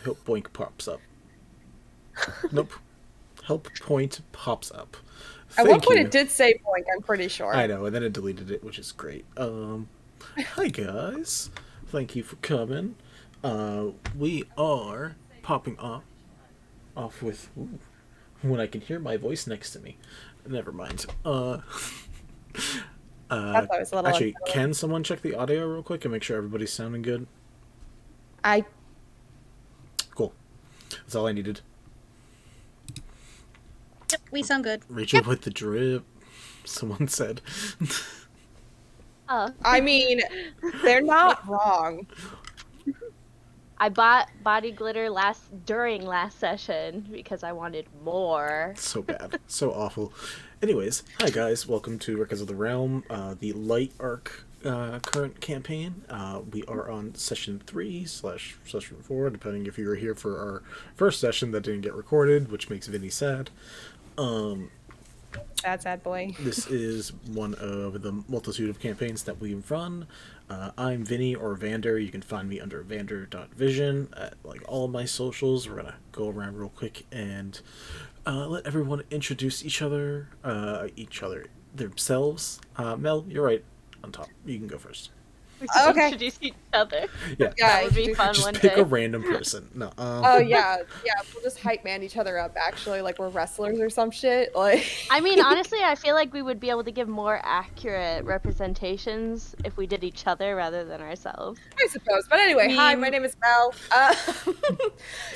help boink pops up. Nope. Help point pops up. At one Thank point you. it did say boink, I'm pretty sure. I know, and then it deleted it, which is great. Hi guys. Thank you for coming. We are popping off with when I can hear my voice next to me. Never mind. Actually, can someone check the audio real quick and make sure everybody's sounding good? Cool. That's all I needed. Yep, we sound good. Rachel with the drip. Someone said. I mean, they're not wrong. I bought body glitter during last session because I wanted more. So bad. So awful. Anyways, hi guys. Welcome to Records of the Realm, the Light Arc current campaign. We are on session 3/session 4, depending if you were here for our first session that didn't get recorded, which makes Vinny sad. Sad boy. This is one of the multitude of campaigns that we run. I'm Vinny or Vander. You can find me under vander.vision at like all of my socials. We're gonna go around real quick and let everyone introduce themselves. Mel, you're right on top. You can go first. We should introduce each other. Yeah, that would be fun just one pick day. a random person. No. Oh yeah. We'll just hype man each other up. Actually, like we're wrestlers or some shit. Like. I mean, honestly, I feel like we would be able to give more accurate representations if we did each other rather than ourselves. I suppose. But anyway, hi, my name is Mel.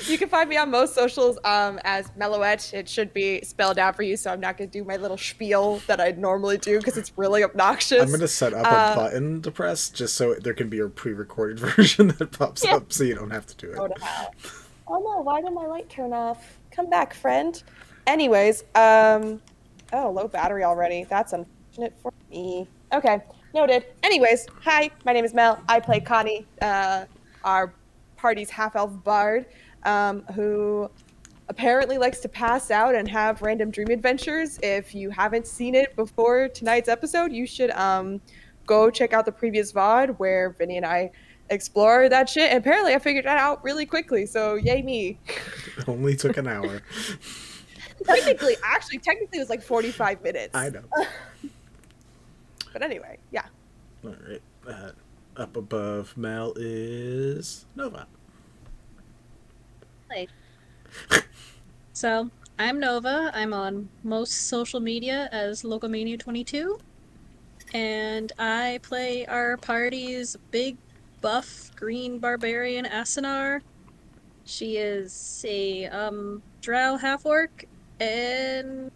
You can find me on most socials as Meloette. It should be spelled out for you, so I'm not going to do my little spiel that I'd normally do because it's really obnoxious. I'm going to set up a button to press just so there can be a pre-recorded version that pops up so you don't have to do it. Oh no, why did my light turn off? Come back, friend. Anyways, low battery already. That's unfortunate for me. Okay, noted. Anyways, hi, my name is Mel. I play Connie, our party's half-elf bard, who apparently likes to pass out and have random dream adventures. If you haven't seen it before tonight's episode, you should go check out the previous VOD where Vinny and I explore that shit. And apparently I figured that out really quickly, so yay me. It only took an hour. Technically it was like 45 minutes. I know. But anyway, yeah. All right. Up above Mel is Nova. Hi. So, I'm Nova. I'm on most social media as Locomania22. And I play our party's big, buff, green barbarian Asunar. She is a drow half-orc, and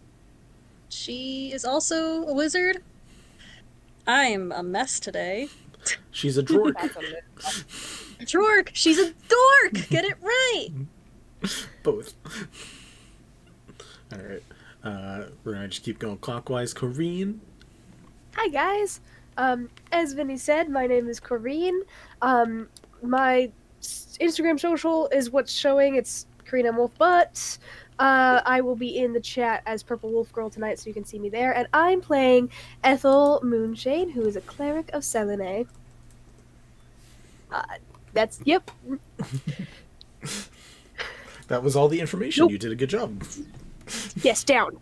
she is also a wizard. I'm a mess today. She's a Drorc. Drorc! She's a dork! Get it right! Both. Alright. We're gonna just keep going clockwise. Corinne. Hi guys. As Vinny said, my name is Corinne. My Instagram social is what's showing. It's Corinne Wolf Butts. I will be in the chat as Purple Wolf Girl tonight, so you can see me there. And I'm playing Ethel Moonshade, who is a cleric of Selune. Yep. That was all the information. Nope. You did a good job. Yes, down.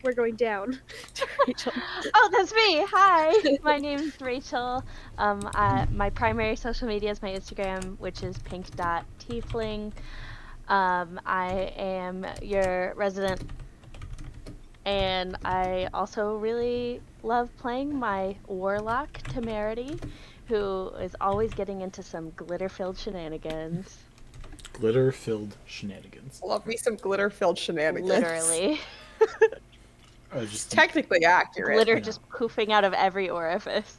We're going down. Rachel. Oh, that's me. Hi, my name's Rachel. My primary social media is my Instagram, which is pink.tiefling. I am your resident, and I also really love playing my Warlock, Temerity, who is always getting into some glitter-filled shenanigans. Glitter-filled shenanigans. Love me some glitter-filled shenanigans. Literally. Just technically accurate. Glitter just poofing out of every orifice.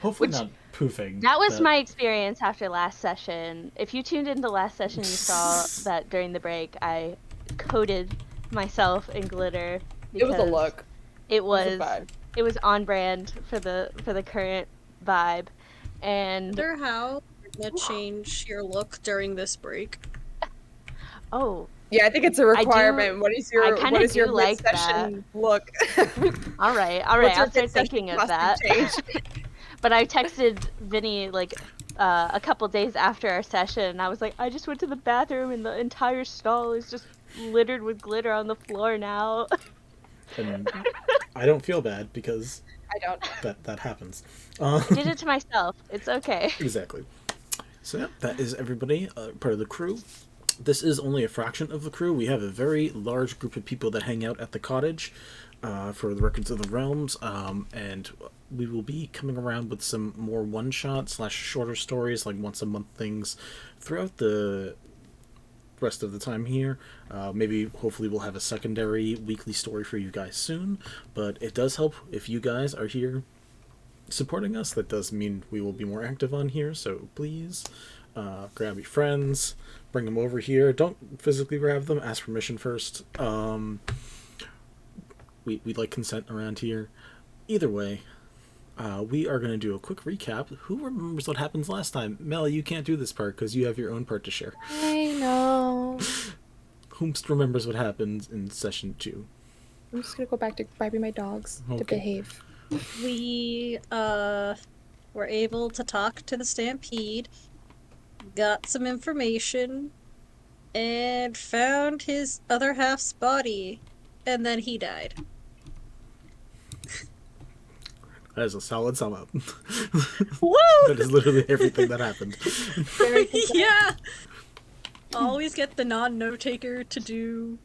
Hopefully not poofing. That was my experience after last session. If you tuned into last session, you saw that during the break I coated myself in glitter. It was a look. It was on brand for the current vibe. And I wonder how you're gonna change your look during this break. Oh. Yeah, I think it's a requirement. What is your mid-session look? All right. I'll start thinking of that. But I texted Vinny like a couple days after our session. I was like, I just went to the bathroom and the entire stall is just littered with glitter on the floor now. And I don't feel bad because I don't. that happens. I did it to myself. It's okay. Exactly. So yeah, that is everybody, part of the crew. This is only a fraction of the crew. We have a very large group of people that hang out at the cottage for the Records of the Realms, and we will be coming around with some more one-shot / shorter stories, like once-a-month things, throughout the rest of the time here. Maybe, hopefully, we'll have a secondary weekly story for you guys soon, but it does help if you guys are here supporting us. That does mean we will be more active on here, so please grab your friends, bring them over here. Don't physically grab them, ask permission first. We like consent around here. Either way, we are going to do a quick recap. Who remembers what happens last time? Mel, you can't do this part because you have your own part to share. I know. Whomst remembers what happened in session 2? I'm just gonna go back to grabbing my dogs to Okay. behave. We were able to talk to the Stampede, got some information, and found his other half's body, and then he died. That is a solid sum up. Woo! That is literally everything that happened. Very good. Yeah! Always get the non-note taker to do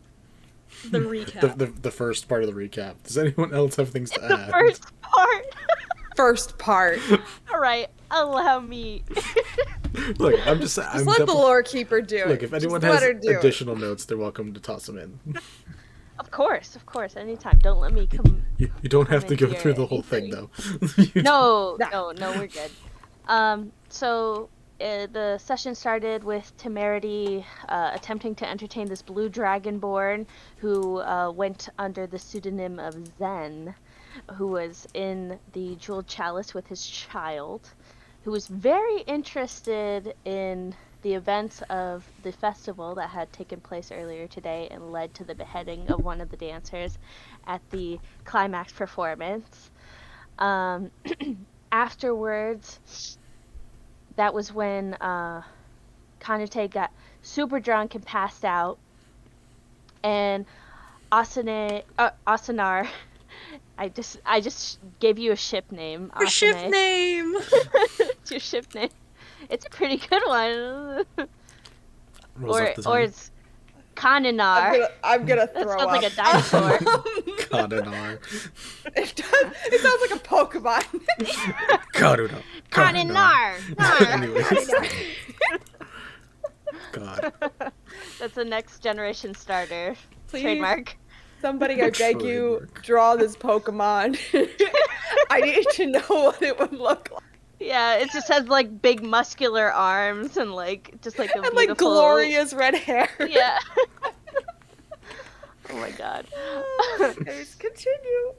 the recap. The first part of the recap. Does anyone else have things to The add? first part. First part. All right, allow me. Look, I'm just Just let the lore keeper do it. Look, if anyone Just has let her do it. additional notes, they're welcome to toss them in. Of course, anytime. Don't let me come. You don't have to go Here, through the whole thing, anything. though. No, No. no, we're good. So the session started with Temerity attempting to entertain this blue dragonborn who went under the pseudonym of Zen, who was in the Jeweled Chalice with his child, who was very interested in the events of the festival that had taken place earlier today and led to the beheading of one of the dancers at the climax performance. Afterwards, that was when Kanitae got super drunk and passed out, and Asunar, I just gave you a ship name. Your ship Asune. name! It's your ship name. It's a pretty good one. Rolls off the tongue. Or it's Kaninar. I'm gonna That throw sounds up. like a dinosaur. Kaninar. It does. It sounds like a Pokemon. Karuna. Kaninar. Anyways. God. That's a next generation starter. Please. Trademark. Somebody, I beg you, Trademark. draw this Pokemon. I need to know what it would look like. Yeah, it just has like big muscular arms and like just like a And beautiful. like glorious red hair. Yeah. Oh my god. Guys, continue.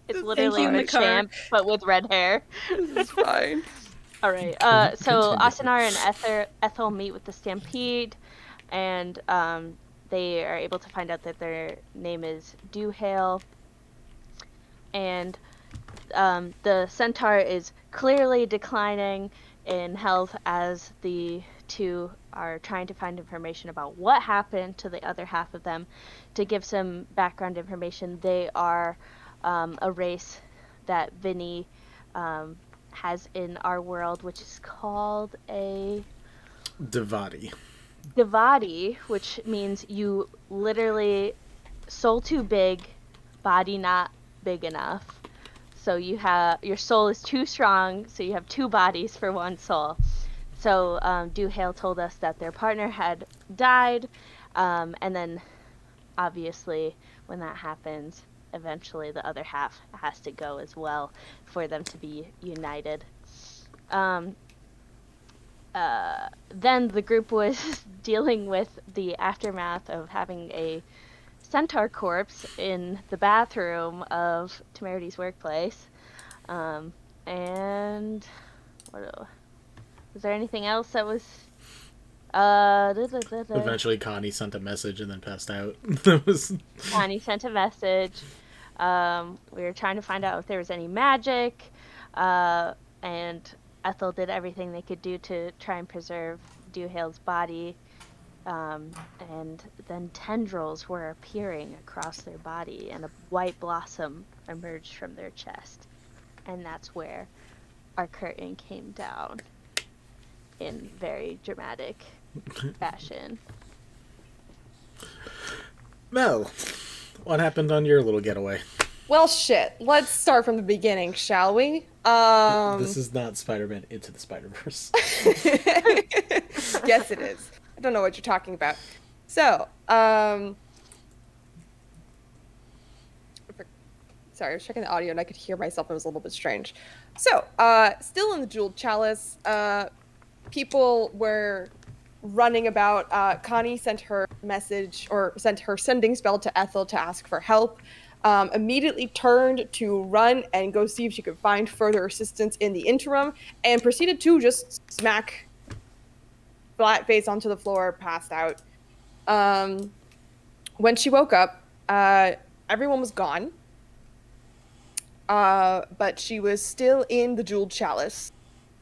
It's literally you, a Makar. champ, but with red hair. This is fine. All right. So Asunar and Ethel meet with the Stampede, and they are able to find out that their name is Dewhale, and the centaur is clearly declining in health as the two are trying to find information about what happened to the other half of them. To give some background information, they are a race that Vinny has in our world, which is called a Devati. Devati, which means you literally soul too big, body not big enough. So you have your soul is too strong, so you have two bodies for one soul. So Dewhale told us that their partner had died, and then obviously when that happens, eventually the other half has to go as well for them to be united. Then the group was dealing with the aftermath of having a centaur corpse in the bathroom of Temerity's workplace. And what was there anything else that was Eventually, Connie sent a message and then passed out. That was. Connie sent a message. We were trying to find out if there was any magic, and Ethel did everything they could do to try and preserve Duhail's body. And then tendrils were appearing across their body, and a white blossom emerged from their chest. And that's where our curtain came down in very dramatic fashion. Mel, what happened on your little getaway? Well, shit. Let's start from the beginning, shall we? This is not Spider-Man Into the Spider-Verse. Yes, it is. I don't know what you're talking about. So, sorry, I was checking the audio and I could hear myself. It was a little bit strange. So, still in the Jeweled Chalice, people were running about. Connie sent her message, or sent her sending spell to Ethel to ask for help. Immediately turned to run and go see if she could find further assistance in the interim, and proceeded to just smack flat face onto the floor, passed out. When she woke up, everyone was gone, but she was still in the Jeweled Chalice.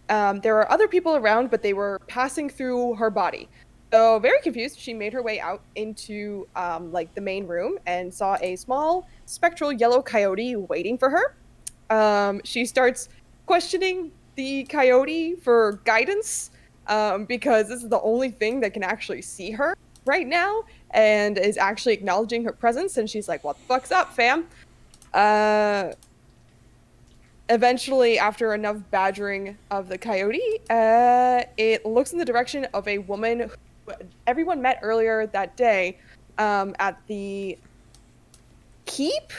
There were other people around, but they were passing through her body. So, very confused, she made her way out into the main room and saw a small spectral yellow coyote waiting for her. She starts questioning the coyote for guidance, because this is the only thing that can actually see her right now and is actually acknowledging her presence. And she's like, "What the fuck's up, fam?" Eventually, after enough badgering of the coyote, it looks in the direction of a woman who everyone met earlier that day at the keep?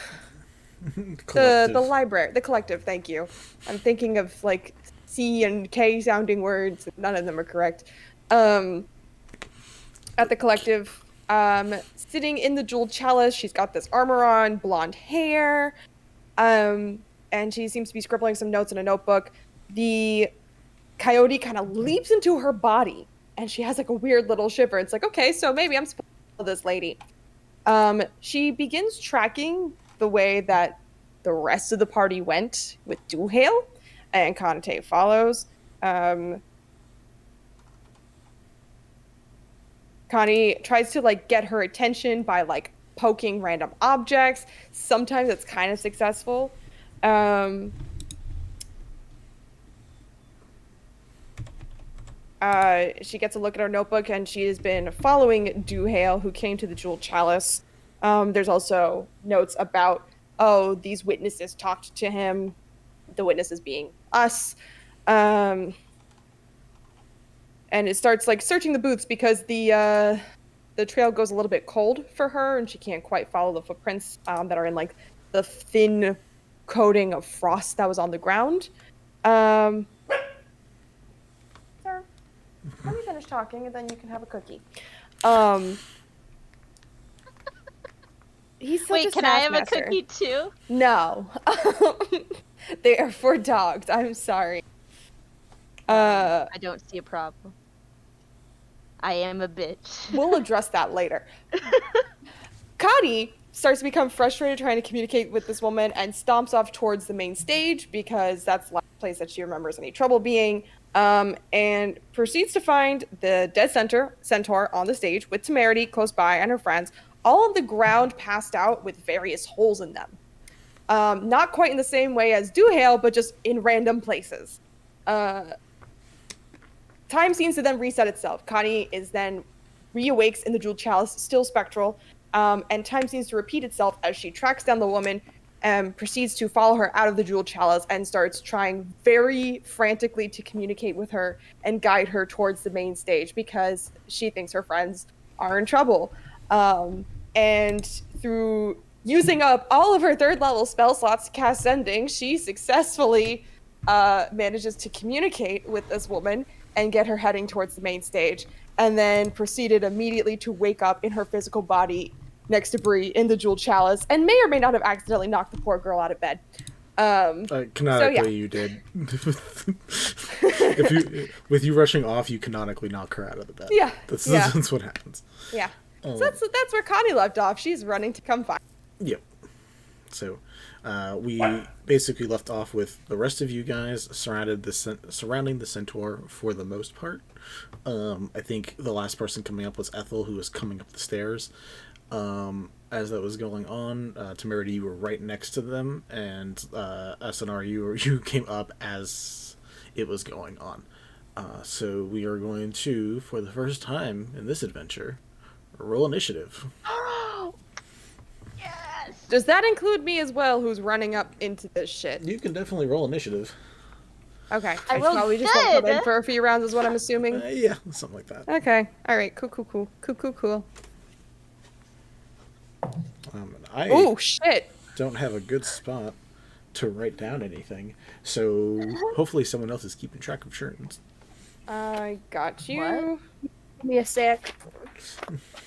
The library. The collective, thank you. I'm thinking of like C and K sounding words. None of them are correct. At the collective, sitting in the Jeweled Chalice, she's got this armor on, blonde hair, and she seems to be scribbling some notes in a notebook. The coyote kind of leaps into her body, and she has like a weird little shiver. It's like, okay, so maybe I'm supposed to follow this lady. She begins tracking the way that the rest of the party went with Duhail, and Kanitae follows. Connie tries to like get her attention by like poking random objects. Sometimes it's kind of successful. She gets a look at her notebook, and she has been following Duhail, who came to the Jeweled Chalice. There's also notes about, these witnesses talked to him, the witnesses being us. And it starts like searching the booths because the trail goes a little bit cold for her, and she can't quite follow the footprints that are in like the thin coating of frost that was on the ground. Sir, let me finish talking, and then you can have a cookie. He's such Wait, can I have a cookie too? No. They are for dogs. I'm sorry. I don't see a problem. I am a bitch. We'll address that later. Connie starts to become frustrated trying to communicate with this woman and stomps off towards the main stage because that's the last place that she remembers any trouble being, and proceeds to find the dead centaur on the stage with Temerity close by and her friends, all on the ground passed out with various holes in them. Not quite in the same way as Duhail, but just in random places. Time seems to then reset itself. Connie is then reawakes in the Jeweled Chalice, still spectral, and time seems to repeat itself as she tracks down the woman and proceeds to follow her out of the Jeweled Chalice and starts trying very frantically to communicate with her and guide her towards the main stage because she thinks her friends are in trouble. And through using up all of her 3rd level spell slots to cast Sending, she successfully manages to communicate with this woman and get her heading towards the main stage, and then proceeded immediately to wake up in her physical body next to Bree in the Jeweled Chalice, and may or may not have accidentally knocked the poor girl out of bed. Canonically, you did. With you rushing off, you canonically knock her out of the bed. Yeah, that's what happens. Yeah. So that's where Connie left off. She's running to come find. Yep. So, we basically left off with the rest of you guys surrounding the centaur for the most part. I think the last person coming up was Ethel, who was coming up the stairs. As that was going on, Temerity, you were right next to them, and Asunar, you came up as it was going on. So we are going to, for the first time in this adventure, roll initiative. Yes. Does that include me as well, who's running up into this shit? You can definitely roll initiative. Okay. I rolled probably just won't come in good. for a few rounds is what I'm assuming. Yeah, something like that. Okay. Alright, cool. I Oh, shit. don't have a good spot to write down anything, so hopefully someone else is keeping track of turns. I got you. What? Give me a sec.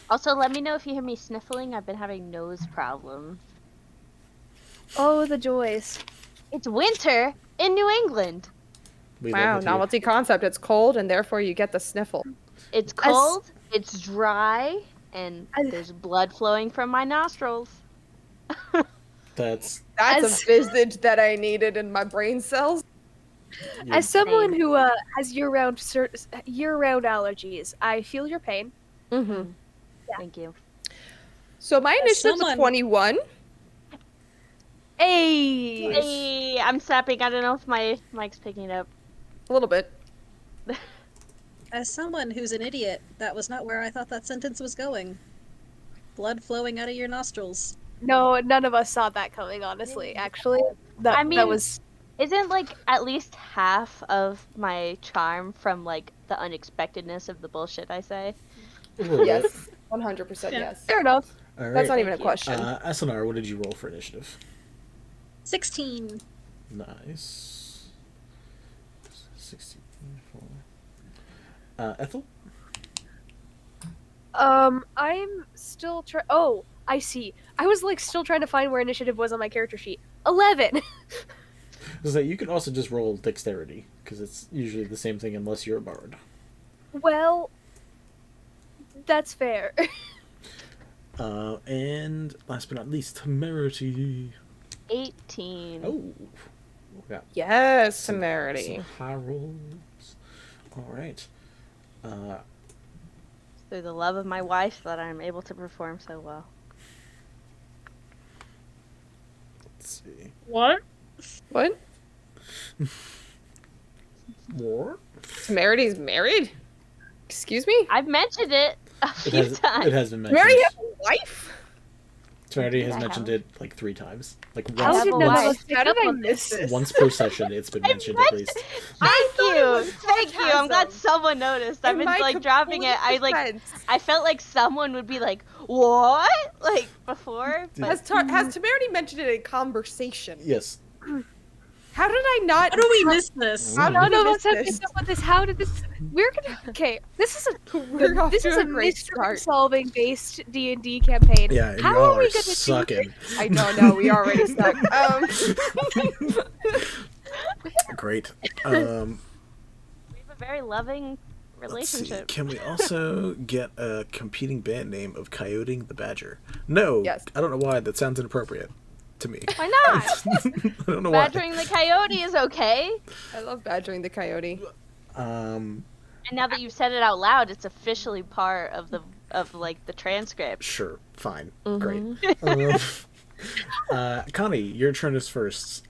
Also, let me know if you hear me sniffling. I've been having nose problems. Oh, the joys. It's winter in New England. We love Wow, with you. novelty concept. It's cold, and therefore you get the sniffle. It's cold, it's dry, and there's blood flowing from my nostrils. That's That's a visage that I needed in my brain cells. As someone who has year-round allergies, I feel your pain. Mm-hmm. Thank you. So my As initiative's someone- 21. Hey! Nice. Hey, I'm snapping. I don't know if my mic's picking it up. A little bit. As someone who's an idiot, that was not where I thought that sentence was going. Blood flowing out of your nostrils. No, none of us saw that coming, honestly. Actually, that, I mean- that was... Isn't like at least half of my charm from like the unexpectedness of the bullshit I say? Yes. 100% Yeah. yes. Fair enough. All right. That's not even a Thank you. question. Asunar, what did you roll for initiative? 16. Nice. 16. Ethel? I'm still Oh, I see. I was, like, still trying to find where initiative was on my character sheet. 11! Is that you can also just roll dexterity, because it's usually the same thing unless you're a bard. Well, that's fair. And last but not least, temerity. 18. Oh. Yeah. Yes, temerity. Some high rolls. All right. Through the love of my wife that I'm able to perform so well. Let's see. What? What? More? Temerity's married? Excuse me? I've mentioned it a few times. It has been mentioned. Temerity has a wife? Temerity has I mentioned have. it like 3 times. Like How once, did a none of wife. us pick How up did I on miss this? this? once per session, it's been mentioned at least. Thank you. Thank you. I'm glad sarcasm. someone noticed. I've In been my like dropping it. complete defense. I felt like someone would be like, "What?" like before. But Has Temerity mentioned it in conversation? Yes. How did I not? How do we miss this? How None did of I us have miss picked up on this. How did this? We're gonna. Okay, this is We're off this to is a a great mystery start. solving based D&D campaign. Yeah, and How y'all are we are gonna do sucking. I don't know. We already suck. Great. we have a very loving Let's see. relationship. Can we also get a competing band name of Coyoting the Badger? No. Yes. I don't know why. That sounds inappropriate to me. Why not? I don't know why. Badgering the coyote is okay. I love badgering the coyote. Um, And now that you've said it out loud, it's officially part of the the transcript. sure. Fine. Mhm. Great. Connie, your turn is first.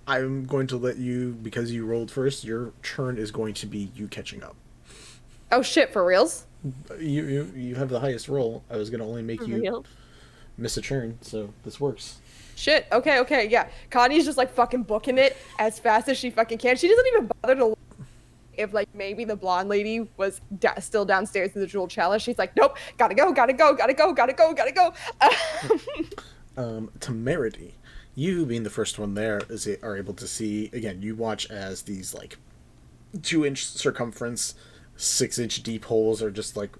I'm going to let you, because you rolled first, your turn is going to be you catching up. Oh shit, for reals? You have the highest roll. I was going to only make you Real. miss a turn, so this works. Shit. Okay, yeah. Connie's just like fucking booking it as fast as she fucking can. She doesn't even bother to look if like maybe the blonde lady was still downstairs in the jewel chalice. She's like, nope, gotta go. Temerity. You, being the first one there, are able to see, again, you watch as these, like, 2-inch circumference, 6-inch deep holes are just, like,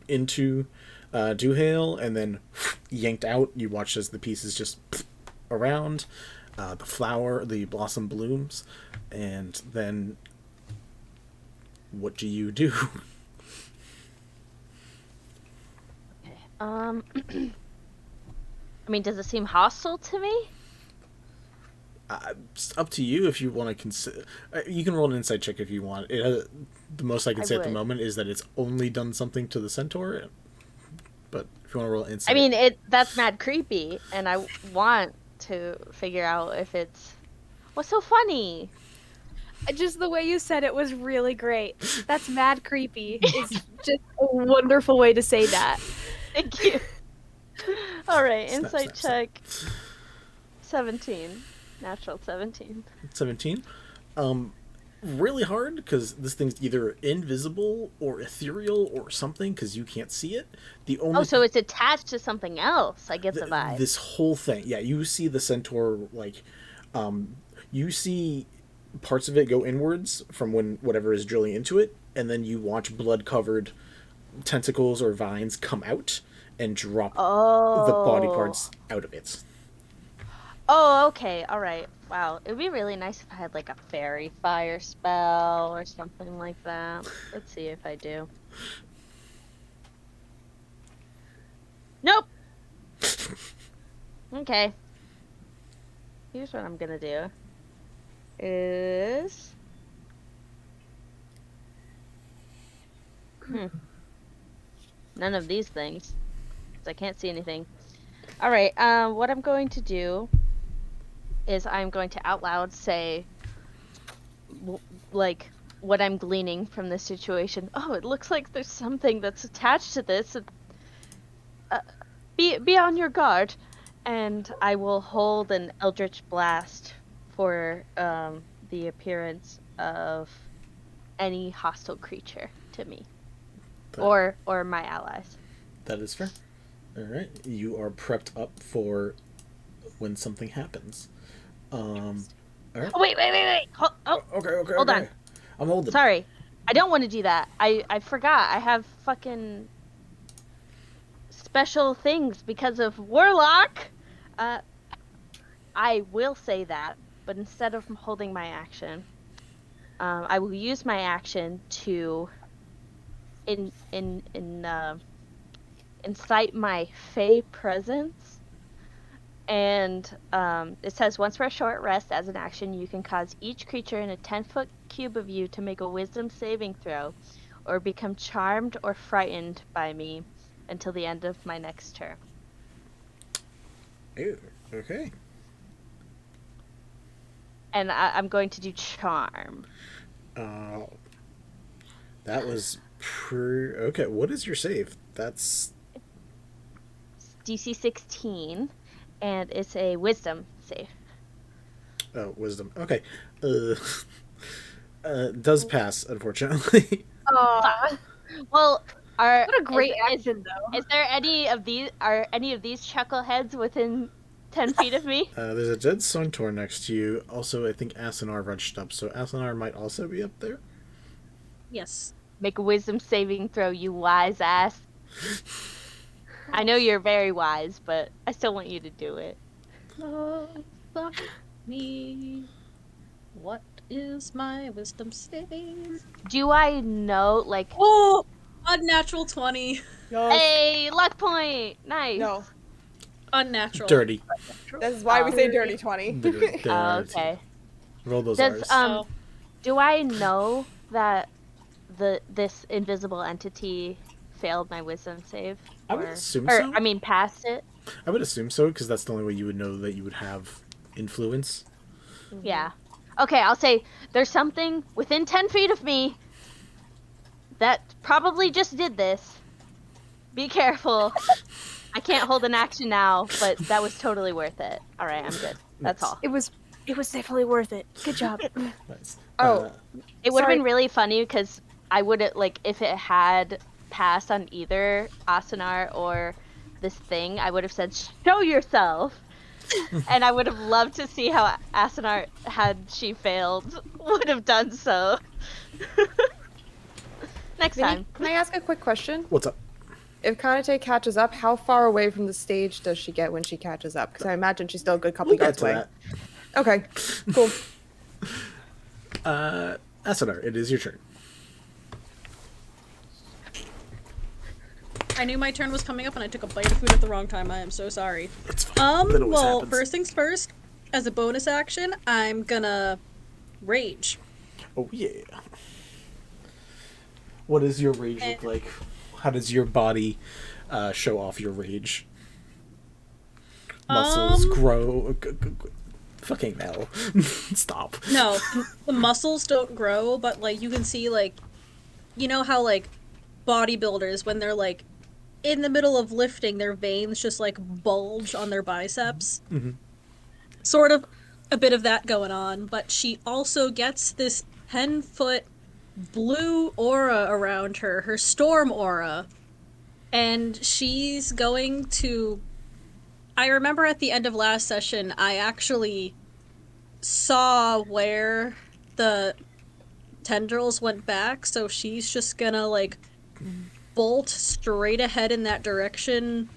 into Duhale, and then yanked out. You watch as the pieces just around, the blossom blooms, and then what do you do? I mean, does it seem hostile to me? It's up to you if you want to consider. You can roll an insight check if you want. It has, the most I can say at the would. moment is that it's only done something to the centaur. But if you want to roll insight, I mean, that's mad creepy, and I want to figure out if it's... What's so funny? Just the way you said it was really great. That's mad creepy. It's just a wonderful way to say that. Thank you. All right, Snap, insight snap, check. 17. Natural 17. 17. Really hard because this thing's either invisible or ethereal or something because you can't see it. The only Oh, so it's attached to something else. I get the vibe. this whole thing, yeah, you see the centaur like, you see parts of it go inwards from when whatever is drilling into it, and then you watch blood-covered tentacles or vines come out and drop the body parts out of it. Oh, okay. All right. Wow. It would be really nice if I had like a fairy fire spell or something like that. Let's see if I do. Nope. Okay. Here's what I'm gonna do. Is... None of these things. 'Cause I can't see anything. Alright, what I'm going to do is I'm going to out loud say, like, what I'm gleaning from this situation. Oh, it looks like there's something that's attached to this. Be on your guard. And I will hold an Eldritch Blast for the appearance of any hostile creature to me. Or my allies. That is fair. Alright, you are prepped up for when something happens. Alright. Oh, wait. Okay. Hold on. I'm holding. Sorry. I don't want to do that. I forgot. I have fucking special things because of Warlock. I will say that, but instead of holding my action, I will use my action to incite my Fey presence. And it says, once for a short rest as an action, you can cause each creature in a 10-foot cube of you to make a wisdom saving throw, or become charmed or frightened by me until the end of my next turn. Ew, okay. And I'm going to do charm. That was okay. What is your save? That's DC 16, and it's a wisdom save. oh, wisdom. Okay. Does pass, unfortunately. Aw, Well, what a great action, though. Is there any of these? Are any of these chuckleheads within 10 feet of me? There's a dead centaur next to you. Also, I think Asunar runched up, so Asunar might also be up there. Yes. Make a wisdom saving throw, you wise ass. I know you're very wise, but I still want you to do it. Oh, fuck me. What is my wisdom save? Do I know, like... Oh! Unnatural 20. Hey, luck point! Nice. No, Unnatural. Dirty. this is why we say dirty 20. Dirty. Oh, okay. Roll those Does, R's. do I know that this invisible entity failed my wisdom save? I would assume or, so. I mean, passed it? I would assume so, because that's the only way you would know that you would have influence. Yeah. Okay, I'll say there's something within 10 feet of me that probably just did this. Be careful. I can't hold an action now, but that was totally worth it. All right, I'm good. That's all. It was definitely worth it. Good job. Nice. Oh, It would have sorry. been really funny because I would have, like, if it had passed on either Asunar or this thing, I would have said, show yourself. And I would have loved to see how Asunar, had she failed, would have done so. Next Vinny, time. can I ask a quick question? What's up? If Kanitae catches up, how far away from the stage does she get when she catches up? Because I imagine she's still a good couple We'll get yards to away. that. Okay, cool. Asunar, it is your turn. I knew my turn was coming up and I took a bite of food at the wrong time. I am so sorry. It's fine. That always Well, happens. first things first, as a bonus action, I'm gonna rage. Oh, yeah. What does your rage look like? How does your body show off your rage? Muscles grow. Fucking hell. Stop. No, the muscles don't grow, but, like, you can see, like, you know how, like, bodybuilders, when they're, like, in the middle of lifting, their veins just, like, bulge on their biceps? Mm-hmm. Sort of a bit of that going on, but she also gets this 10-foot blue aura around her, her storm aura, and she's going to... I remember at the end of last session, I actually saw where the tendrils went back, so she's just gonna, like, bolt straight ahead in that direction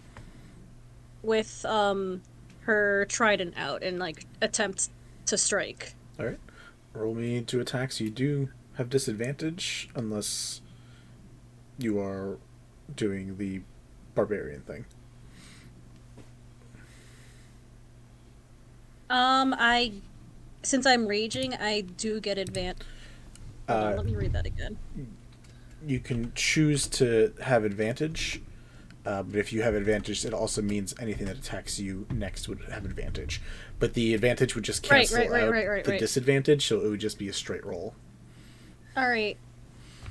with, her trident out and, like, attempt to strike. Alright. Roll me 2 attacks. You do have disadvantage unless you are doing the barbarian thing. Since I'm raging, I do get advantage. Hold on, let me read that again. You can choose to have advantage, but if you have advantage, it also means anything that attacks you next would have advantage. But the advantage would just cancel out the disadvantage, so it would just be a straight roll. Alright.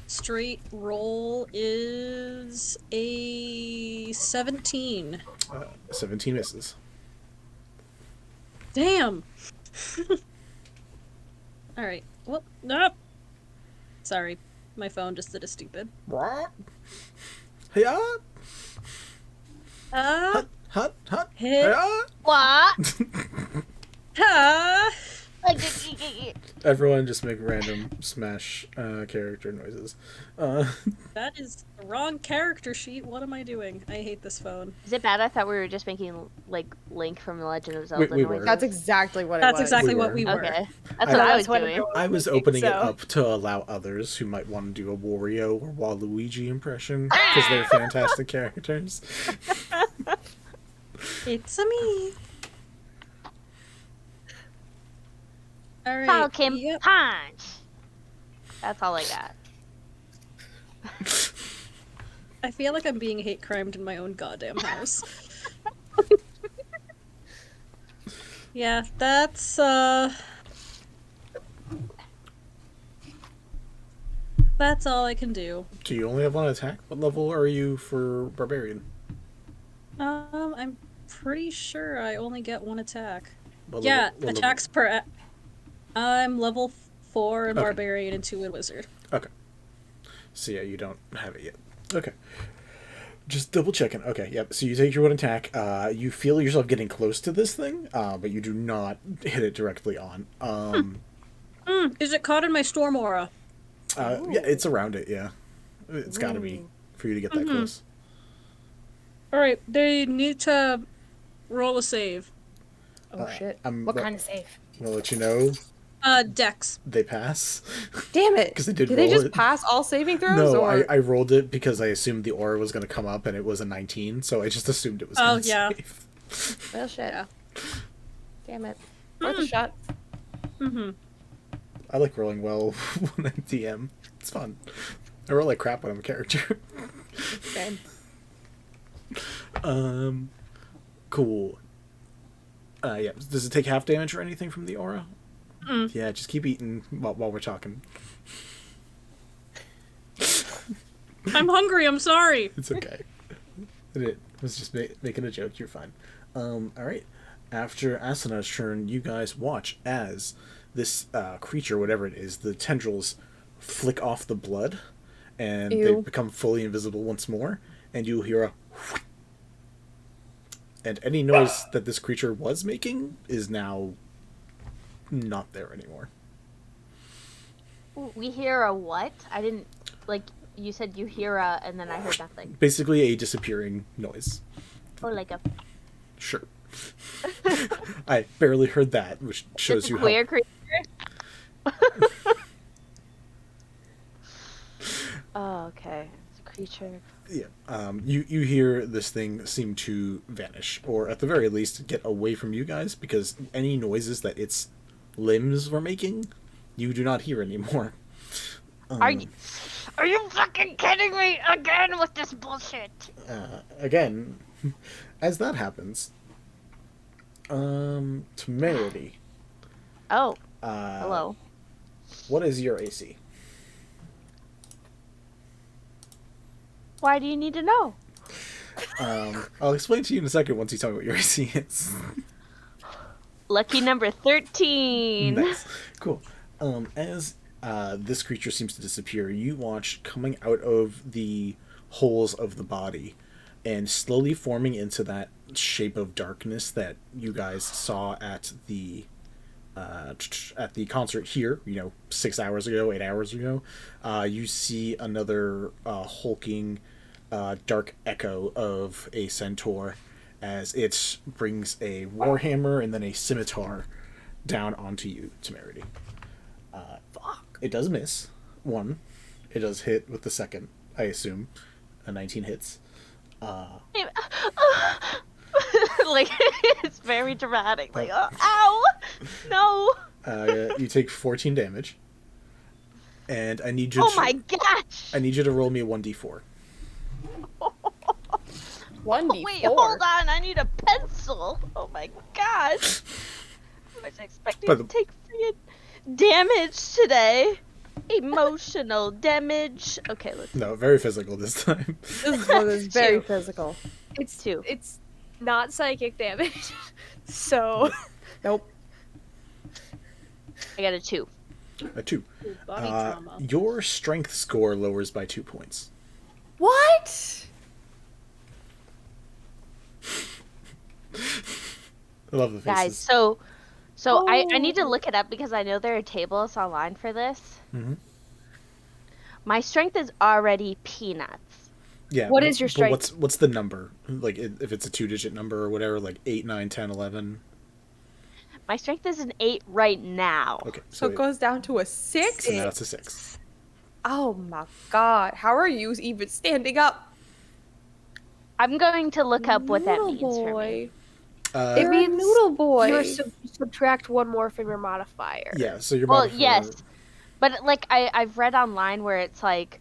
Straight roll is a 17. 17 misses. Damn! Alright. Well, nope. Sorry. My phone just did a stupid. What? Hey, hut, Hit. hey, What? Everyone just make random Smash character noises. That is the wrong character sheet. What am I doing? I hate this phone. Is it bad? I thought we were just making like Link from The Legend of Zelda we noises. were. That's exactly what it was. That's exactly We what were. we were. Okay, that's what I was doing. I was opening it up to allow others who might want to do a Wario or Waluigi impression because they're fantastic characters. It's a me. Alright. Falcon Yep. punch. That's all I got. I feel like I'm being hate crimed in my own goddamn house. Yeah, that's all I can do. Do you only have 1 attack? What level are you for Barbarian? I'm pretty sure I only get 1 attack. What Yeah, level- attacks per. I'm level 4 in Okay. Barbarian and 2 in Wizard. Okay. So yeah, you don't have it yet. Okay. Just double checking. Okay, yep. So you take your 1 attack. You feel yourself getting close to this thing, but you do not hit it directly on. Is it caught in my storm aura? Yeah, it's around it, yeah. It's gotta be for you to get that close. Alright, they need to roll a save. Oh shit. I'm What kind of save? gonna let you know Dex. they pass. Damn it. 'Cause they did they roll just it. pass all saving throws? No, or... I rolled it because I assumed the aura was gonna come up and it was a 19, so I just assumed it was gonna save. Well, shit. Yeah. Damn it. Worth a shot. Mm-hmm. I like rolling well when I'm DM. It's fun. I roll like crap when I'm a character. Same. Cool. Yeah. Does it take half damage or anything from the aura? Yeah, just keep eating while we're talking. I'm hungry, I'm sorry. It's okay. It was just making a joke. You're fine. Alright. After Asunar's turn, you guys watch as this creature, whatever it is, the tendrils flick off the blood, and they Ew. become fully invisible once more, and you hear a and any noise that this creature was making is now not there anymore. We hear a what? I didn't like. You said you hear a, and then I heard nothing. Basically a disappearing noise. Or like a Sure. I barely heard that, which shows it's you a queer how... creature. Oh, okay. It's a creature. You hear this thing seem to vanish, or at the very least get away from you guys, because any noises that its limbs were making, you do not hear anymore. Are you fucking kidding me again with this bullshit? Again, as that happens, Temerity. Oh, hello. What is your AC? Why do you need to know? I'll explain to you in a second once you tell me what your AC is. Lucky number 13. Nice. Cool. As this creature seems to disappear, you watch coming out of the holes of the body and slowly forming into that shape of darkness that you guys saw at the concert here, 6 hours ago, 8 hours ago. You see another hulking dark echo of a centaur as it brings a warhammer and then a scimitar down onto you, Temerity. It does miss one. It does hit with the second, I assume. A 19 hits. Like, it's very dramatic. Like, ow! No! You take 14 damage. And I need you Oh my gosh! I need you to roll me a 1d4. 1d4. Wait, hold on. I need a pencil. Oh my gosh. I was expecting to take freaking damage today. Emotional damage. Okay, let's... No, very physical this time. This one is very physical. It's 2. It's not psychic damage, so Nope. I got a 2. A 2. Ooh, body trauma. Your strength score lowers by 2 points. What? I love the faces. Guys, so I need to look it up because I know there are tables online for this. Mm-hmm. My strength is already peanuts. Yeah. What is your but strength? What's the number? Like, if it's a 2-digit number or whatever, like 8, 9, 10, 11. My strength is an 8 right now. Okay. So it goes down to a 6? So now it's a 6. Oh my god. How are you even standing up? I'm going to look up what that Noodle means for me. boy. It It means means noodle boy. you subtract one more from your modifier. Yeah, so your Well, modifier... yes. But, like, I've read online where it's like,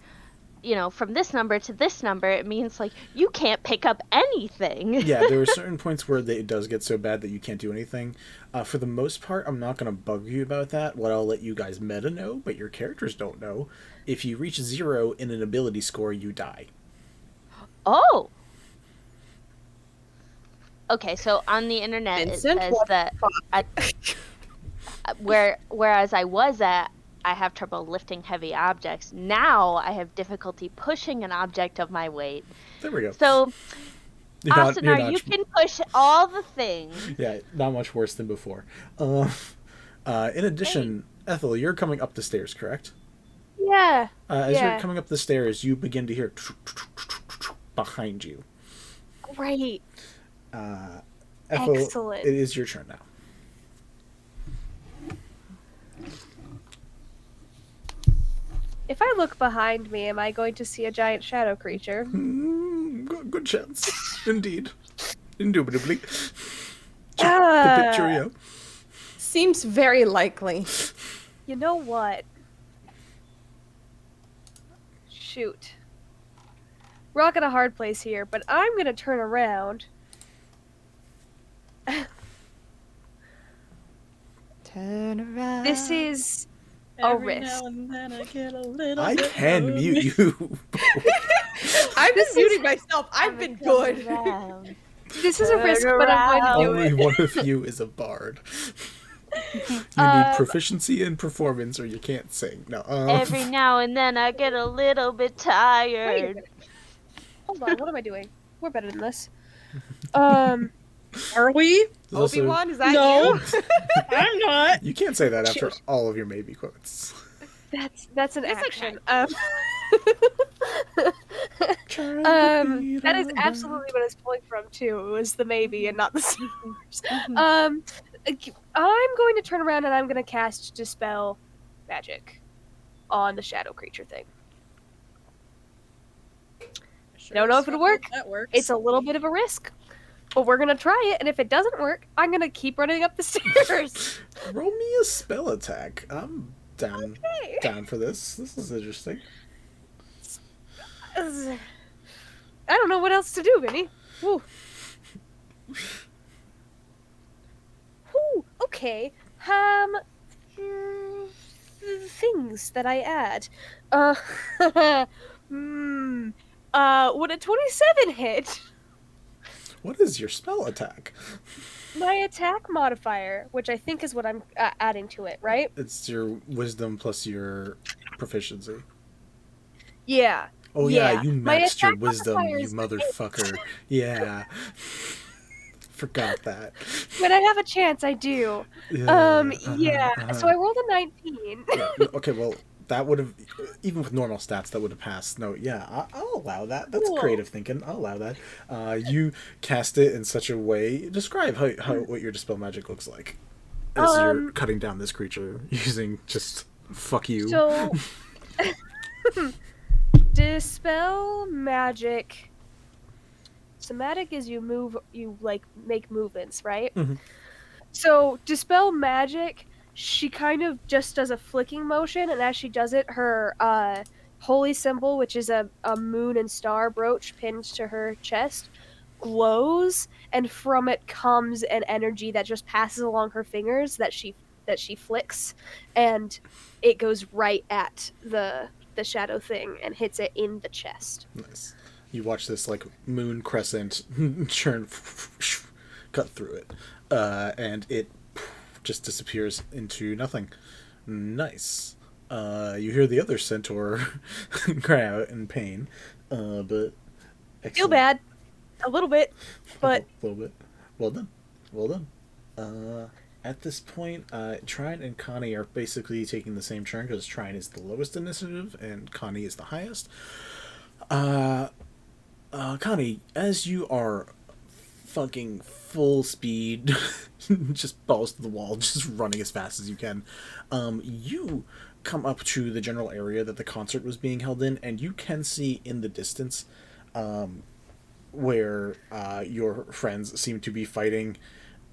from this number to this number, it means, like, you can't pick up anything. Yeah, there are certain points where it does get so bad that you can't do anything. For the most part, I'm not going to bug you about that. What I'll let you guys meta know, but your characters don't know. If you reach 0 in an ability score, you die. Oh! Okay, so on the internet Vincent, it says what that whereas I was at, I have trouble lifting heavy objects. Now I have difficulty pushing an object of my weight. There we go. So, You're Asunar, you can push all the things. Yeah, not much worse than before. In addition, Ethel, you're coming up the stairs, correct? Yeah. As you're coming up the stairs, you begin to hear behind you. Right. Ethel, Excellent. it is your turn now. If I look behind me, am I going to see a giant shadow creature? Good chance. Indeed. Indubitably. Ah. Cheerio. Seems very likely. You know what? Shoot. Rock in a hard place here, but I'm gonna turn around. Turn around. This is a Every risk. now and then I get a little I bit can lonely. mute you. I've been This muting is- myself. I've been good. This is a risk, but I'm going to do Only it. one of you is a bard. You need proficiency in performance or you can't sing. No. Every now and then I get a little bit Wait a tired. minute. Hold on, what am I doing? We're better than this. Are we? There's also- Obi-Wan, is that No. you? I'm not. You can't say that after all of your maybe quotes. That's an It's action. okay. That is absolutely what I was pulling from too. It was the maybe and not the stars. I'm going to turn around and I'm going to cast Dispel Magic on the shadow creature thing. Sure Don't know as if it'll fuck work. hope that works. It's a little bit of a risk. But we're gonna try it, and if it doesn't work, I'm gonna keep running up the stairs. Roll me a spell attack. I'm down Okay. down for this. This is interesting. I don't know what else to do, Vinny. Woo. Whew, okay. Things that I add. Would a 27 hit? What is your spell attack? My attack modifier, which I think is what I'm adding to it, right? It's your wisdom plus your proficiency. Yeah. Oh yeah, you My maxed your attack wisdom, modifier you is motherfucker. Yeah. Forgot that. when I have a chance, I do. Yeah, So I rolled a 19. Yeah, okay, well, that would have, even with normal stats, that would have passed. No, yeah, I'll allow that. That's Cool. creative thinking. I'll allow that. You cast it in such a way. Describe how what your dispel magic looks like as you're cutting down this creature using just fuck you. So, dispel magic. Somatic is you make movements, right? Mhm. So, dispel magic, she kind of just does a flicking motion, and as she does it, her holy symbol, which is a moon and star brooch pinned to her chest, glows, and from it comes an energy that just passes along her fingers that she flicks, and it goes right at the shadow thing and hits it in the chest. Nice. You watch this like moon crescent churn, cut through it, and it just disappears into nothing. Nice. You hear the other centaur cry out in pain, but excellent. Feel bad, a little bit, but a little bit. Well done. Well done. At this point, Trine and Connie are basically taking the same turn because Trine is the lowest initiative and Connie is the highest. Connie, as you are fucking full speed, just balls to the wall, just running as fast as you can, you come up to the general area that the concert was being held in, and you can see in the distance where your friends seem to be fighting,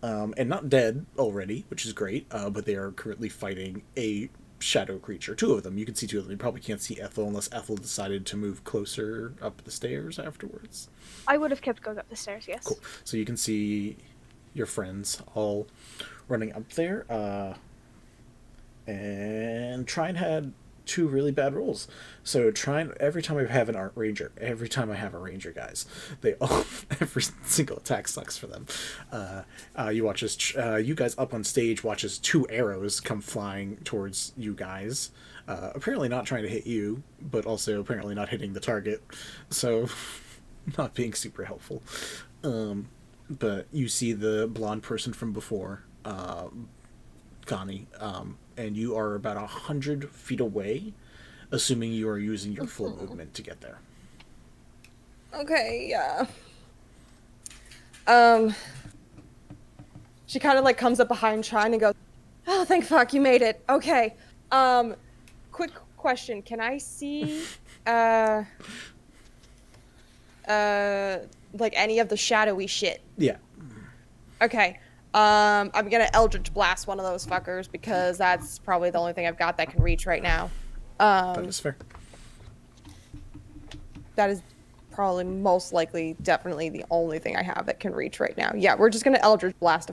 and not dead already, which is great, but they are currently fighting a shadow creature. Two of them. You can see two of them. You probably can't see Ethel unless Ethel decided to move closer up the stairs afterwards. I would have kept going up the stairs, yes. Cool. So you can see your friends all running up there. And Trine had two really bad rolls. So Trine, every time I have a ranger, guys, they all, every single attack sucks for them. You watch as you guys up on stage watch as two arrows come flying towards you guys. Apparently not trying to hit you, but also apparently not hitting the target. So not being super helpful. But you see the blonde person from before, Connie, and you are about 100 feet away, assuming you are using your full movement to get there. Okay, yeah. She kind of like comes up behind Trine and goes, "Oh, thank fuck, you made it. Okay. Quick question. Can I see, like any of the shadowy shit?" Yeah. Okay. I'm gonna Eldritch Blast one of those fuckers because that's probably the only thing I've got that can reach right now. That is fair. That is probably most likely, definitely the only thing I have that can reach right now. Yeah, we're just gonna Eldritch Blast.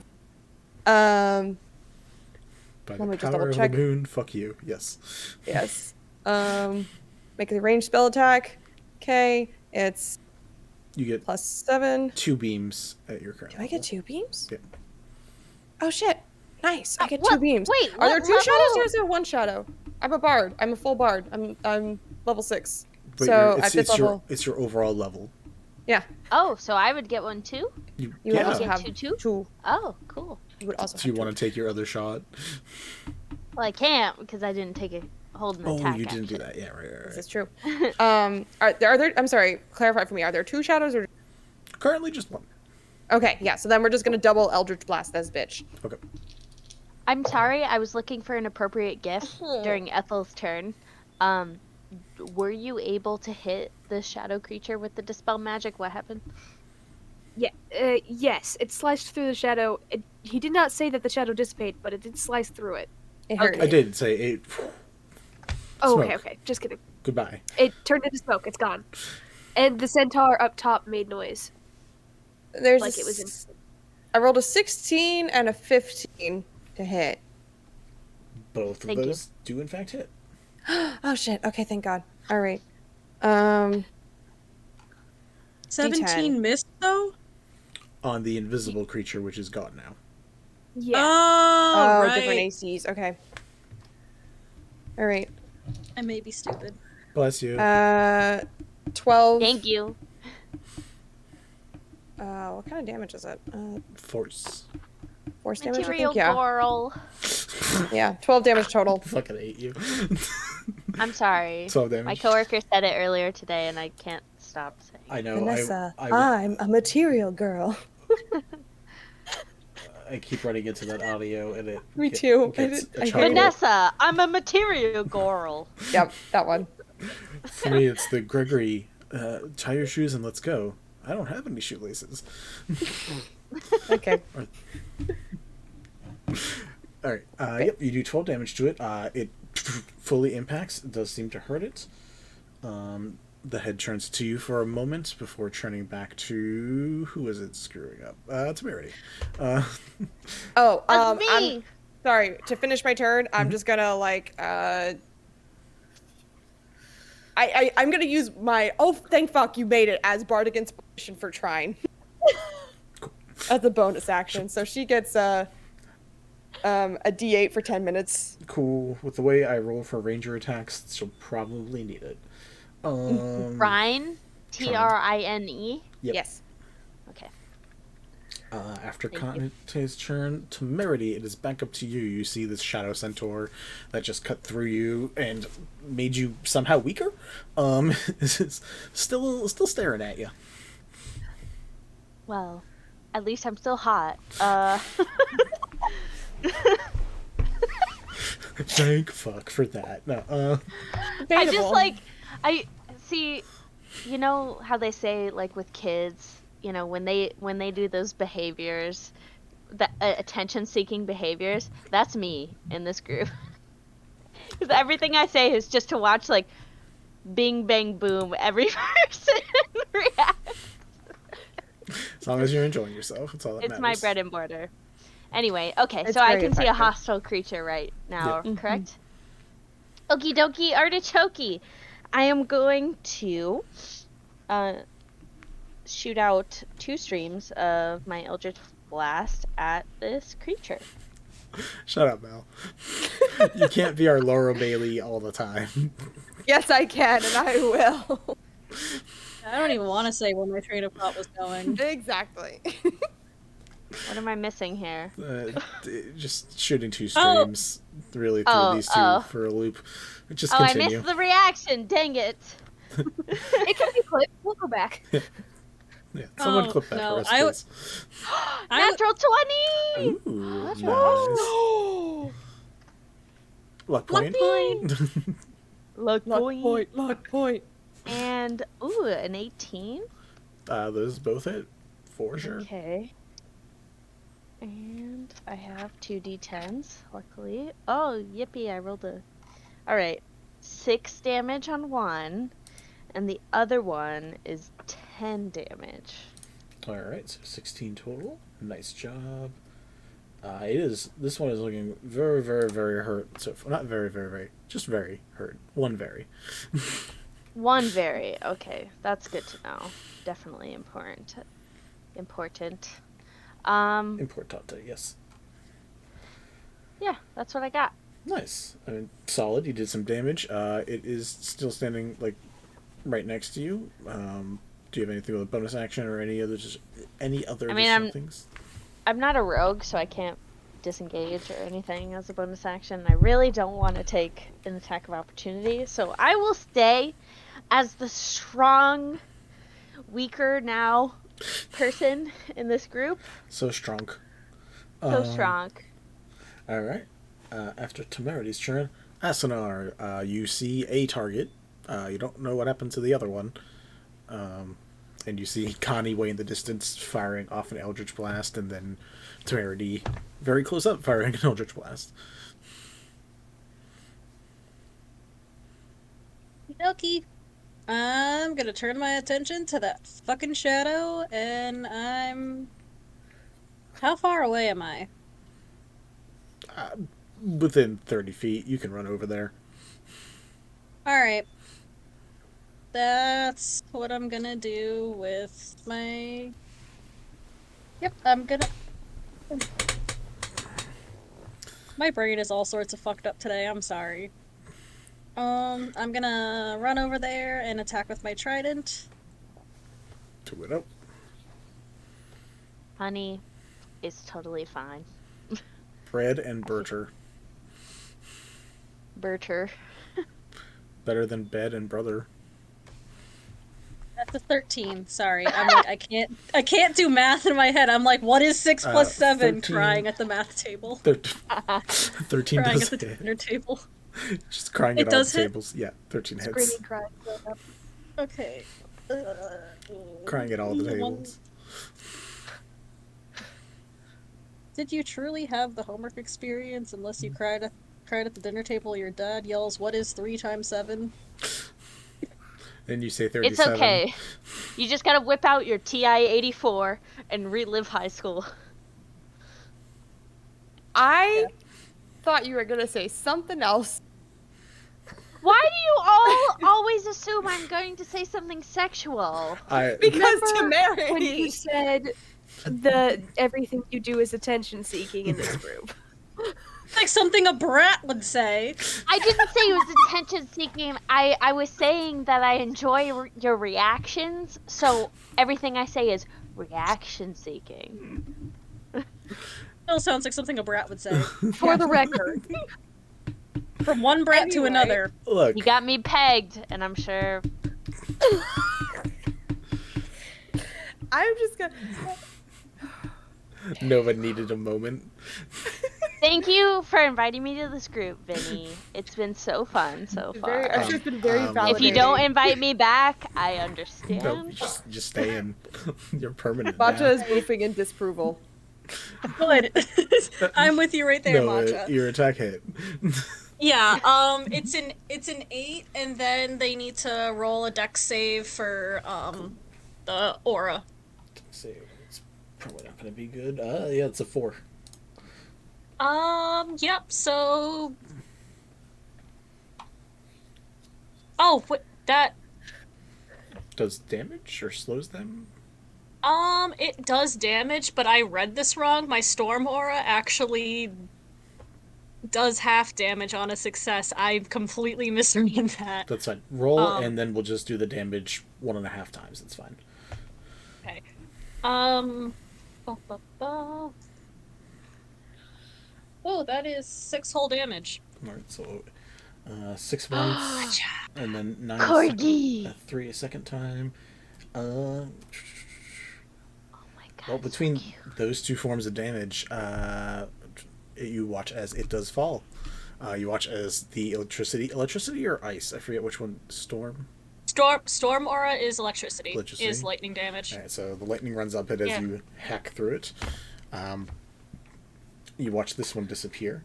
By Let the me just power of double-check. the moon, fuck you. Yes. Yes. Make a ranged spell attack. Okay, it's You get +7. 2 beams at your current Do I get 2 beams? Yeah. Oh shit! Nice. I get What? 2 beams. Wait, are there what 2 shadows level? or is there 1 shadow? I'm a bard. I'm a full bard. I'm level 6. But So it's, at this level, it's your overall level. yeah, Oh, so I would get one too? you yeah. would also Get have two? 2. Oh, cool. You would also So you have want to take your other shot? Well, I can't because I didn't take a hold an Oh, attack. you didn't do action. that. Yeah, right. This is true. Are there? I'm sorry. Clarify for me. Are there 2 shadows or? Currently just 1. Okay, yeah. So then we're just gonna double Eldritch Blast this bitch. Okay. I'm sorry, I was looking for an appropriate gift during Ethel's turn. were you able to hit the shadow creature with the dispel magic? What happened? Yeah, yes, it sliced through the shadow. He did not say that the shadow dissipated, but it did slice through it. It hurt. I did say it. Oh, Smoke. okay. Just kidding. Goodbye. It turned into smoke. It's gone. And the centaur up top made noise. There's Like it was in... I rolled a 16 and a 15 to hit. Both of Thank you. those do in fact hit. Oh shit. Okay, thank God. All right. 17 D10. missed though? On the invisible creature, which is gone now. Yeah. Oh, right. different ACs. Okay. All right. I may be stupid. Bless you. 12. Thank you. What kind of damage is it? Force. Force damage, I Material think? Yeah. Coral. Yeah, 12 damage total. Fucking hate you. I'm sorry. 12 damage. My coworker said it earlier today, and I can't stop saying. I know. Vanessa, I I'm a material girl. I keep running into that audio, and it. Me too. Gets I a hate chuckle. it. Vanessa, I'm a material girl. Yep, that one. For me, it's the Gregory. Tie your shoes and let's go. I don't have any shoelaces. Okay. All right. Yep. You do 12 damage to it. It fully impacts. It does seem to hurt it. The head turns to you for a moment before turning back to who is it screwing up? Temerity. Oh, That's me. I'm sorry. To finish my turn, I'm just gonna like I'm gonna use my thank fuck you made it as bardic inspiration for Trine as a bonus action. So she gets a D8 for 10 minutes. Cool. With the way I roll for ranger attacks, she'll probably need it. Trine? Trine? Yep. Yes. Okay. After Thank you. Kanitae's turn, Temerity, it is back up to you. You see this shadow centaur that just cut through you and made you somehow weaker. Is still staring at you. Well, at least I'm still hot. Thank fuck for that. No. I just I see, you know how they say like with kids, you know, when they do those behaviors, the attention-seeking behaviors, that's me in this group. Because everything I say is just to watch like bing bang boom every person react. As long as you're enjoying yourself, it's all that It's matters. my bread and butter. Anyway, okay, It's so I very can see a effective. hostile creature right now, Yeah. correct? Okie dokie artichoke. I am going to shoot out 2 streams of my Eldritch Blast at this creature. Shut up, Mel. You can't be our Laura Bailey all the time. Yes, I can, and I will. I don't even want to say where my train of thought was going. Exactly. What am I missing here? Just shooting 2 streams really threw these two for a loop. Just Oh, continue. I missed the reaction. Dang it. It can be clipped. We'll go back. Yeah, someone Oh, clip that no, for us, please. Natural 20. Ooh, That's nice. Luck point. Luck point. Luck point. And an 18. Those both hit for sure. Okay. And I have 2 d10s, luckily. Oh, yippee, I rolled a... Alright, 6 damage on one, and the other one is 10 damage. Alright, so 16 total. Nice job. This one is looking very, very, very hurt. So, not very, very, very, just very hurt. One very. One very, okay, that's good to know. Definitely important. Importante, yes. Yeah, that's what I got. Nice. I mean, solid. You did some damage. It is still standing, like, right next to you. Do you have anything with a bonus action or any other additional things? I'm not a rogue, so I can't disengage or anything as a bonus action. I really don't want to take an attack of opportunity, so I will stay as the strong, weaker now person in this group. So strong. So strong. Alright. After Temerity's turn, Asunar, you see a target You don't know what happened to the other one. And you see Connie way in the distance firing off an Eldritch Blast, and then Temerity very close up firing an Eldritch Blast. Okie. I'm gonna turn my attention to that fucking shadow, and I'm... How far away am I? Within 30 feet, you can run over there. Alright. That's what I'm gonna do with my... Yep, I'm gonna... My brain is all sorts of fucked up today, I'm sorry. I'm gonna run over there and attack with my trident. Do it up. Honey is totally fine. Bread and Bircher. Bircher. Better than bed and brother. That's a 13. Sorry, I'm like I can't do math in my head. I'm like, what is 6 plus 7? 13. Crying at the math table. 13 Crying does at the hit. dinner table. Just crying It at all does the hit? tables. Yeah, 13 hits. Screaming, crying. Okay. Crying at all the One- tables. Did you truly have the homework experience? Unless you cried at the dinner table, your dad yells, "What is 3 times 7?" And you say 37. It's okay. You just gotta whip out your TI-84 and relive high school. I thought you were gonna say something else. Why do you all always assume I'm going to say something sexual? Because Remember when you Temerity. said the everything you do is attention seeking in this group. Like something a brat would say. I didn't say it was attention seeking. I was saying that I enjoy your reactions, so everything I say is reaction seeking. Still sounds like something a brat would say. For the record, From one brat to Anyway. another. Look, You got me pegged, and I'm sure. I'm just gonna. Nova needed a moment. Thank you for inviting me to this group, Vinny. It's been so fun so far. I've just been very validating. If you don't invite me back, I No, understand. just stay in. You're permanent Matcha now. is goofing in disapproval. Good. I'm with you right there, No, Matcha. your attack hit. Yeah, it's an 8, and then they need to roll a dex save for the aura. So it's probably not going to be good. Yeah, it's a 4. Yep. So, oh, what that? Does damage or slows them? It does damage, but I read this wrong. My storm aura actually does half damage on a success. I completely misread that. That's fine. Roll, and then we'll just do the damage 1.5 times. That's fine. Okay. Ba, ba, ba. Oh, that is 6 whole damage. All right, so 6 once, and then 9. Corgi! 3 a second time. Oh my god. Well, between those two forms of damage, you watch as it does fall. You watch as the electricity or ice. I forget which one. Storm. Storm aura is electricity. Electricity? Is lightning damage. All right, so the lightning runs up it as you hack through it. You watch this one disappear.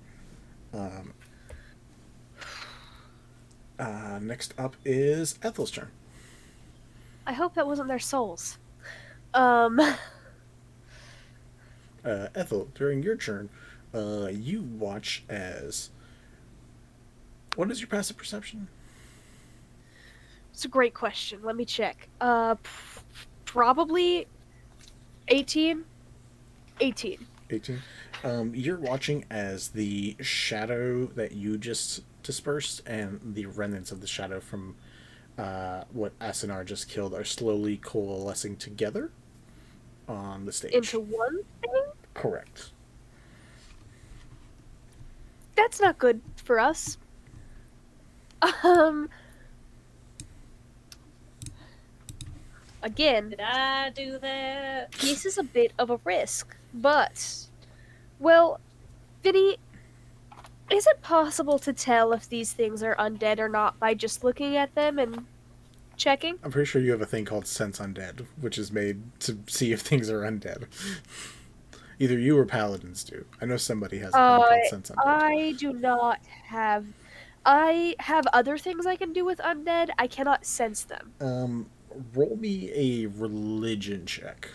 Next up is Ethel's turn. I hope that wasn't their souls. Ethel, during your turn, you watch as... What is your passive perception? It's a great question. Let me check. Probably 18. 18. 18. You're watching as the shadow that you just dispersed and the remnants of the shadow from what Asunar just killed are slowly coalescing together on the stage. Into one thing? Correct. That's not good for us. Again, Did I do that? this is a bit of a risk, but, well, Vinny, Is it possible to tell if these things are undead or not by just looking at them and checking? I'm pretty sure you have a thing called Sense Undead, which is made to see if things are undead. Either you or paladins do. I know somebody has a thing called Sense Undead. I do not have. I have other things I can do with undead. I cannot sense them. Roll me a religion check.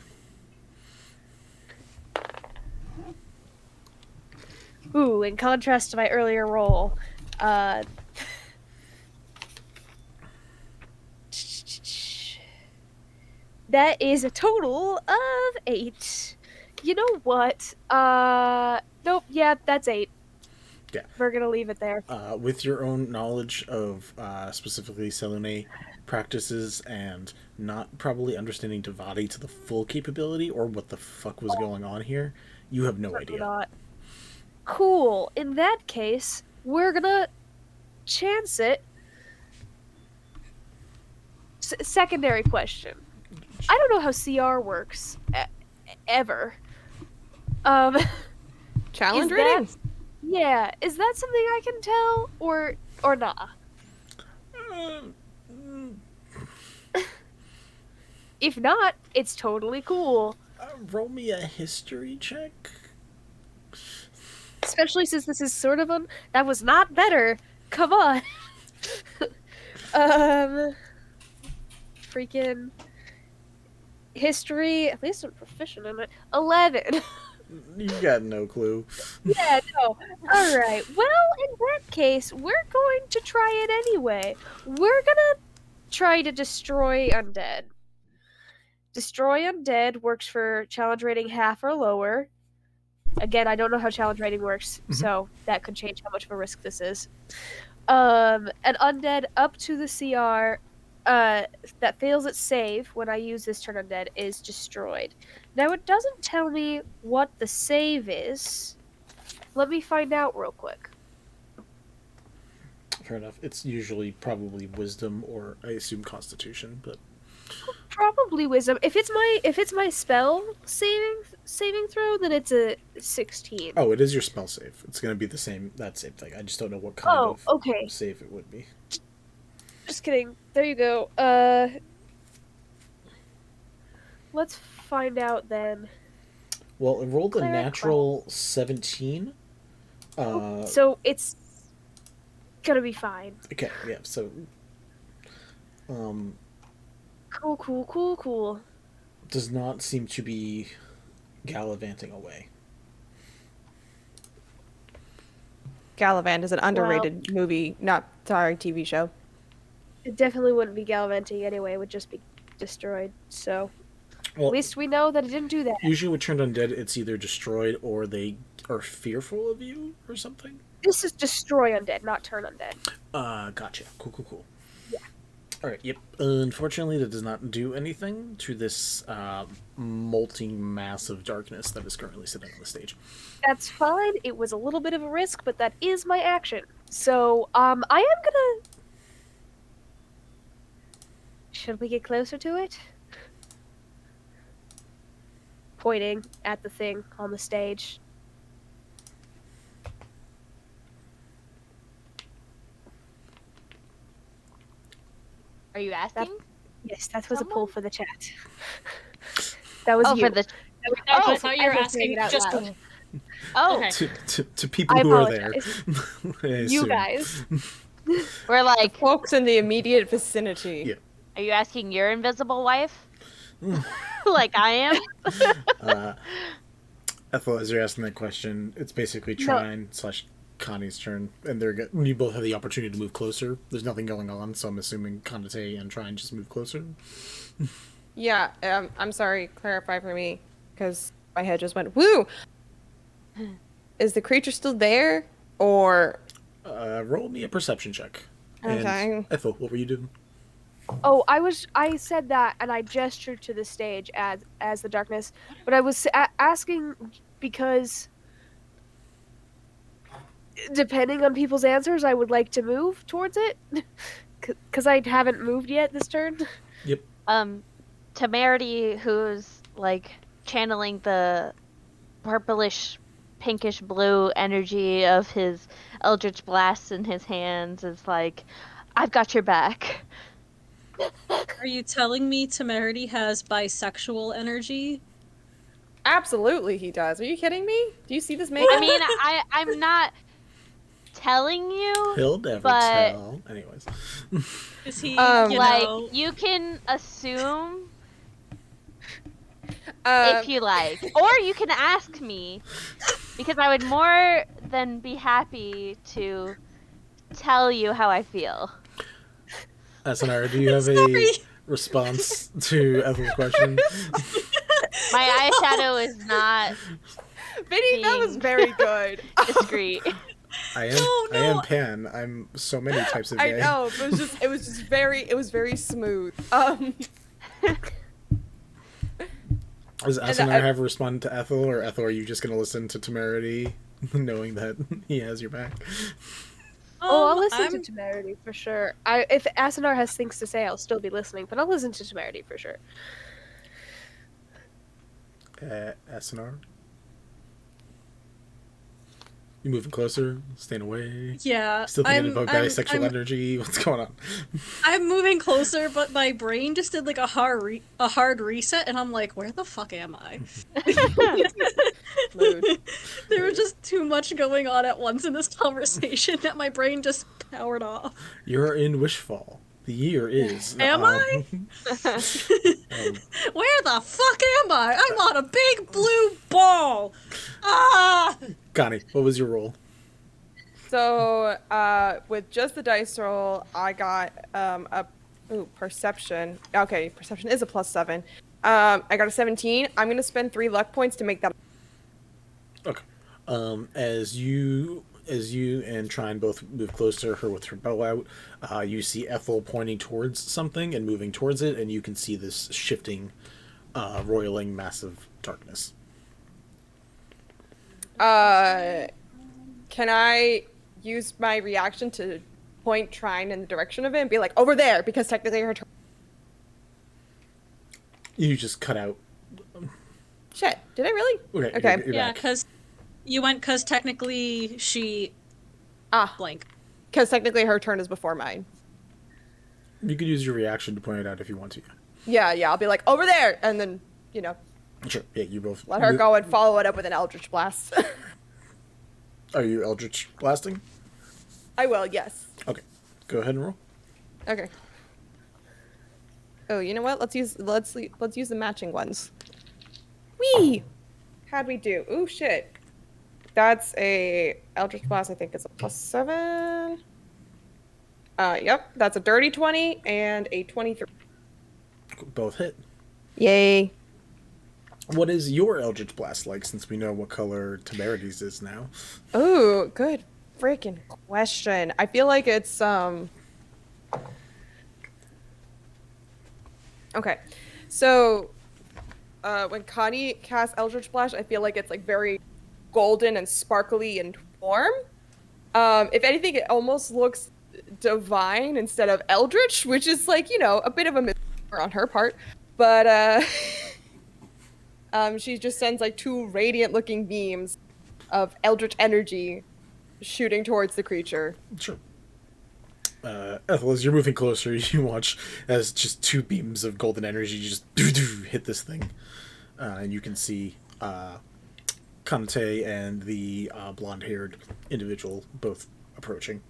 Ooh, in contrast to my earlier roll, that is a total of 8. You know what? Nope, yeah, that's 8. Yeah. We're gonna leave it there. With your own knowledge of specifically Selune practices and not probably understanding Devati to the full capability or what the fuck was going on here, you have no idea. Not. Cool. In that case, we're gonna chance it. Secondary question. I don't know how CR works ever. Challenge is reading? Yeah, is that something I can tell or not? If not, it's totally cool. Roll me a history check. Especially since this is sort of that was not better. Come on. Freaking history. At least I'm proficient in it. 11. You got no clue. Yeah, no. All right. Well, in that case, we're going to try it anyway. We're gonna try to destroy undead. Destroy undead works for challenge rating half or lower. Again, I don't know how challenge rating works, so that could change how much of a risk this is. An undead up to the CR that fails its save when I use this turn undead is destroyed. Now, it doesn't tell me what the save is. Let me find out real quick. Fair enough. It's usually probably wisdom or I assume constitution, but Probably wisdom. If it's my spell saving throw, then it's a 16. oh, it is your spell save. It's going to be that same thing. I just don't know what kind of okay. save it would be. Just kidding. There you go. Let's find out then. Well, it rolled a Cleric natural 17. So it's gonna be fine. Okay, yeah. So, Cool. does not seem to be gallivanting away. Gallivant is an underrated movie, TV show. It definitely wouldn't be gallivanting anyway. It would just be destroyed. So Well, at least we know that it didn't do that. usually with turned undead, it's either destroyed or they are fearful of you or something. This is destroy undead, not turn undead. Gotcha. Cool. Yeah. Alright, yep. Unfortunately, that does not do anything to this molting mass of darkness that is currently sitting on the stage. That's fine. It was a little bit of a risk, but that is my action. So, I am gonna... Should we get closer to it? Pointing at the thing on the stage. Are you asking? Yes, that was a Someone? pull for the chat. That was Oh, you. for the. I thought you were I was saying asking it out just loud. Oh, Okay. To people I who are there. apologize. I You assume. guys. we're like. Folks in the immediate vicinity. Yeah. Are you asking your invisible wife? Like I am? Ethel, as you're asking that question, it's basically Trine / Connie's turn, and you both have the opportunity to move closer. There's nothing going on, so I'm assuming Kanitae and Trine just move closer. Yeah, I'm sorry, clarify for me, because my head just went, woo! Is the creature still there, or... Roll me a perception check. Okay. And Ethel, what were you doing? Oh, I said that, and I gestured to the stage as the darkness, but I was asking because, depending on people's answers, I would like to move towards it, because I haven't moved yet this turn. Yep. Temerity, who's like channeling the purplish pinkish blue energy of his Eldritch Blast in his hands is like, I've got your back. Are you telling me Temerity has bisexual energy? Absolutely, he does. Are you kidding me? Do you see this man? I mean, I'm not telling you, He'll never but tell. Anyways. Is he, like, know... you can assume Um, if you like, or you can ask me, because I would more than be happy to tell you how I feel. Asunar, do you have a response to Ethel's question? My eyeshadow is not Vinny, that was being very good. discreet. I Oh, no. am Pan. I'm so many types of I gay. know, but it was just very smooth. Does and Asunar I- have responded to Ethel, or Ethel, are you just going to listen to Temerity, knowing that he has your back? Oh, I'll listen I'm... to Temerity for sure. If Asunar has things to say, I'll still be listening, but I'll listen to Temerity for sure. Asunar? You moving closer? Staying away? Yeah, Still thinking about bisexual energy? What's going on? I'm moving closer, but my brain just did like a hard reset, and I'm like, where the fuck am I? Mood. There was just too much going on at once in this conversation that my brain just powered off. You're in Wishfall. The year is... Am I? Where the fuck am I? I'm on a big blue ball! Ah! Connie, what was your roll? So, with just the dice roll, I got perception. Okay, perception is a +7. I got a 17. I'm gonna spend 3 luck points to make that. Okay. As you and Trine both move closer, her with her bow out, you see Ethel pointing towards something and moving towards it, and you can see this shifting, roiling massive darkness. Can I use my reaction to point Trine in the direction of it and be like, over there, because technically her turn. You just cut out. Shit, did I really? Okay. You're Yeah, back. because technically she blank. Because technically her turn is before mine. You could use your reaction to point it out if you want to. Yeah, I'll be like, over there, and then, Sure. Yeah, you both. let her go and follow it up with an Eldritch Blast. Are you Eldritch blasting? I will, yes. Okay. Go ahead and roll. Okay. Oh, you know what? Let's use the matching ones. Whee! How'd we do? Ooh, shit. That's a Eldritch Blast, I think it's a +7. Yep, that's a dirty 20 and a 23. Both hit. Yay. What is your Eldritch Blast like, since we know what color Temerity's is now? Ooh, good freaking question. I feel like it's, Okay, so, when Connie casts Eldritch Blast, I feel like it's, like, very golden and sparkly and warm. If anything, it almost looks divine instead of eldritch, which is, like, a bit of a misnomer on her part. But, she just sends, like, 2 radiant-looking beams of eldritch energy shooting towards the creature. Sure. Ethel, as you're moving closer, you watch as just 2 beams of golden energy just hit this thing. And you can see Kanitae and the blonde-haired individual both approaching.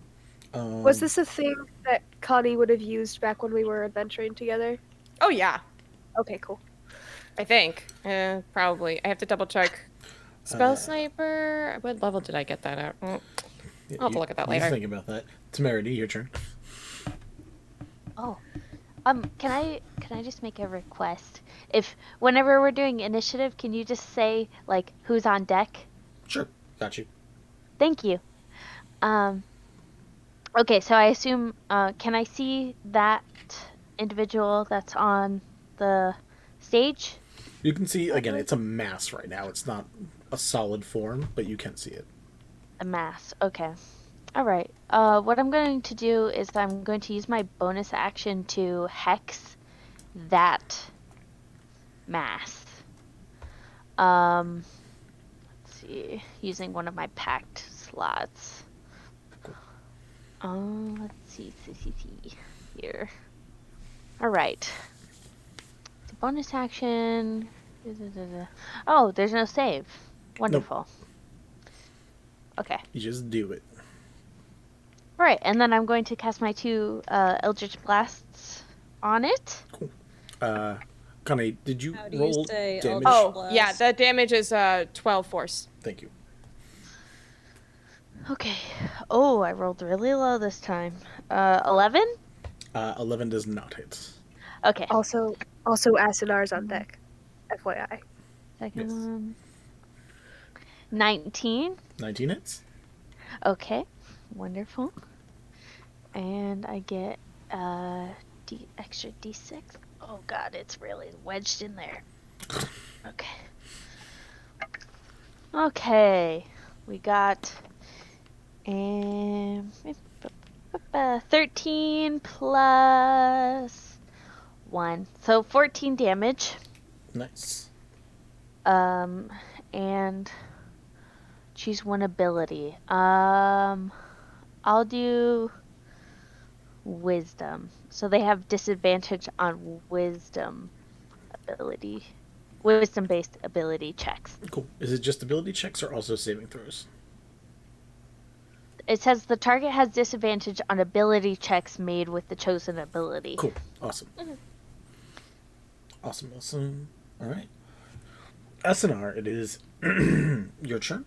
Was this a thing that Connie would have used back when we were adventuring together? Oh, yeah. Okay, cool. I think. Probably. I have to double check. Spell Sniper. What level did I get that at? I'll have to look at that later. Think about that. Temerity, your turn. Oh, can I just make a request? If whenever we're doing initiative, can you just say like who's on deck? Sure, got you. Thank you. Okay, so I assume can I see that individual that's on the stage? You can see again. It's a mass right now. It's not a solid form, but you can see it. A mass. Okay. All right. What I'm going to do is I'm going to use my bonus action to hex that mass. Let's see. Using one of my packed slots. Let's see. Here. Alright. Bonus action. Oh, there's no save. Wonderful. Okay. You just do it. Alright, and then I'm going to cast my 2 Eldritch Blasts on it. Cool. Kanitae, did you How do you roll say damage? Eldritch Oh, Blast? yeah, the damage is 12 force. Thank you. Okay. Oh, I rolled really low this time. 11? 11 does not hit. Okay. Also, Asinar's on deck. FYI. Second Yes. one. 19. 19 hits. Okay. Wonderful. And I get extra d6. Oh god, it's really wedged in there. Okay. Okay. We got 13 plus 1. So 14 damage. Nice. And choose one ability. I'll do wisdom. So they have disadvantage on wisdom based ability checks. Cool. Is it just ability checks or also saving throws? It says the target has disadvantage on ability checks made with the chosen ability. Cool. Awesome. Awesome. All right. Asunar, it is your turn.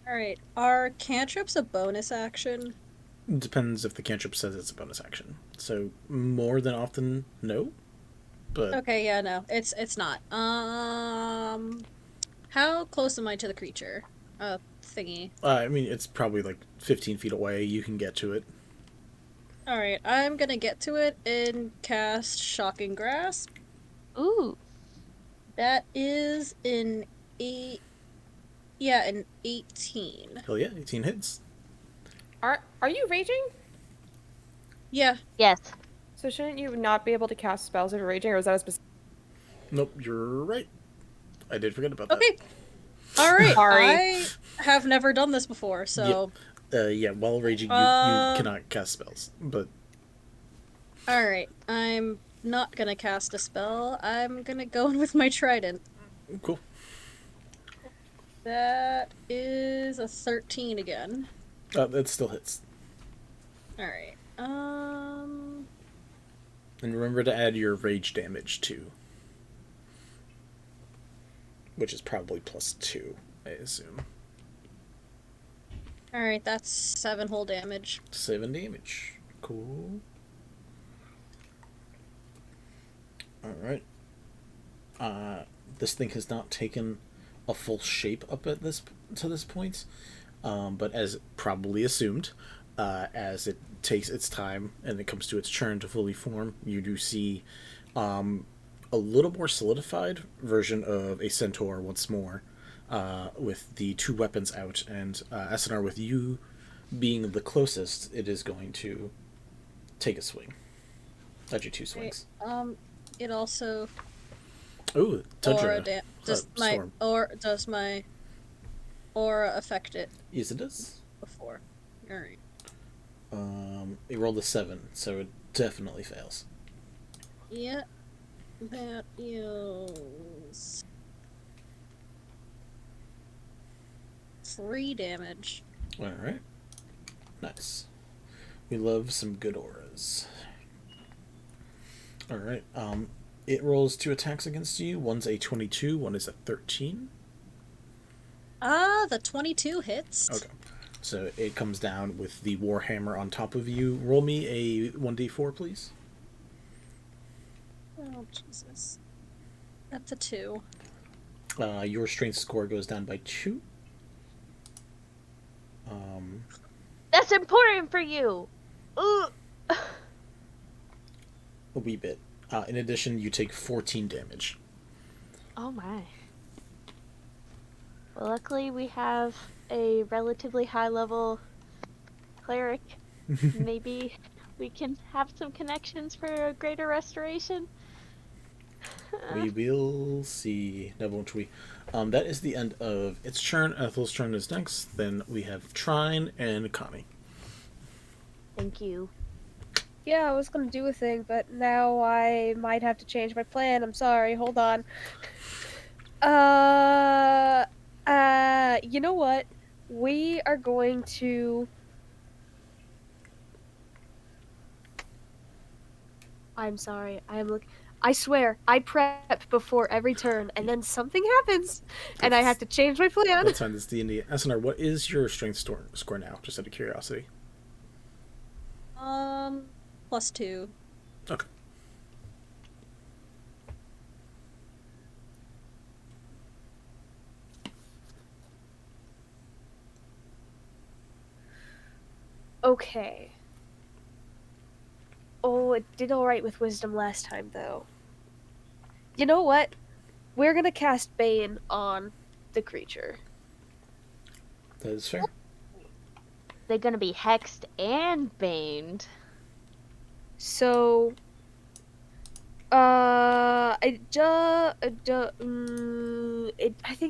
Alright, are cantrips a bonus action? Depends if the cantrip says it's a bonus action. So more than often, no. But Okay, yeah, no, it's not. How close am I to the creature? Thingy. I mean, it's probably like 15 feet away. You can get to it. Alright, I'm gonna get to it and cast Shocking Grasp. Ooh. That is an 18. Hell yeah, 18 hits. Are you raging? Yeah. Yes. So shouldn't you not be able to cast spells if you're raging, or is that a specific... Nope, you're right. I did forget about that. Okay. Alright, Sorry. I have never done this before, so... Yeah, while raging, you cannot cast spells. But Alright, I'm not gonna cast a spell. I'm gonna go in with my trident. cool. That is a 13 again. That still hits. Alright, And remember to add your rage damage too. Which is probably +2, I assume. Alright, that's 7 whole damage. 7 damage. Cool. Alright. This thing has not taken a full shape up to this point. But as probably assumed, as it takes its time and it comes to its turn to fully form, you do see a little more solidified version of a centaur once more, with the 2 weapons out, and Asunar, with you being the closest, it is going to take a swing. At your 2 swings. It also... Ooh, Aura Tundra. does my aura affect it Yes, it does. before? Alright. It rolled a 7, so it definitely fails. Yeah. That is 3 damage. Alright. Nice. We love some good auras. Alright, it rolls 2 attacks against you. One's a 22, one is a 13. The 22 hits. Okay. So it comes down with the Warhammer on top of you. Roll me a 1d4, please. Oh, Jesus. That's a 2. Your strength score goes down by 2. That's important for you. Ooh. A wee bit. In addition, you take 14 damage. Oh my. Well, luckily we have a relatively high level cleric. Maybe we can have some connections for a greater restoration. We will see. Never won't we? That is the end of its turn. Ethel's turn is next. Then we have Trine and Connie. Thank you. Yeah, I was gonna do a thing, but now I might have to change my plan. I'm sorry. Hold on. You know what? We are going to. I'm sorry. I swear, I prep before every turn, and then something happens, and I have to change my plan. That's fine. This D&D. Asunar, what is your strength score now? Just out of curiosity. +2. Okay. Okay. Oh, it did alright with wisdom last time, though. You know what? We're gonna cast Bane on the creature. That is fair. They're gonna be hexed and baned. So, I think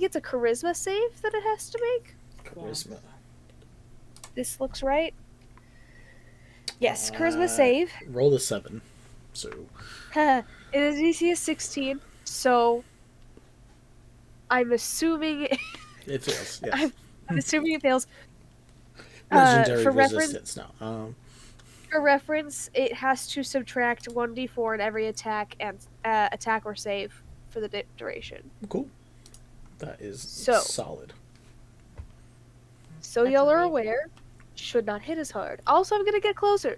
it's a charisma save that it has to make. Charisma. This looks right. Yes, charisma save. Roll a 7. So. It is DC is 16, so I'm assuming It fails, yes. I'm assuming it fails. Legendary for resistance now. For reference, it has to subtract 1d4 in every attack and attack or save for the duration. Cool. That is So- solid. So That's y'all are amazing. aware, should not hit as hard. Also, I'm gonna get closer.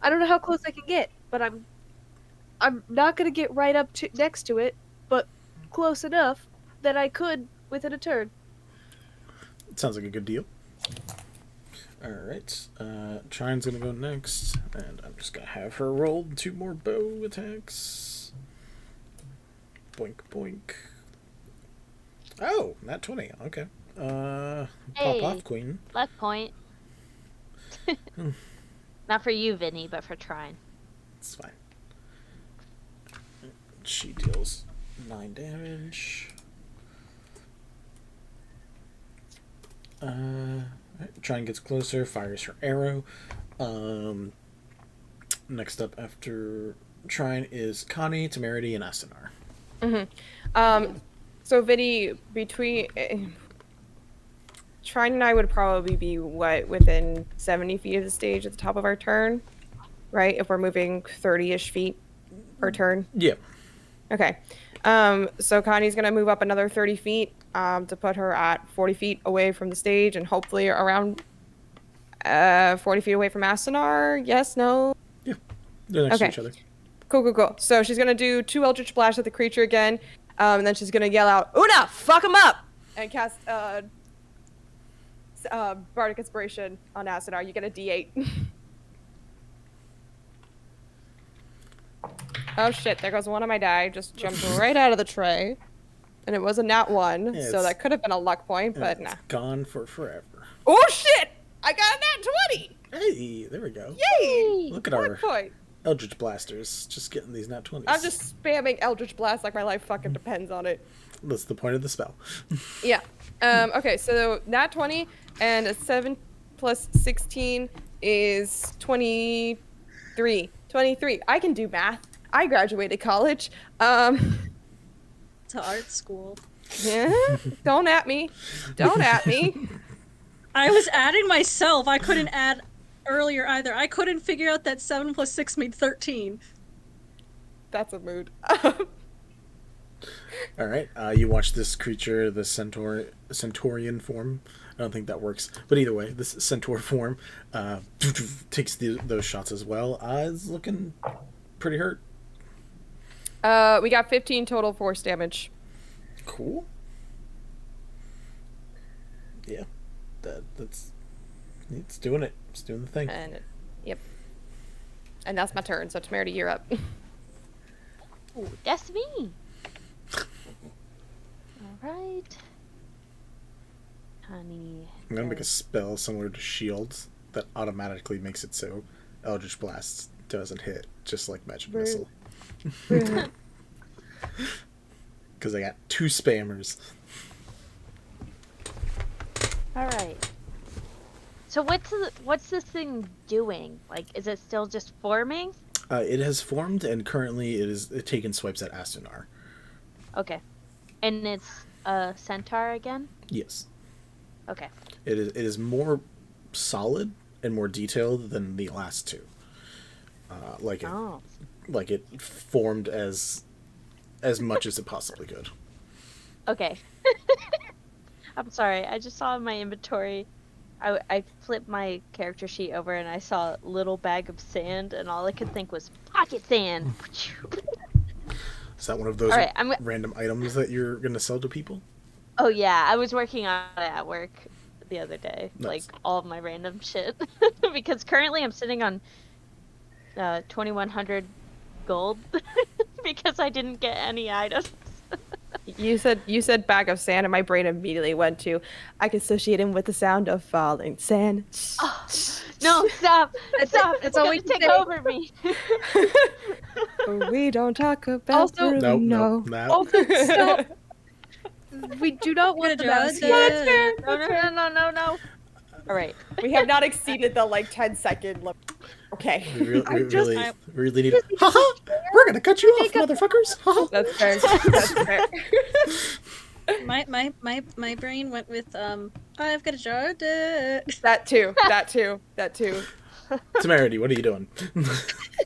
I don't know how close I can get, but I'm not gonna get right up to next to it, but close enough that I could within a turn. Sounds like a good deal. Alright. Trine's gonna go next, and I'm just gonna have her roll 2 more bow attacks. Boink, boink. Oh, not 20. Okay. Pop Hey. off, Queen. Luck point. Not for you, Vinny, but for Trine. It's fine. She deals 9 damage. Trine gets closer, fires her arrow. Next up after Trine is Connie, Temerity, and Asunar. So Vinny, between Trine and I would probably be within 70 feet of the stage at the top of our turn, right? If we're moving 30-ish feet per turn. Yeah. Okay. So Connie's gonna move up another 30 feet to put her at 40 feet away from the stage and hopefully around 40 feet away from Asunar. Yes, no? Yeah. They're next to Okay. each other. Cool. So she's gonna do 2 Eldritch Blasts at the creature again, and then she's gonna yell out, "Una, fuck him up!" and cast Bardic Inspiration on Asunar. You get a D8. Oh shit! There goes one of my die. Just jumped right out of the tray, and it was a nat 1, Yeah, so it's- that could have been a luck point, but And nah. it's gone for forever. Oh shit! I got a nat 20! Hey, there we go. Yay! Look at Luck our point. Eldritch Blasters. Just getting these nat 20s. I'm just spamming Eldritch Blast like my life fucking depends on it. That's the point of the spell. Yeah. Okay, so nat 20 and a 7 plus 16 is 23. 23. I can do math. I graduated college. To art school. Yeah. Don't at me. Don't at me. I was adding myself. I couldn't add earlier either. I couldn't figure out that 7 plus 6 made 13. That's a mood. Alright, you watch this creature, the centaurian form. I don't think that works. But either way, this centaur form takes those shots as well. It's looking pretty hurt. We got 15 total force damage. Cool. Yeah. That's... It's doing it. It's doing the thing. Yep. And that's my turn, so Temerity, you're up. Ooh, that's me. Alright. Honey. I'm gonna make a spell similar to Shields that automatically makes it so Eldritch Blast doesn't hit, just like Magic Rude. Missile. Because I got 2 spammers. All right. So what's this thing doing? Like, is it still just forming? It has formed, and currently it is taking swipes at Asunar. Okay. And it's a centaur again? Yes. Okay. It is more solid and more detailed than the last 2. Oh. Like it formed as much as it possibly could. Okay. I'm sorry. I just saw in my inventory. I flipped my character sheet over and I saw a little bag of sand, and all I could think was pocket sand. Is that one of those Alright, random items that you're going to sell to people? Oh yeah, I was working on it at work the other day. Nice. Like all of my random shit. Because currently I'm sitting on 2,100 gold because I didn't get any items. You said bag of sand, and my brain immediately went to, I can associate him with the sound of falling sand. Oh, no, stop! Stop! It's all gonna we can take say. over me. We don't talk about Also- Bruno. Nope. Also, stop. We do not want the mouse here. That's fair. No. All right. We have not exceeded the 10-second limit. Okay. We really, I- really need it. Haha! We're going to cut you off, motherfuckers! Haha! That's fair. That's fair. My brain went with I've got a jar. That too. Temerity, what are you doing?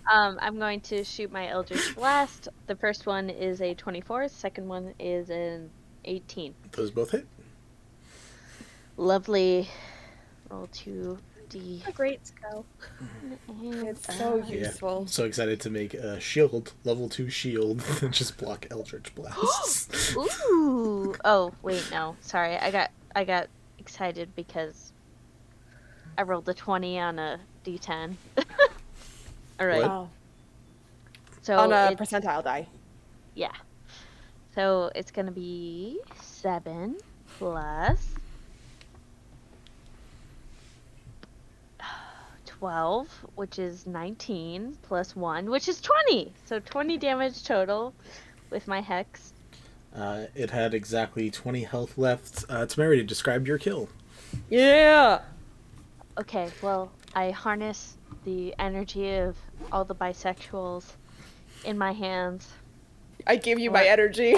I'm going to shoot my Eldritch Blast. The first one is a 24. Second one is an 18. Those both hit. Lovely. Roll 2d. A great skull. It's so useful. I'm so excited to make a shield, level 2 shield, and just block Eldritch Blasts. Ooh. Oh wait, no. Sorry, I got excited because I rolled a 20 on a d10. All right. What? Wow. So On a it's, percentile die. yeah. So it's gonna be 7 plus 12, which is 19, plus 1, which is 20. So 20 damage total with my hex. It had exactly 20 health left. Temerity, describe your kill. Yeah. Okay, well, I harness the energy of all the bisexuals in my hands. I give you my energy.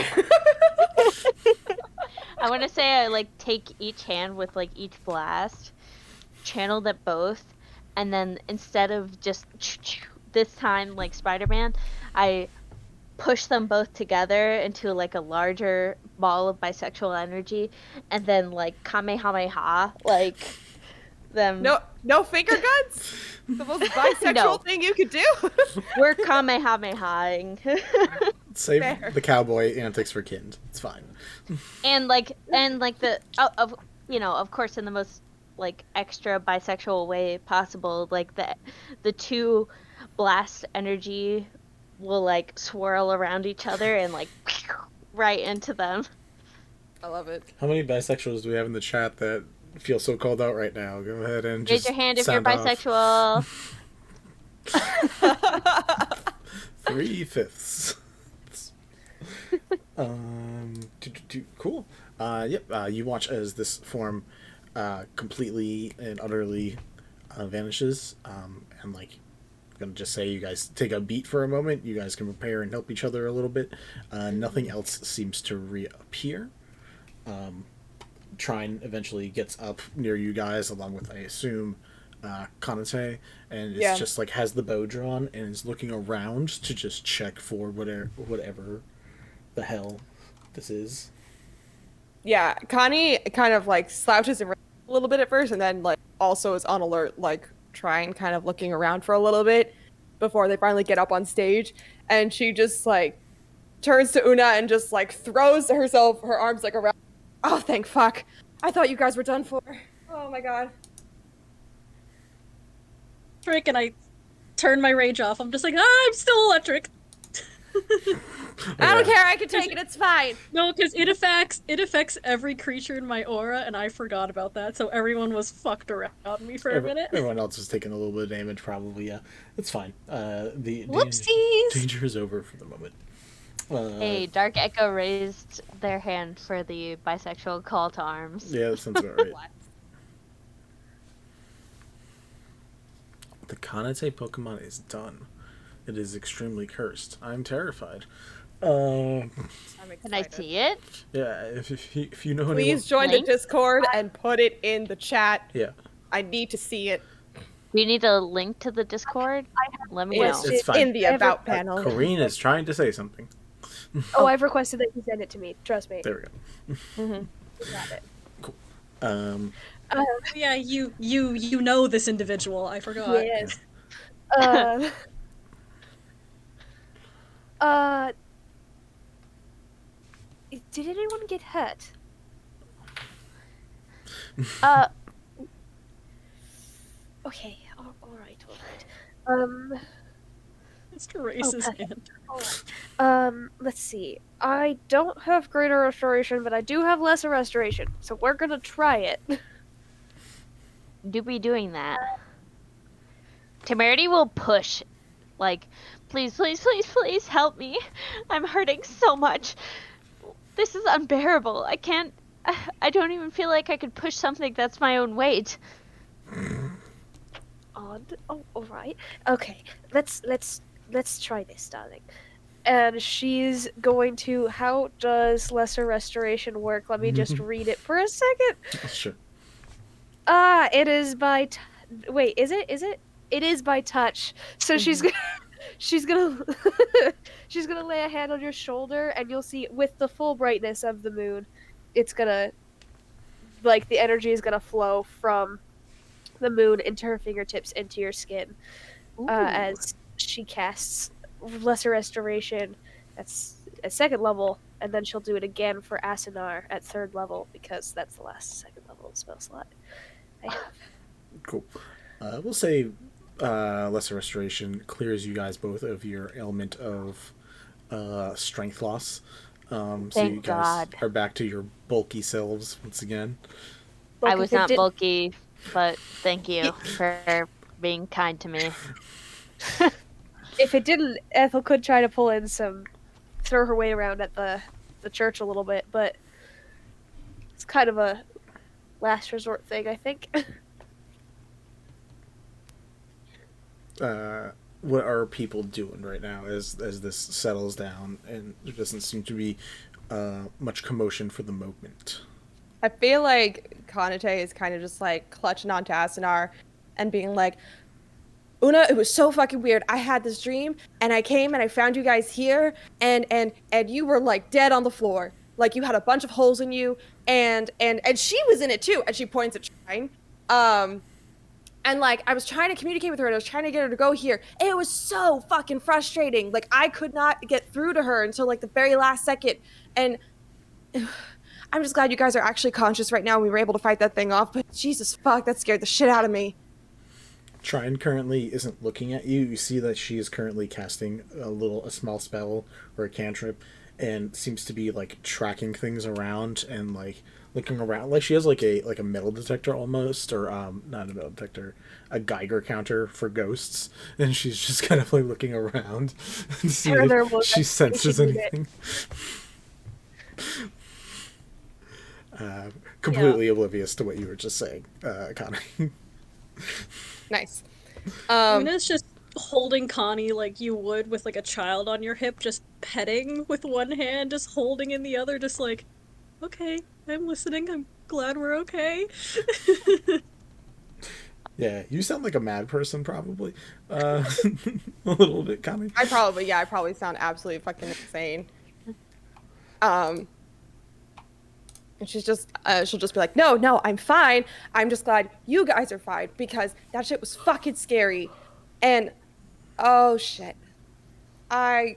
I want to say I take each hand with each blast, channel them both, and then instead of just this time like Spider-Man, I push them both together into a larger ball of bisexual energy, and then Kamehameha them. No finger guns? The most bisexual No. thing you could do? We're Kamehamehaing. Save Fair. the cowboy antics for Kind. It's fine. and the of course in the most extra bisexual way possible, the two blast energy will swirl around each other and right into them. I love it. How many bisexuals do we have in the chat that feel so called out right now? Go ahead and Raise just your hand if you're sound off. bisexual. 3/5. Cool. Yep. You watch as this form completely and utterly vanishes. And I'm gonna just say you guys take a beat for a moment. You guys can prepare and help each other a little bit. Nothing else seems to reappear. Trine eventually gets up near you guys, along with, I assume, Kanitae, and it's just has the bow drawn and is looking around to just check for whatever the hell this is. Yeah, Connie kind of slouches around a little bit at first, and then also is on alert, trying kind of looking around for a little bit before they finally get up on stage, and she just turns to Una and just throws her arms around. Oh, thank fuck! I thought you guys were done for. Oh my god. Frick, and I turn my rage off. I'm just I'm still electric. I don't care. I can take it. It's fine. No, because it affects every creature in my aura, and I forgot about that. So everyone was fucked around me for a minute. Everyone else is taking a little bit of damage, probably. Yeah, it's fine. The Whoopsies! danger is over for the moment. Hey, Dark Echo raised their hand for the bisexual call to arms. Yeah, that sounds about right. What? The Kanitae Pokemon is done. It is extremely cursed. I'm terrified. I'm excited. Can I see it? Yeah, if you know anyone... Please join the Link? Discord and put it in the chat. Yeah. I need to see it. Do you need a link to the Discord? Let me know. It's fine. In the About panel. Corinne is trying to say something. Oh, I've requested that you send it to me. Trust me. There we go. Mm-hmm. Got it. Cool. Yeah, you know this individual. I forgot. Yes. Uh, did anyone get hurt? Okay. All right. Mr. Race's Okay. hand. Let's see. I don't have greater restoration, but I do have lesser restoration. So we're gonna try it. Do be doing that. Temerity will push. Like, please, please, please, please help me. I'm hurting so much. This is unbearable. I can't. I don't even feel like I could push something that's my own weight. Odd. Oh, all right. Okay. Let's try this, darling. And she's going to. How does lesser restoration work? Let me just read it for a second. Sure. It is by. Wait, is it? It is by touch. So she's gonna. She's gonna. She's gonna lay a hand on your shoulder, and you'll see with the full brightness of the moon, it's gonna. Like the energy is gonna flow from the moon into her fingertips into your skin, as she casts lesser restoration. That's at 2nd level, and then she'll do it again for Asunar at 3rd level because that's the last 2nd level spell slot I have. Cool. We'll say lesser restoration clears you guys both of your ailment of strength loss. So Thank you guys God. are back to your bulky selves once again. Look, I if was it not didn't- bulky, but thank you for being kind to me. If it didn't, Ethel could try to throw her way around at the church a little bit, but it's kind of a last resort thing, I think. What are people doing right now as this settles down and there doesn't seem to be much commotion for the moment? I feel like Kanitae is kind of just like clutching onto Asunar and being like, Una, it was so fucking weird. I had this dream and I came and I found you guys here and you were like dead on the floor. Like you had a bunch of holes in you and she was in it too. And she points at Shrine. And like I was trying to communicate with her and I was trying to get her to go here. And it was so fucking frustrating. Like I could not get through to her until like the very last second. And I'm just glad you guys are actually conscious right now and we were able to fight that thing off. But Jesus fuck, that scared the shit out of me. Trine currently isn't looking at you. You see that she is currently casting a small spell or a cantrip and seems to be like tracking things around and like looking around. Like she has like a metal detector almost, or not a metal detector, a Geiger counter for ghosts, and she's just kind of like looking around and see if she senses anything. Completely oblivious to what you were just saying, Connie. Nice. Una's just holding Connie like you would with like a child on your hip, just petting with one hand, just holding in the other, just like, okay, I'm listening, I'm glad we're okay. Yeah, you sound like a mad person, probably. A little bit, Connie. I probably sound absolutely fucking insane. And she'll just be like, no, I'm fine. I'm just glad you guys are fine because that shit was fucking scary. And oh shit, I'm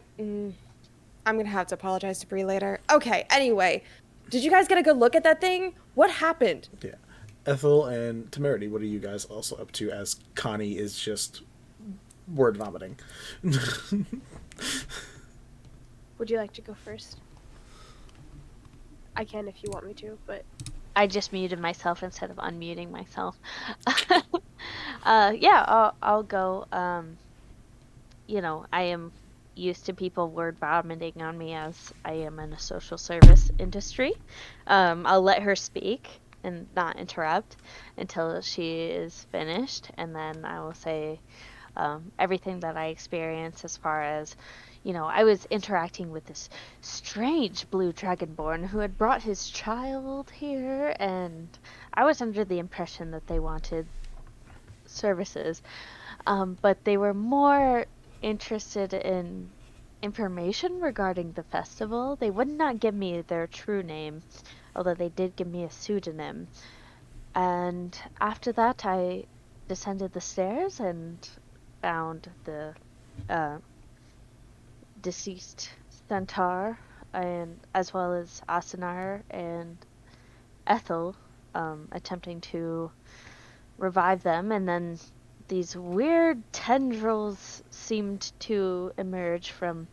gonna have to apologize to Bree later. Okay, anyway, did you guys get a good look at that thing? What happened? Yeah. Ethel and Temerity, what are you guys also up to as Connie is just word vomiting? Would you like to go first? I can if you want me to, but... I just muted myself instead of unmuting myself. Yeah, I'll go. I am used to people word vomiting on me as I am in a social service industry. I'll let her speak and not interrupt until she is finished, and then I will say everything that I experienced as far as, I was interacting with this strange blue dragonborn who had brought his child here, and I was under the impression that they wanted services, but they were more interested in information regarding the festival. They would not give me their true name, although they did give me a pseudonym. And after that, I descended the stairs and found the deceased centaur, and as well as Asunar and Ethel, attempting to revive them, and then these weird tendrils seemed to emerge from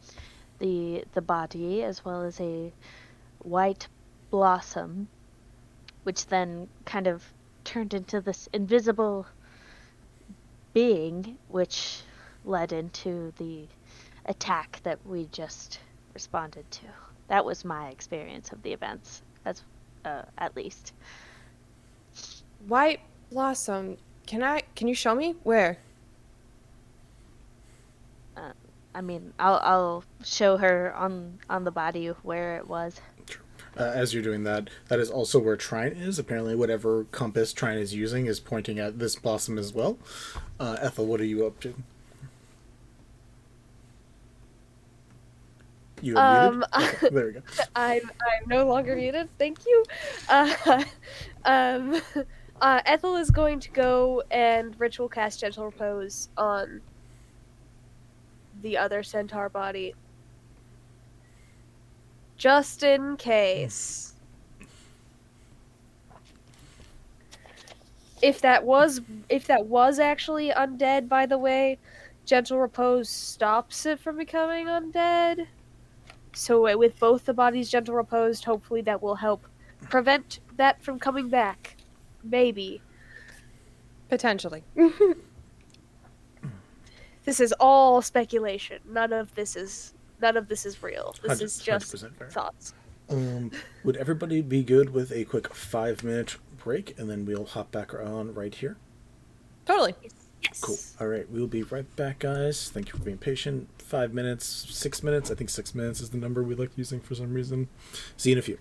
the body, as well as a white blossom, which then kind of turned into this invisible being, which led into the attack that we just responded to. That was my experience of the events, as at least. White blossom. Can you show me? Where? I mean, I'll show her on the body where it was. As you're doing that, that is also where Trine is. Apparently, whatever compass Trine is using is pointing at this blossom as well. Ethel, what are you up to? You are muted? Okay, there we go. I'm no longer muted. Thank you. Ethel is going to go and ritual cast Gentle Repose on the other centaur body, just in case. If that was actually undead, by the way, Gentle Repose stops it from becoming undead. So with both the bodies Gentle Reposed, hopefully that will help prevent that from coming back. Maybe. Potentially. This is all speculation. None of this is real. This is just 100% fair. thoughts. Would everybody be good with a quick 5-minute break, and then we'll hop back on right here? Totally. Yes. Cool. All right, we'll be right back, guys. Thank you for being patient. 5 minutes, 6 minutes. I think 6 minutes is the number we like using for some reason. See you in a few.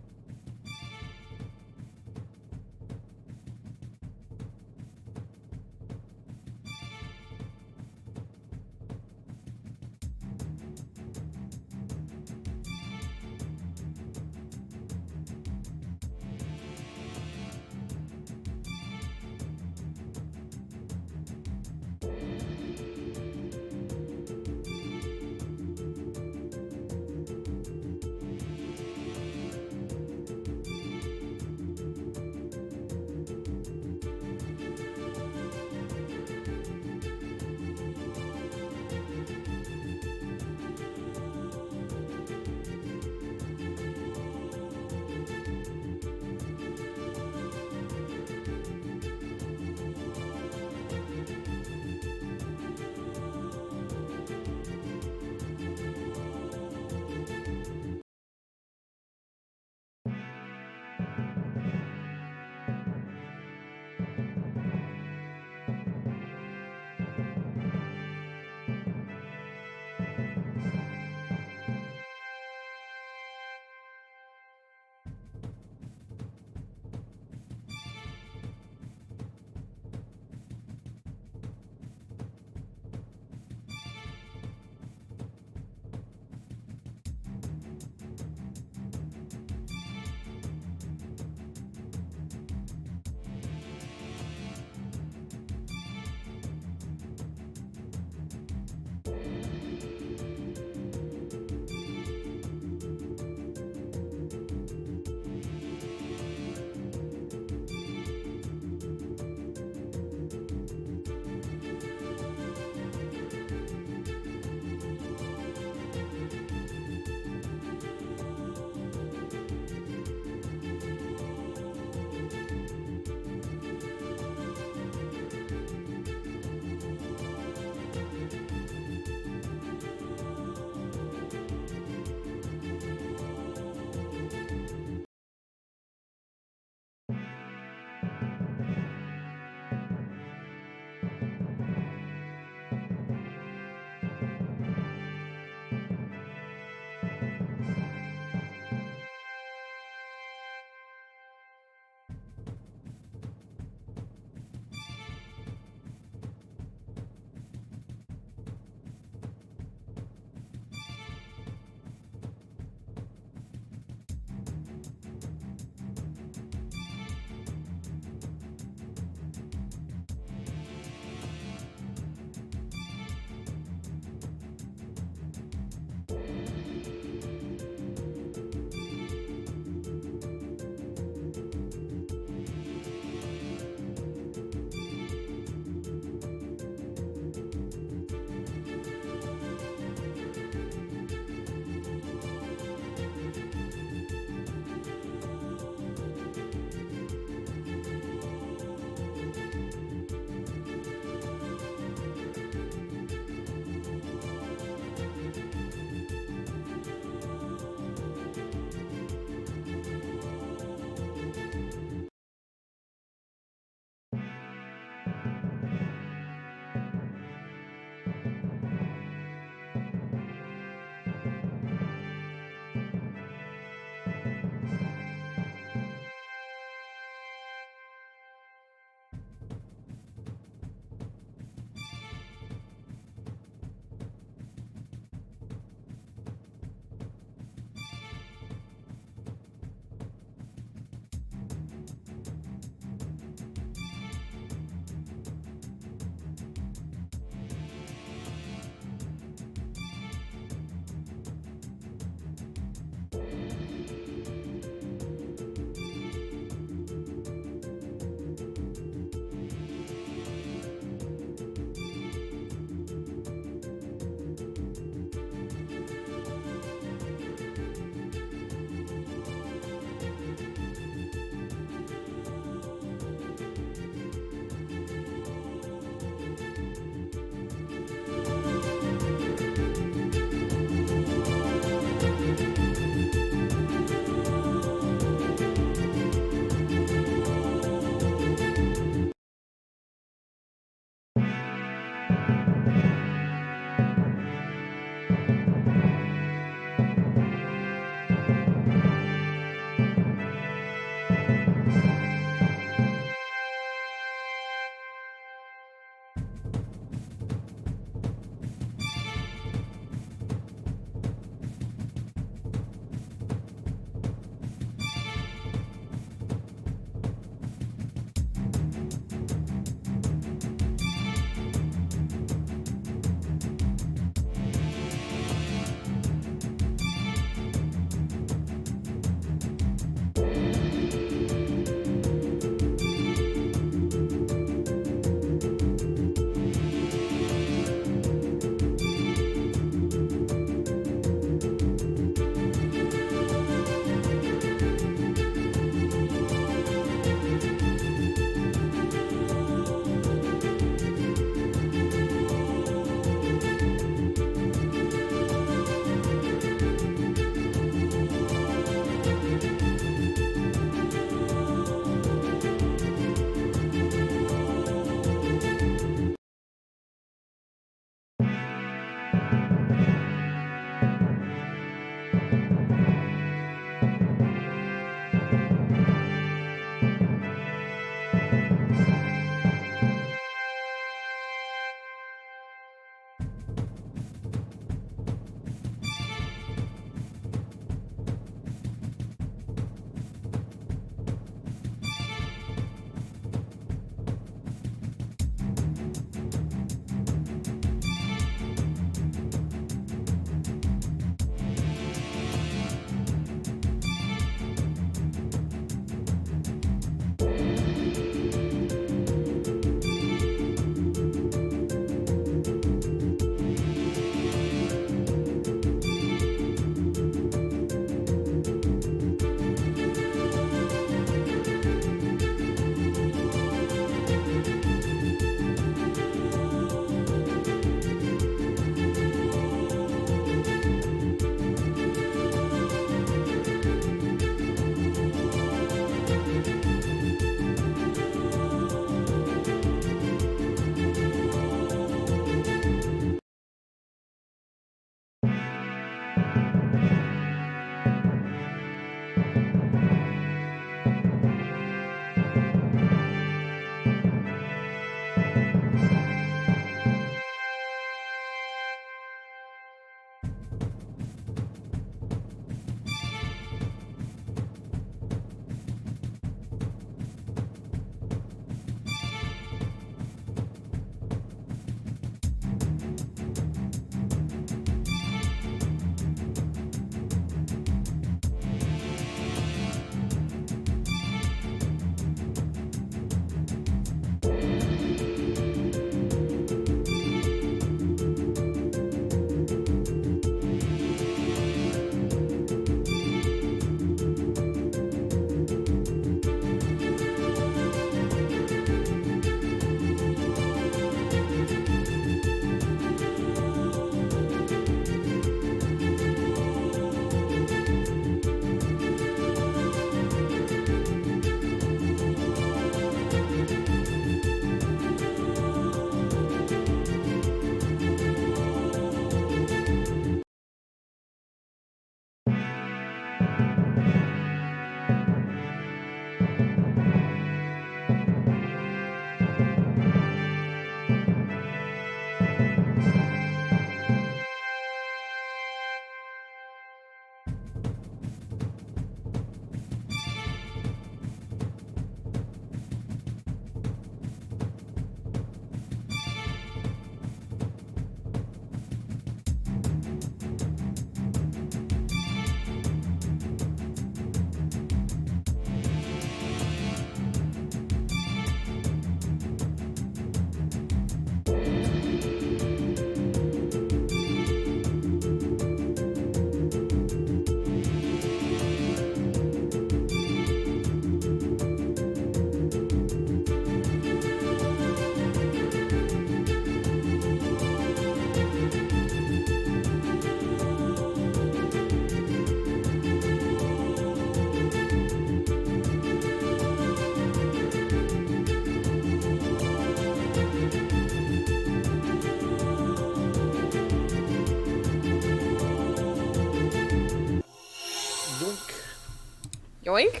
Yoink.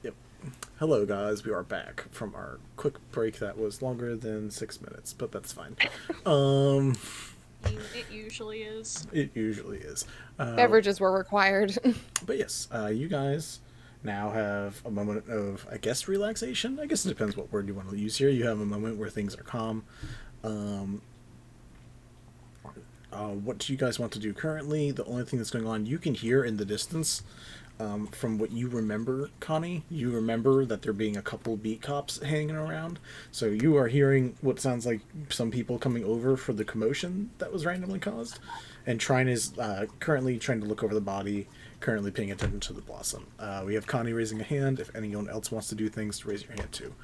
Yep. Hello, guys. We are back from our quick break that was longer than 6 minutes, but that's fine. It usually is. It usually is. Beverages were required. But yes, you guys now have a moment of, I guess, relaxation. I guess it depends what word you want to use here. You have a moment where things are calm. What do you guys want to do currently? The only thing that's going on, you can hear in the distance, from what you remember, Connie, you remember that there being a couple beat cops hanging around. So you are hearing what sounds like some people coming over for the commotion that was randomly caused. And Trine is currently trying to look over the body, currently paying attention to the blossom. We have Connie raising a hand. If anyone else wants to do things, raise your hand too.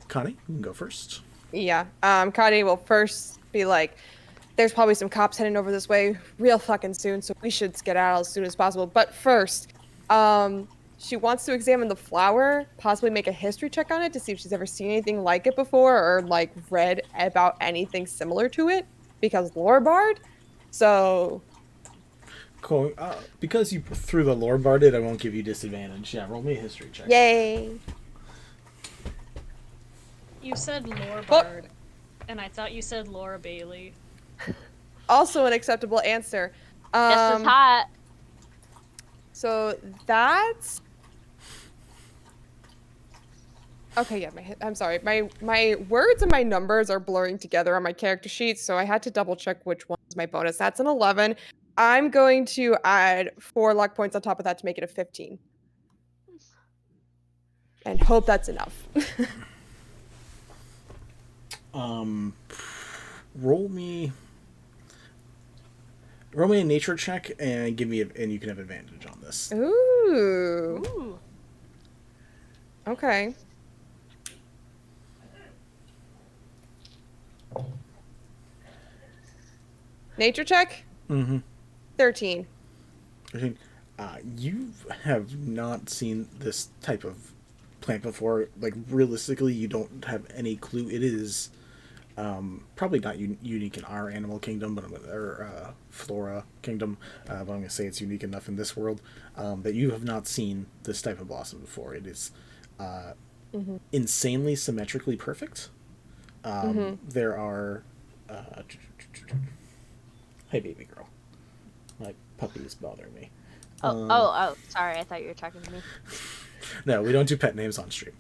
Connie, you can go first. Yeah. Connie will first be like, there's probably some cops heading over this way real fucking soon, so we should skedaddle as soon as possible. But first, she wants to examine the flower, possibly make a history check on it to see if she's ever seen anything like it before or, like, read about anything similar to it, because lore bard. So... Cool. Because you threw the lore barded, I won't give you disadvantage. Yeah, roll me a history check. Yay! You said lore bard, and I thought you said Laura Bailey. Also an acceptable answer. This is hot. So that's... Okay, yeah, I'm sorry. My words and my numbers are blurring together on my character sheet, so I had to double check which one's my bonus. That's an 11. I'm going to add 4 luck points on top of that to make it a 15. And hope that's enough. Roll me a nature check and give me and you can have advantage on this. Ooh. Ooh. Okay. Nature check? Mm-hmm. 13. You have not seen this type of plant before. Like, realistically, you don't have any clue. It is probably not unique in our animal kingdom, but or flora kingdom. But I'm going to say it's unique enough in this world that you have not seen this type of blossom before. It is insanely symmetrically perfect. There are... hey, baby girl. My puppy is bothering me. Oh, sorry. I thought you were talking to me. No, we don't do pet names on stream.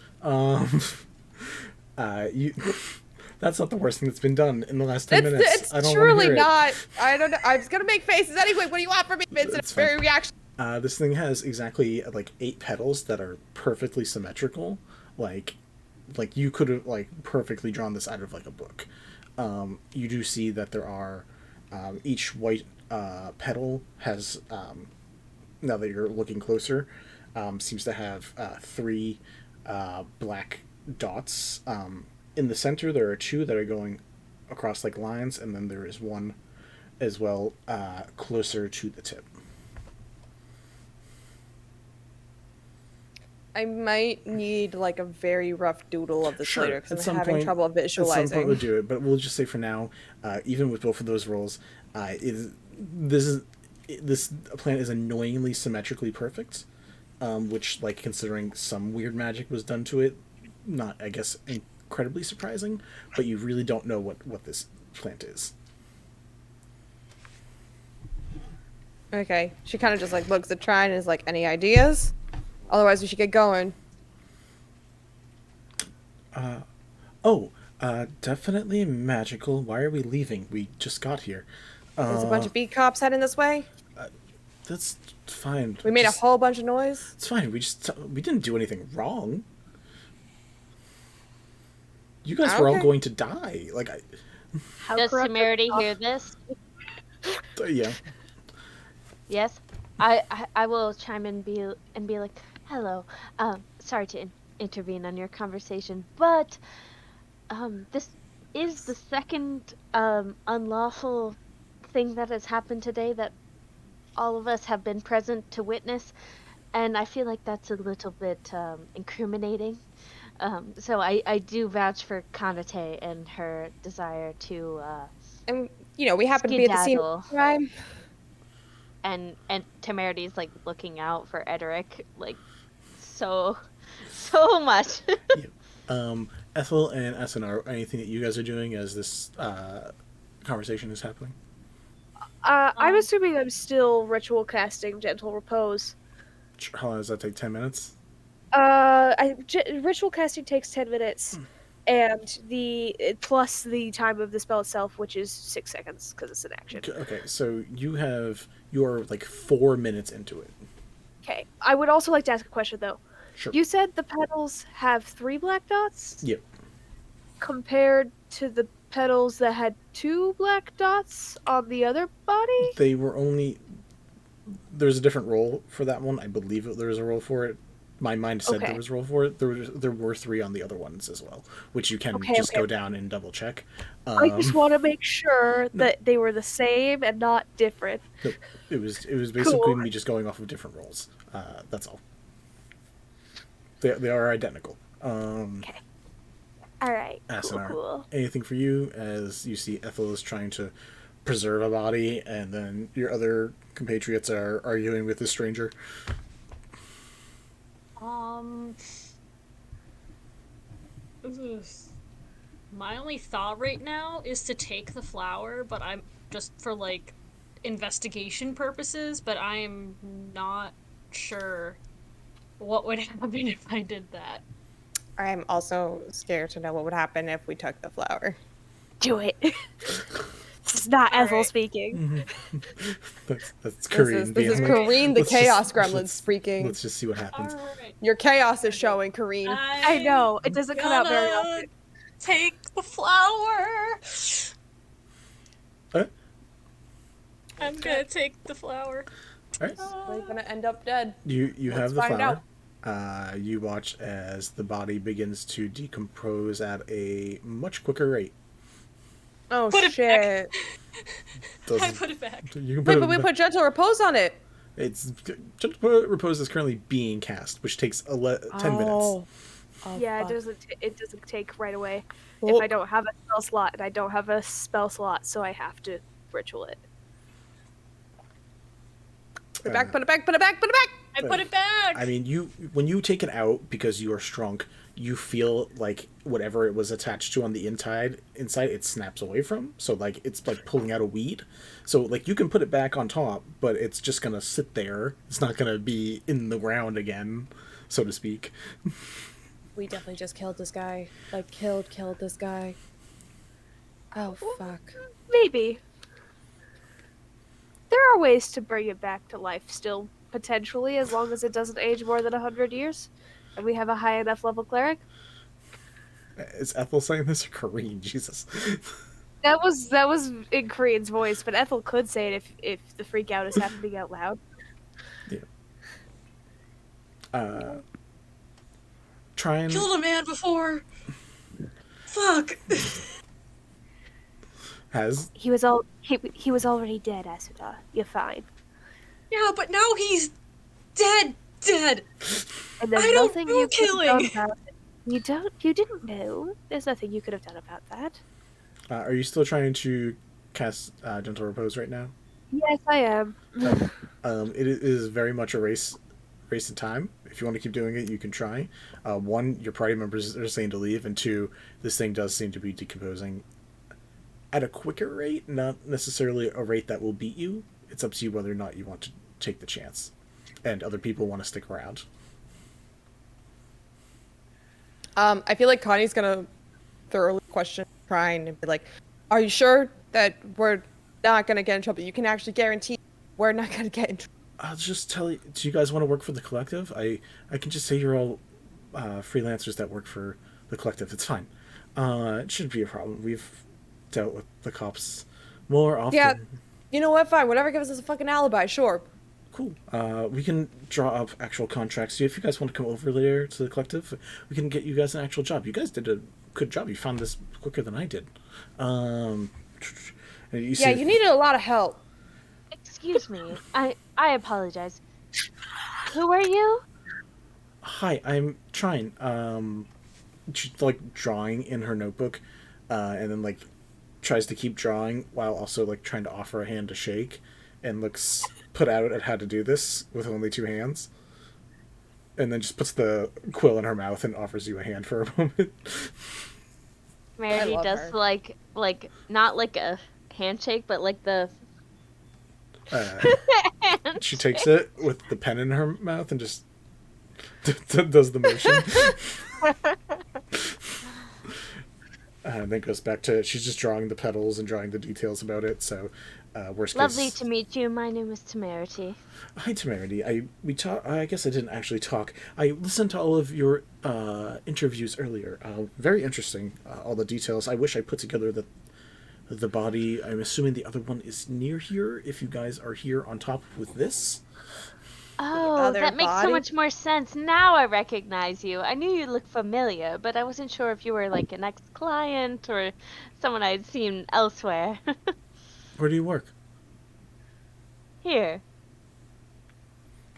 That's not the worst thing that's been done in the last 10 minutes. It's I don't truly hear not. I don't know. I'm just gonna make faces anyway. What do you want from me, Vincent? It's very reaction. This thing has exactly like 8 petals that are perfectly symmetrical. Like you could have like perfectly drawn this out of like a book. You do see that there are each white petal has now that you're looking closer seems to have 3 black dots. In the center there are 2 that are going across like lines, and then there is one as well closer to the tip. I might need like a very rough doodle of this Sure, later because I'm having trouble visualizing. At some point we'll do it, but we'll just say for now, even with both of those rolls, this plant is annoyingly symmetrically perfect. which, like, considering some weird magic was done to it, not, I guess, incredibly surprising, but you really don't know what this plant is. Okay. She kind of just like looks at Trine and is like, any ideas? Otherwise, we should get going. Definitely magical. Why are we leaving? We just got here. There's a bunch of beat cops heading this way. That's fine. We made a whole bunch of noise. It's fine. We didn't do anything wrong. You guys were all Okay. going to die. Like, How Does corrupt- Temerity hear this? yeah. Yes. I will chime in and be like, hello. Sorry to intervene on your conversation, but this is the second unlawful thing that has happened today that all of us have been present to witness, and I feel like that's a little bit incriminating. So I do vouch for Kanitae and her desire to And, we happen to be at the scene of the crime. and Temerity's like looking out for Edric like so much. Ethel and Asunar, anything that you guys are doing as this conversation is happening? I'm assuming I'm still ritual casting Gentle Repose. How long does that take? 10 minutes? Ritual casting takes 10 minutes, and plus the time of the spell itself, which is 6 seconds because it's an action. Okay, so you're like 4 minutes into it. Okay, I would also like to ask a question though. Sure. You said the petals have 3 black dots? Yep. Compared to the petals that had 2 black dots on the other body? They were only... There's a different role for that one. I believe there was a role for it. My mind said Okay. there was a role for it. There were 3 on the other ones as well, which you can just go down and double check. I just want to make sure that they were the same and not different. It was basically me just going off of different roles. That's all. They are identical. Okay. Alright, Asunar, cool. anything for you as you see Ethel is trying to preserve a body, and then your other compatriots are arguing with this stranger? My only thought right now is to take the flower, but I'm just for like investigation purposes, but I am not sure what would happen if I did that. I'm also scared to know what would happen if we took the flower. Do it. This is not Ethel Alright. speaking. That's Corinne. This is being like, Corinne, the "Let's Chaos just- Gremlin let's- speaking. Let's just see what happens. Alright. Your chaos is showing, Corinne. I know, it doesn't come out very Gonna often. Take the flower. Alright. I'm gonna take the flower. Alright. We're gonna end up dead. You Let's have the find flower. You watch as the body begins to decompose at a much quicker rate. Oh Put it shit! I Doesn't- put it back. You can Wait, it but we in the- put gentle repose on it. It's Gentle Repose is currently being cast, which takes 10 minutes. Oh, Yeah, fuck. it doesn't take right away Well- if I don't have a spell slot, and I don't have a spell slot, so I have to ritual it. Put it back, put it back, put it back, put it back! I put it back. I mean, when you take it out because you are strong, you feel like whatever it was attached to on the inside it snaps away from. So like it's like pulling out a weed. So like you can put it back on top, but it's just gonna sit there. It's not gonna be in the ground again, so to speak. We definitely just killed this guy. Like killed this guy. Oh fuck. Maybe. There are ways to bring it back to life still, potentially, as long as it doesn't age more than 100 years. And we have a high enough level cleric. Is Ethel saying this or Corinne? Jesus. That was in Korean's voice, but Ethel could say it if the freak out is happening out loud. Try and Killed a man before. Fuck. has He was already dead, Asunar. You're fine. Yeah, but now he's dead. And there's I don't nothing know you could have done killing. about it. You didn't know. There's nothing you could have done about that. are you still trying to cast Gentle Repose right now? Yes, I am. It is very much a race waste of time. If you want to keep doing it, you can try. One, your party members are saying to leave, and two, this thing does seem to be decomposing at a quicker rate, not necessarily a rate that will beat you. It's up to you whether or not you want to take the chance, and other people want to stick around. I feel like Connie's gonna thoroughly question trying and be like, "Are you sure that we're not gonna get in trouble? You can actually guarantee we're not gonna get in trouble." I'll just tell you. Do you guys want to work for the collective? I can just say you're all freelancers that work for the collective. It's fine. It shouldn't be a problem. We've dealt with the cops more often. Yeah, you know what? Fine. Whatever gives us a fucking alibi. Sure. Cool. We can draw up actual contracts. If you guys want to come over there to the collective, we can get you guys an actual job. You guys did a good job. You found this quicker than I did. You needed a lot of help. Excuse me. I apologize. Who are you? Hi, I'm trying. She's like drawing in her notebook, and then like tries to keep drawing while also like trying to offer a hand to shake, and looks put out at how to do this with only two hands, and then just puts the quill in her mouth and offers you a hand for a moment. Mary does her. like not like a handshake, but like the. She takes it with the pen in her mouth and just does the motion. And then goes back to she's just drawing the petals and drawing the details about it. So, worst case. Lovely to meet you. My name is Temerity. Hi, Temerity. I guess I didn't actually talk. I listened to all of your interviews earlier. Very interesting. All the details. I wish I put together the body. I'm assuming the other one is near here. If you guys are here on top with this. Oh, other that makes so body? much more sense. Now I recognize you. I knew you looked familiar, but I wasn't sure if you were like an ex-client or someone I'd seen elsewhere. Where do you work? Here.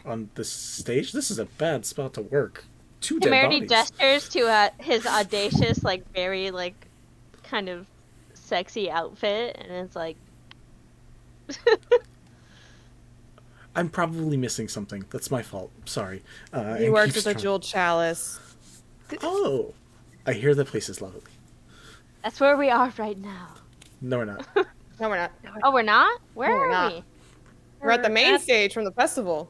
On this stage? This is a bad spot to work. Two dead Temerity bodies. gestures to his audacious, like very like kind of sexy outfit, and it's like. I'm probably missing something. That's my fault. Sorry. He and works keeps with the trying- jeweled chalice. Oh! I hear the place is lovely. That's where we are right now. No, we're not. No, we're not. Oh, we're not? Where No, we're are not. we? We're at the main stage from the festival.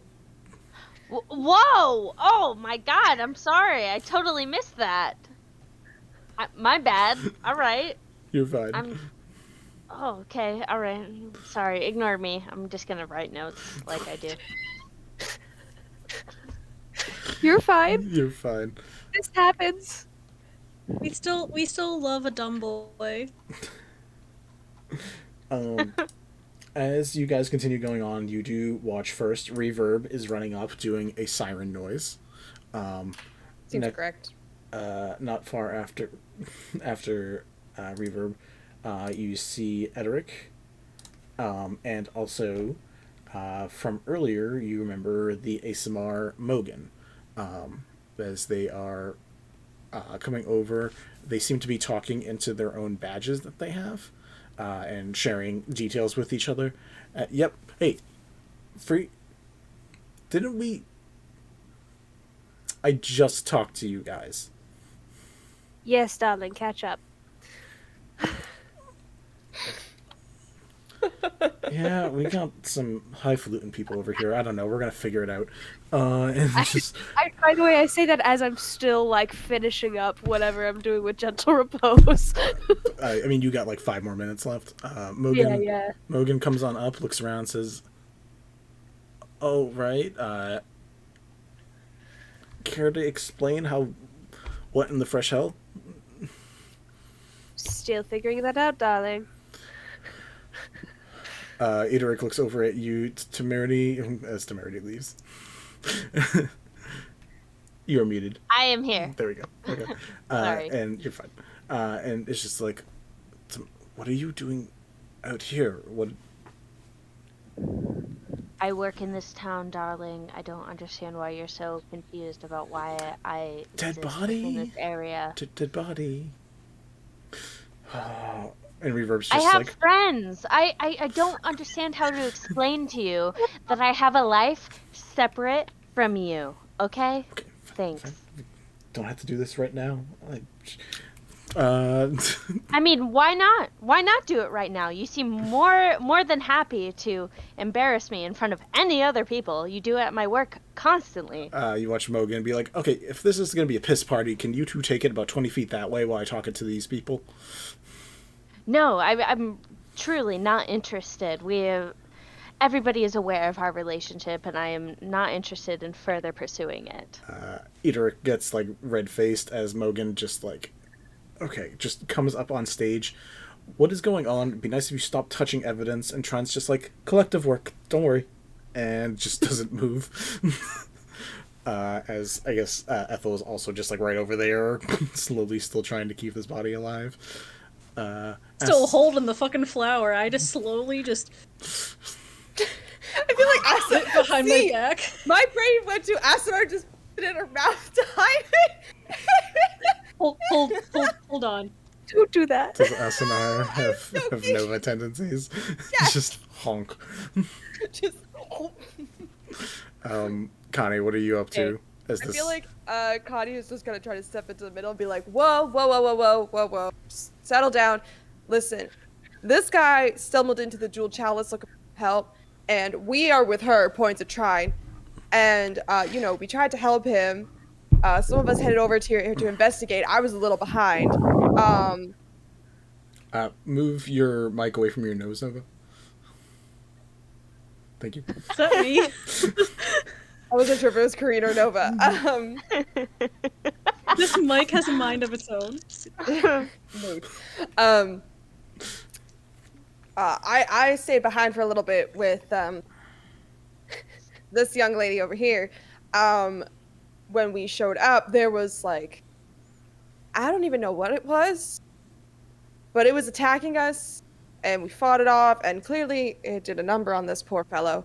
Whoa! Oh my god, I'm sorry. I totally missed that. My bad. All right. You're fine. Oh, okay. All right. Sorry. Ignore me. I'm just gonna write notes like I do. You're fine. You're fine. This happens. We still love a dumb boy. As you guys continue going on, you do watch first. Reverb is running up, doing a siren noise. Seems Ne- correct. Not far after Reverb, you see Edric, and also from earlier, you remember the Asunar Mogan. As they are coming over, they seem to be talking into their own badges that they have, and sharing details with each other. Yep. Hey, didn't we? I just talked to you guys. Yes, darling, catch up. Yeah, we got some highfalutin people over here. I don't know. We're gonna figure it out. And just By the way, I say that as I'm still like finishing up whatever I'm doing with gentle repose. I mean, you got like 5 more minutes left. Mogan, yeah. Mogan comes on up, looks around, says, "Oh, right. Care to explain what in the fresh hell?" Still figuring that out, darling. Edric looks over at you, Temerity, as Temerity leaves. You are muted. I am here. There we go. Okay. Sorry. And you're fine. And it's just like, what are you doing out here? What? I work in this town, darling. I don't understand why you're so confused about why I Dead exist body? in this area. Dead body. And Reverb's I just have like, friends. I don't understand how to explain to you that I have a life separate from you, okay? Okay, Thanks. Don't have to do this right now. I mean, why not? Why not do it right now? You seem more than happy to embarrass me in front of any other people. You do it at my work constantly. You watch Mogan be like, okay, if this is going to be a piss party, can you two take it about 20 feet that way while I talk it to these people? No, I'm truly not interested. Everybody is aware of our relationship, and I am not interested in further pursuing it. Edric gets, like, red-faced as Mogan just, like, okay, just comes up on stage. What is going on? It'd be nice if you stopped touching evidence, and Tron's just like, collective work, don't worry. And just doesn't move. As, I guess, Ethel is also just, like, right over there, slowly still trying to keep this body alive. Still holding the fucking flower. I just slowly just I feel like sit behind my back. My brain went to Asunar just put it in her mouth to hide it. Hold on. Don't do that. Does Asunar have Nova tendencies? Yes. Just honk. Just. Connie, what are you up to? I feel like Connie is just gonna try to step into the middle and be like, whoa. Settle down. Listen, this guy stumbled into the Jewel Chalice looking for help, and we are with her, points at Trine. And, we tried to help him. Some of us headed over to investigate. I was a little behind. Move your mic away from your nose, Nova. Thank you. Is that me? I wasn't sure if it was Corinne or Nova. This mic has a mind of its own. I stayed behind for a little bit with this young lady over here. When we showed up, there was like, I don't even know what it was, but it was attacking us, and we fought it off, and clearly it did a number on this poor fellow.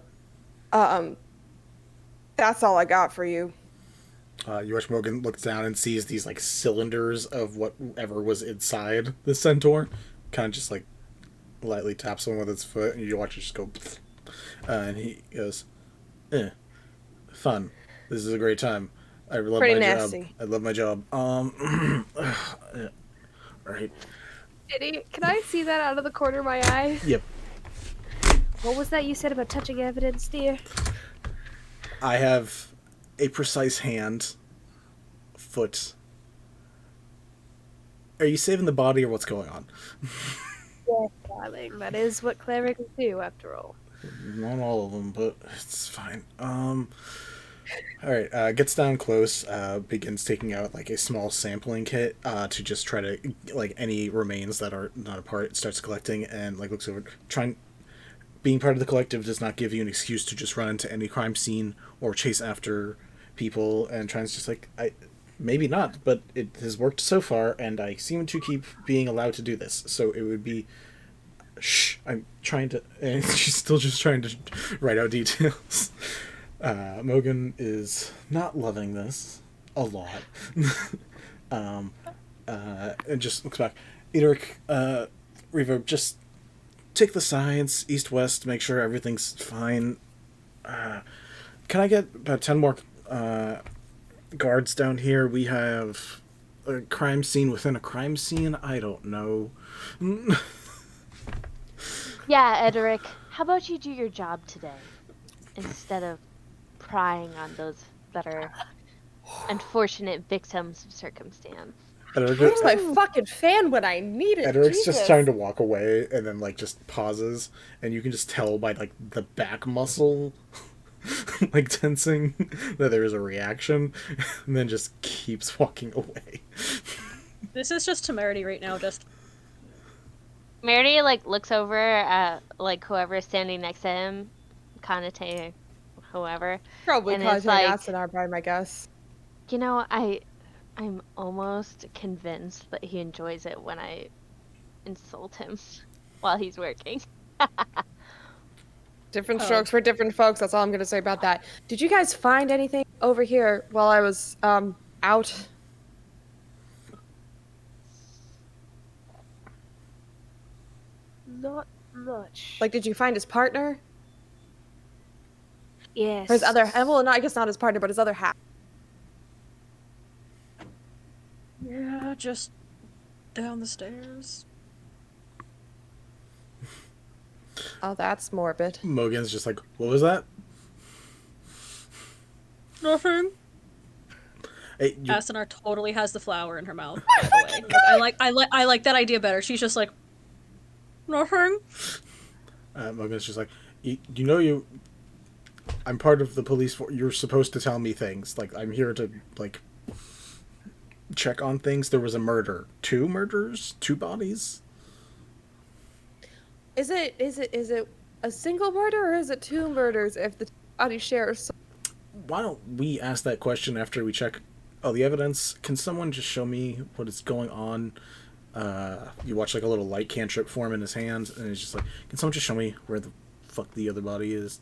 That's all I got for you. You watch Mogan looks down and sees these, like, cylinders of whatever was inside the centaur. Kind of just, like, lightly taps one with its foot, and you watch it just go... and he goes, fun. This is a great time. I love Pretty my nasty. job. I love my job. Alright. Vinny, can I see that out of the corner of my eye? Yep. What was that you said about touching evidence, dear? I have a precise hand, foot. Are you saving the body or what's going on? Yes, darling. That is what clerics do, after all. Not all of them, but it's fine. Alright, gets down close, begins taking out, like, a small sampling kit, to just try to, like, any remains that are not a part, starts collecting, and, like, looks over, being part of the collective does not give you an excuse to just run into any crime scene or chase after people, and Trine's just like, maybe not, but it has worked so far, and I seem to keep being allowed to do this, so it would be... Shh, I'm trying to... And she's still just trying to write out details. Mogan is not loving this a lot. And just looks back. Edric, Reverb, just take the signs, east-west, make sure everything's fine. Can I get about 10 more guards down here? We have a crime scene within a crime scene? I don't know. Yeah, Edric, how about you do your job today instead of prying on those that are unfortunate victims of circumstance? Where's my fucking fan when I need it? Edric's Jesus. just trying to walk away and then, like, just pauses, and you can just tell by, like, the back muscle like tensing that there is a reaction, and then just keeps walking away. This is just Temerity right now, just... Temerity, like, looks over at, like, whoever's standing next to him, Kanitae, whoever. Probably and causing it's like, Asunar by my guess. You know, I'm almost convinced that he enjoys it when I insult him while he's working. Different strokes for different folks. That's all I'm gonna say about that. Did you guys find anything over here while I was out? Not much. Like, did you find his partner? Yes. Or his other, well, not, I guess not his partner, but his other half. Yeah, just down the stairs. Oh, that's morbid. Mogan's just like, what was that? Nothing. Hey, you, Asunar totally has the flower in her mouth, by the way. I like that idea better. She's just like, nothing. Mogan's just like, you know, I'm part of the police force. You're supposed to tell me things. Like, I'm here to, like, check on things. There was a murder. 2 murders? 2 bodies? Is it a single murder, or is it 2 murders if the body shares? Why don't we ask that question after we check all the evidence? Can someone just show me what is going on? You watch, like, a little light cantrip form in his hand, and he's just like, can someone just show me where the fuck the other body is?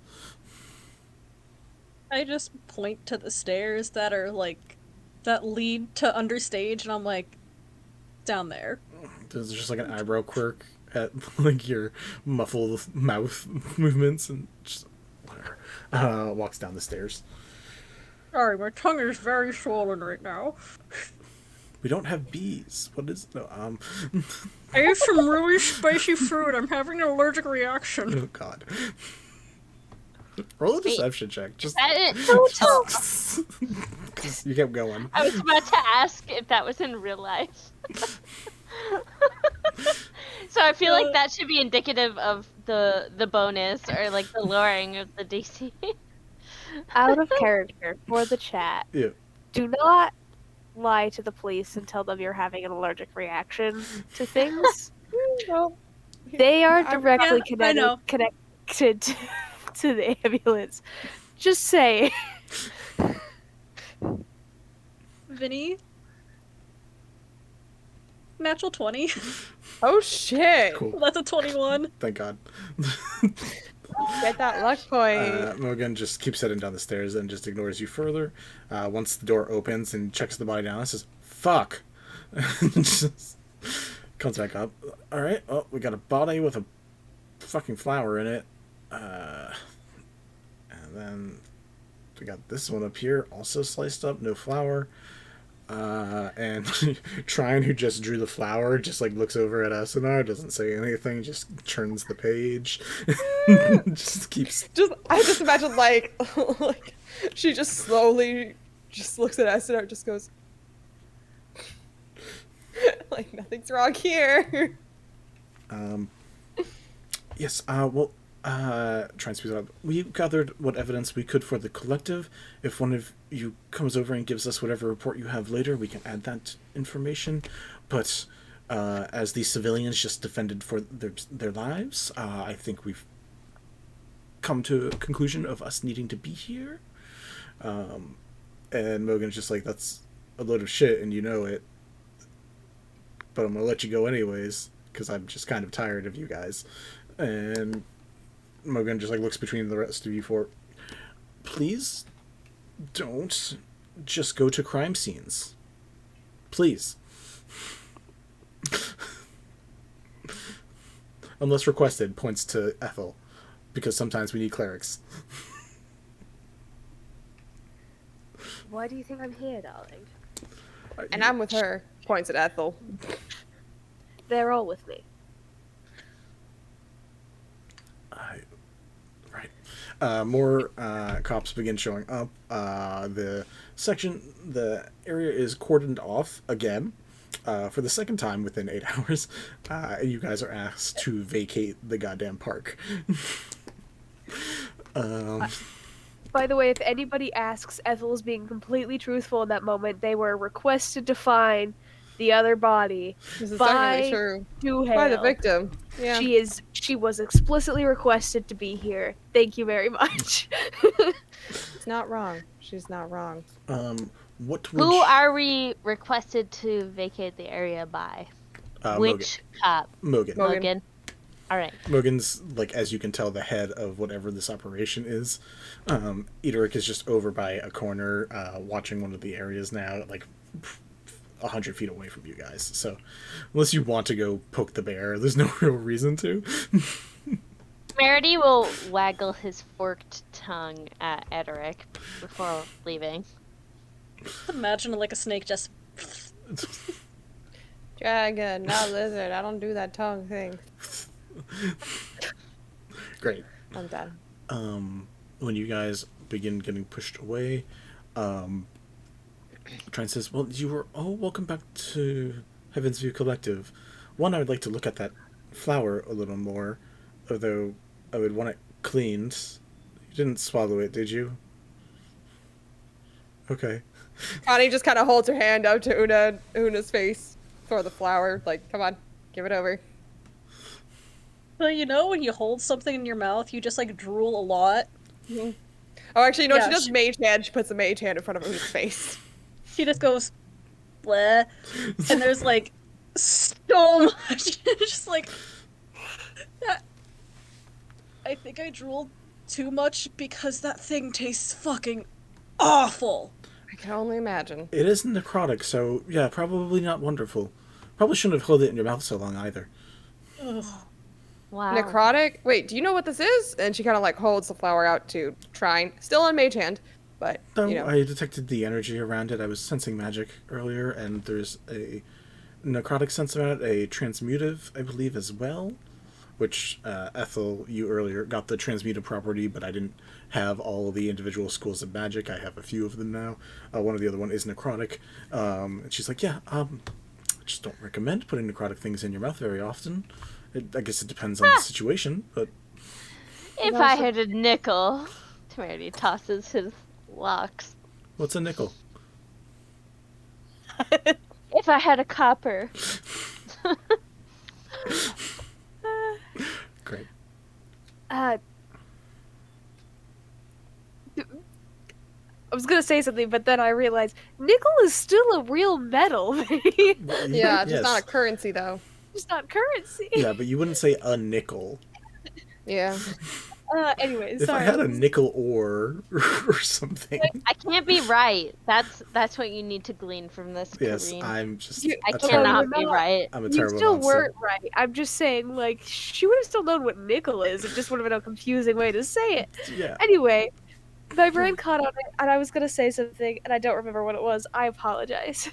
I just point to the stairs that are, like, that lead to understage, and I'm like, down there. There's just, like, an eyebrow quirk at, like, your muffled mouth movements, and just whatever. Walks down the stairs. Sorry, my tongue is very swollen right now. We don't have bees. What is no I ate some really spicy food. I'm having an allergic reaction. Oh god. Roll a deception check. Just That it? you kept going. I was about to ask if that was in real life. So I feel like that should be indicative of the bonus or like the lowering of the DC. Out of character for the chat. Yeah. Do not lie to the police and tell them you're having an allergic reaction to things. No. They are directly Yeah, connected to the ambulance. Just say. Vinny? Natural 20. Oh shit! Cool. That's a 21. Thank god. Get that luck point. Mogan just keeps heading down the stairs and just ignores you further. Once the door opens and checks the body down, it says, fuck. Just comes back up. Alright, oh, we got a body with a fucking flower in it. And then we got this one up here, also sliced up, no flower. And Trine, who just drew the flower, just like looks over at Asunar, doesn't say anything, just turns the page, just keeps. I just imagine like she just slowly just looks at us and just goes like nothing's wrong here. Yes. Well. Try and speed it up. We gathered what evidence we could for the collective. If one of you comes over and gives us whatever report you have later, we can add that information. But as these civilians just defended for their lives, I think we've come to a conclusion of us needing to be here. And Mogan's just like, that's a load of shit, and you know it. But I'm gonna let you go anyways, because I'm just kind of tired of you guys. And Mogan just like looks between the rest of you for, please don't just go to crime scenes. Please. Unless requested, points to Ethel, because sometimes we need clerics. Why do you think I'm here, darling? And I'm with her. Points at Ethel. They're all with me. More cops begin showing up. The area is cordoned off again, for the second time within 8 hours. And you guys are asked to vacate the goddamn park. By the way, if anybody asks, Ethel is being completely truthful in that moment. They were requested to find the other body This is by definitely true. Duhail. By the victim. Yeah. She was explicitly requested to be here. Thank you very much. It's not wrong. She's not wrong. What would Who are we requested to vacate the area by? Which cop? Mogan. Mogan. All right. Mogan's, like, as you can tell, the head of whatever this operation is. Edric is just over by a corner, watching one of the areas now, like 100 feet away from you guys. So, unless you want to go poke the bear, there's no real reason to. Temerity will waggle his forked tongue at Ederic before leaving. Imagine like a snake just. Dragon, not lizard. I don't do that tongue thing. Great. I'm done. When you guys begin getting pushed away, Trine says, "Well, you were all welcome back to Heaven's View Collective. One, I would like to look at that flower a little more, although I would want it cleaned. You didn't swallow it, did you? Okay." Connie just kind of holds her hand up to Una's face for the flower. Like, come on, give it over. Well, you know, when you hold something in your mouth, you just like drool a lot. Mm-hmm. Oh, actually, you know what? Yeah, She does mage hand. She puts a mage hand in front of Una's face. She just goes, bleh. And there's like so much. Just like. I think I drooled too much because that thing tastes fucking awful. I can only imagine. It is necrotic, so yeah, probably not wonderful. Probably shouldn't have held it in your mouth so long either. Ugh. Wow. Necrotic? Wait, do you know what this is? And she kind of like holds the flower out to Trine. Still on mage hand, but, No, you know. I detected the energy around it. I was sensing magic earlier, and there's a necrotic sense about it, a transmutive, I believe, as well. Which, Ethel, you earlier got the transmutive property, but I didn't have all of the individual schools of magic. I have a few of them now. One of the other one is necrotic. And she's like, yeah, I just don't recommend putting necrotic things in your mouth very often. I guess it depends on the situation, but... If I had a nickel, Temerity tosses his locks. What's a nickel? If I had a copper. Great. I was gonna say something, but then I realized nickel is still a real metal. Yeah, just not a Yes. currency, though. It's not currency. Yeah, but you wouldn't say a nickel. Yeah. Anyways, If I sorry. had a nickel ore or something. I can't be right. That's what you need to glean from this, Yes, Corinne. I'm just... You- I a cannot terrible- be right. I'm a You terrible still monster. weren't right. I'm just saying, like, she would have still known what nickel is. It just would have been a confusing way to say it. Yeah. Anyway, my brain caught on it, and I was gonna say something, and I don't remember what it was. I apologize.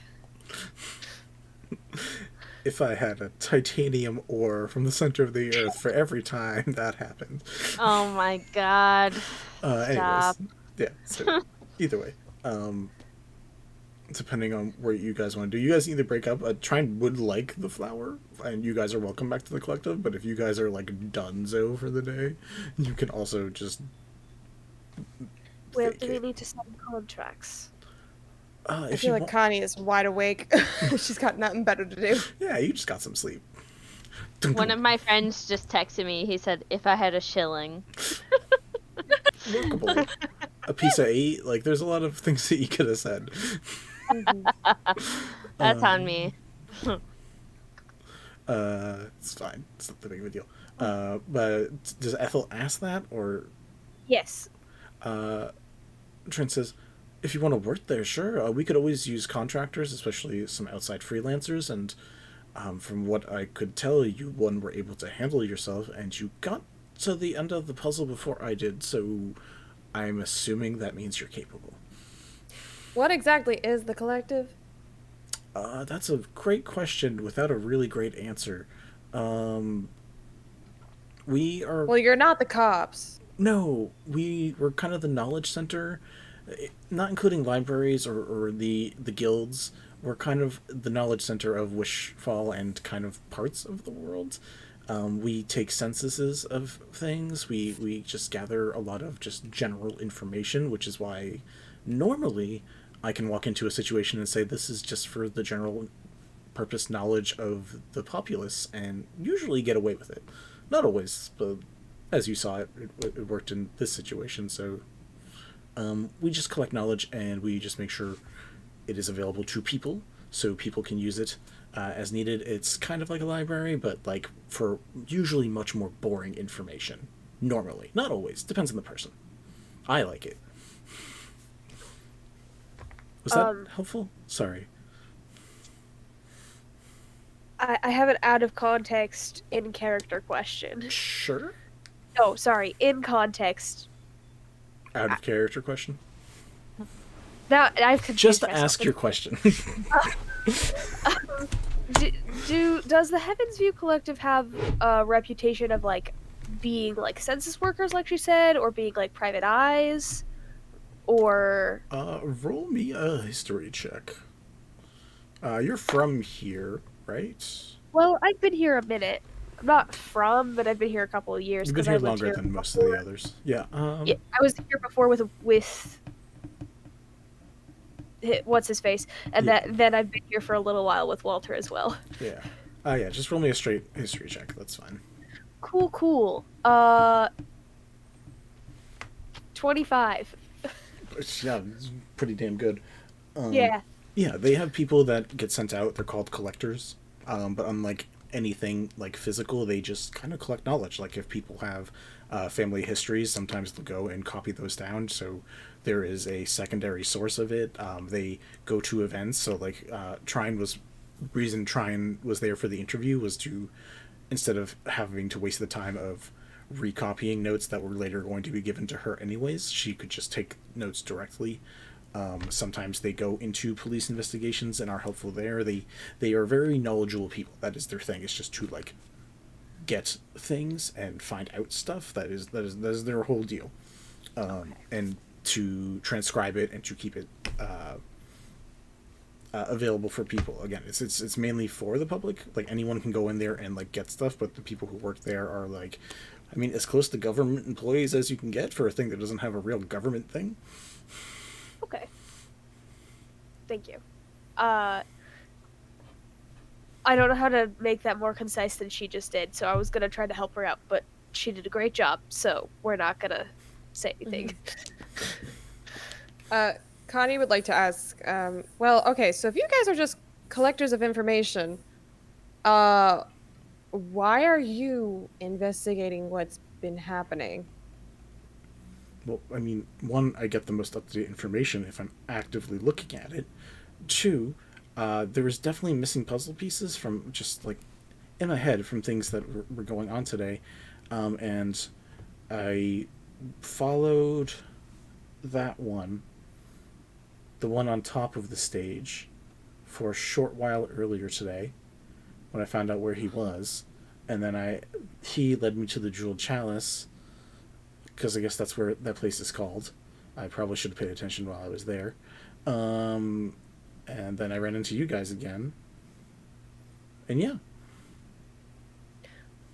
If I had a titanium ore from the center of the earth for every time that happened. Oh my god. Anyways, yeah. So either way, depending on where you guys want to do, you guys either break up. Trine would like the flower, and you guys are welcome back to the collective. But if you guys are like donezo for the day, you can also just. Well, do we vacate. need to sign contracts? I If feel you like want, Connie is wide awake. She's got nothing better to do. yeah, you just got some sleep. One of my friends just texted me. He said, if I had a shilling. Workable. A piece of 8. Like, there's a lot of things that you could have said. That's on me. It's fine. It's not that big of a deal. But does Ethel ask that, or Yes. Trent says, if you want to work there, sure. We could always use contractors, especially some outside freelancers. And from what I could tell, you one were able to handle yourself, and you got to the end of the puzzle before I did. So I'm assuming that means you're capable. What exactly is the collective? That's a great question without a really great answer. We are... Well, you're not the cops. No, we were kind of the knowledge center, not including libraries or the guilds. We're kind of the knowledge center of Wishfall and kind of parts of the world. We take censuses of things. We just gather a lot of just general information, which is why normally I can walk into a situation and say this is just for the general purpose knowledge of the populace, and usually get away with it. Not always, but as you saw, it worked in this situation. So we just collect knowledge, and we just make sure it is available to people, so people can use it as needed. It's kind of like a library, but like for usually much more boring information. Normally, not always. Depends on the person. I like it. Was that helpful? Sorry. I have an out of context in character question. Sure. No, sorry. In context. Out of character question. Now I've confused Just myself. ask your question. Does the Heavens View Collective have a reputation of like being like census workers, like she said, or being like private eyes, or Roll me a history check. You're from here, right? well, I've been here a minute. I'm not from, but I've been here a couple of years You've been because I here lived longer here than most before. of the others. Yeah. Yeah, I was here before with what's his face, and Yeah. then I've been here for a little while with Walter as well. Yeah. Yeah. Just roll me a straight history check. That's fine. Cool. 25. Yeah, it's pretty damn good. Yeah. Yeah, they have people that get sent out. They're called collectors. But unlike anything like physical, they just kind of collect knowledge. Like if people have family histories, sometimes they'll go and copy those down. So there is a secondary source of it. They go to events. So like Trine was there for the interview was to, instead of having to waste the time of recopying notes that were later going to be given to her anyways, she could just take notes directly. Sometimes they go into police investigations and are helpful there. They are very knowledgeable people. That is their thing. It's just to like get things and find out stuff. That is their whole deal. And to transcribe it and to keep it available for people. Again, it's mainly for the public. Like anyone can go in there and like get stuff, but the people who work there are like, I mean, as close to government employees as you can get for a thing that doesn't have a real government thing. Okay. Thank you. I don't know how to make that more concise than she just did, so I was gonna try to help her out, but she did a great job, so we're not gonna say anything. Connie would like to ask, well, okay, so if you guys are just collectors of information, why are you investigating what's been happening? Well, I mean, one, I get the most up-to-date information if I'm actively looking at it. Two, there was definitely missing puzzle pieces from just, like, in my head from things that were going on today. And I followed that one, the one on top of the stage, for a short while earlier today, when I found out where he was. And then he led me to the Jeweled Chalice, because I guess that's where that place is called. I probably should have paid attention while I was there. And then I ran into you guys again. And yeah.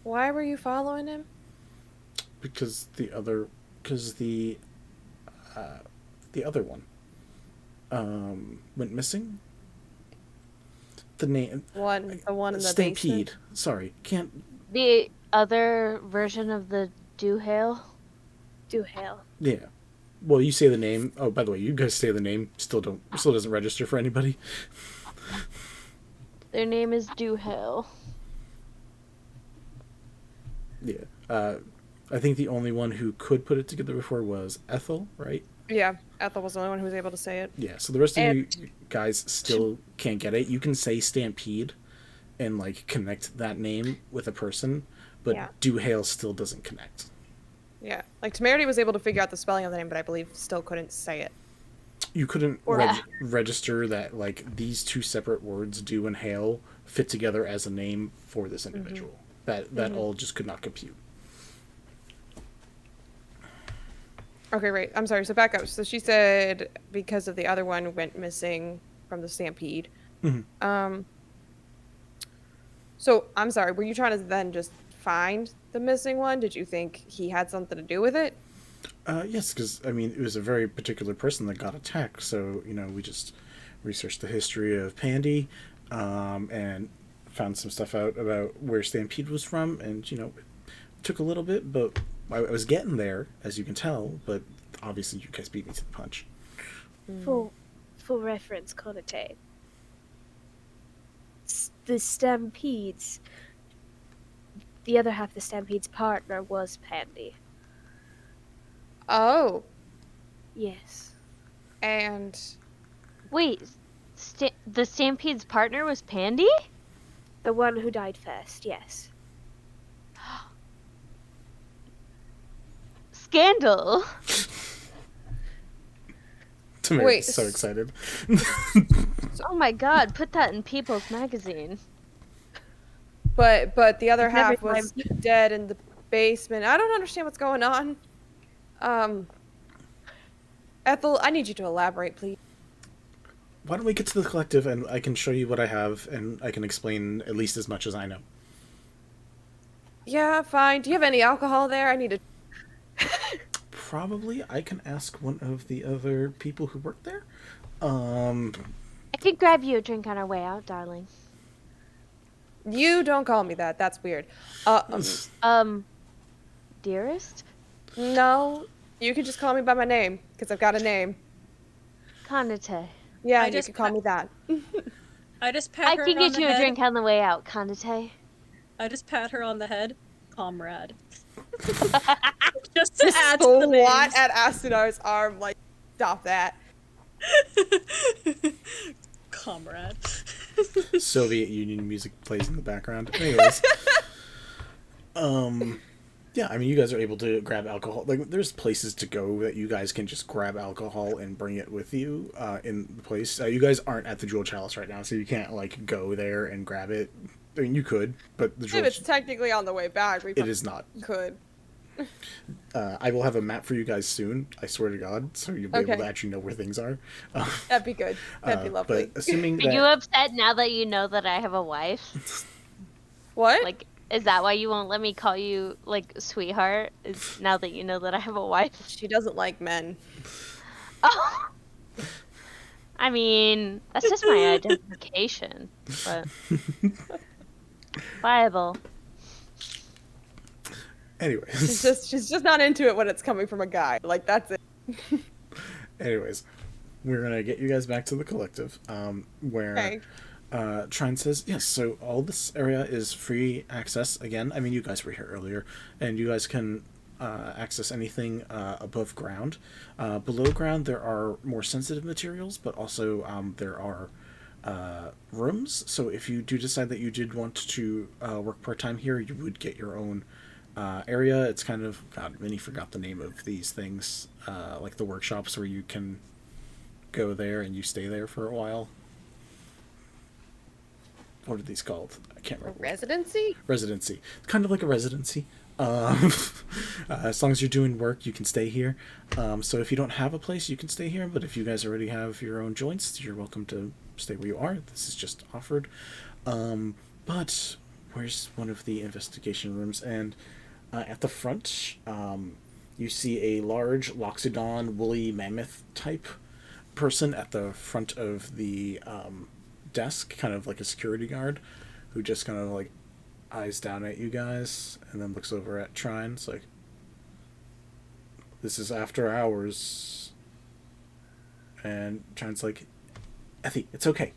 Why were you following him? Because the other one went missing. The name The one in the Stampede. basement? Sorry, can't. The other version of the Duhale. Duhale. Yeah. Well, you say the name. Oh, by the way, you guys say the name. Still doesn't register for anybody. Their name is Duhale. Yeah. I think the only one who could put it together before was Ethel, right? Yeah, Ethel was the only one who was able to say it. Yeah. So the rest of you guys still can't get it. You can say Stampede, and like connect that name with a person, but Yeah. Duhale still doesn't connect. Yeah, like Temerity was able to figure out the spelling of the name, but I believe still couldn't say it. You couldn't Yeah. register that like these two separate words, do and hail, fit together as a name for this individual. That all just could not compute. Okay, right. I'm sorry. So back up. So she said because of the other one went missing from the stampede. So I'm sorry. Were you trying to then just find the missing one? Did you think he had something to do with it? Yes, because I mean it was a very particular person that got attacked. So we just researched the history of Pandy, and found some stuff out about where Stampede was from, and it took a little bit, but I was getting there, as you can tell. But obviously, you guys beat me to the punch. For reference, Kanitae. The Stampedes. The other half of the Stampede's partner was Pandy. Oh, Yes. and Wait, the Stampede's partner was Pandy? The one who died first, yes. scandal. Temerity's so excited. Oh my god, put that in People's Magazine. But the other Every half was dead in the basement. I don't understand what's going on. Ethel, I need you to elaborate, please. Why don't we get to the collective and I can show you what I have and I can explain at least as much as I know. Yeah, fine. Do you have any alcohol there? I need to... Probably I can ask one of the other people who work there. I could grab you a drink on our way out, darling. You don't call me that. That's weird. Dearest? No. You can just call me by my name, because I've got a name. Kanitae. Yeah, you can call me that. I just pat I her can on get the you a head. drink on the way out, Kanitae. I just pat her on the head. Comrade. Just to add to the So names. what at Asunar's arm? Like, stop that. Comrade. Soviet Union music plays in the background. Anyways. Yeah, I mean, you guys are able to grab alcohol. Like, there's places to go that you guys can just grab alcohol and bring it with you in the place. You guys aren't at the Jewel Chalice right now, so you can't, like, go there and grab it. I mean, you could, but the Jewel... If it's technically on the way back, we It is not. could. I will have a map for you guys soon, I swear to God, so you'll be able to actually know where things are. That'd be good. That'd be lovely. But assuming Are that... you upset now that you know that I have a wife? What? Like, is that why you won't let me call you, like, sweetheart? Is now that you know that I have a wife? She doesn't like men. Oh! I mean, that's just my identification, but... viable. Anyways. She's just not into it when it's coming from a guy. Like, that's it. Anyways, we're gonna get you guys back to the collective, where Trine says, yes, so all this area is free access again. I mean, you guys were here earlier, and you guys can access anything above ground. Below ground, there are more sensitive materials, but also there are rooms. So if you do decide that you did want to work part-time here, you would get your own area. It's kind of, God, Vinny forgot the name of these things, like the workshops where you can go there and you stay there for a while. What are these called? I can't remember. Residency? Residency. Kind of like a residency. As long as you're doing work, you can stay here. So if you don't have a place, you can stay here. But if you guys already have your own joints, you're welcome to stay where you are. This is just offered. But where's one of the investigation rooms? And at the front, you see a large Loxodon woolly mammoth type person at the front of the desk, kind of like a security guard, who just kind of like eyes down at you guys and then looks over at Trine. It's like, this is after hours. And Trine's like, Effie, it's okay.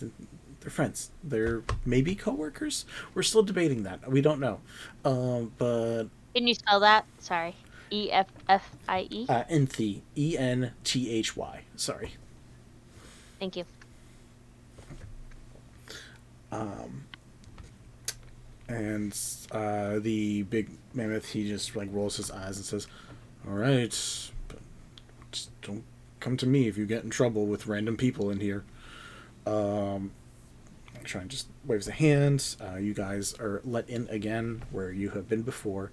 They're friends. They're maybe co-workers? We're still debating that. We don't know. But... Can you spell that? Sorry. E-F-F-I-E? Enthy. E-N-T-H-Y. Sorry. Thank you. And the big mammoth, he just like rolls his eyes and says, all right, but just don't come to me if you get in trouble with random people in here. Try and just waves a hand. You guys are let in again where you have been before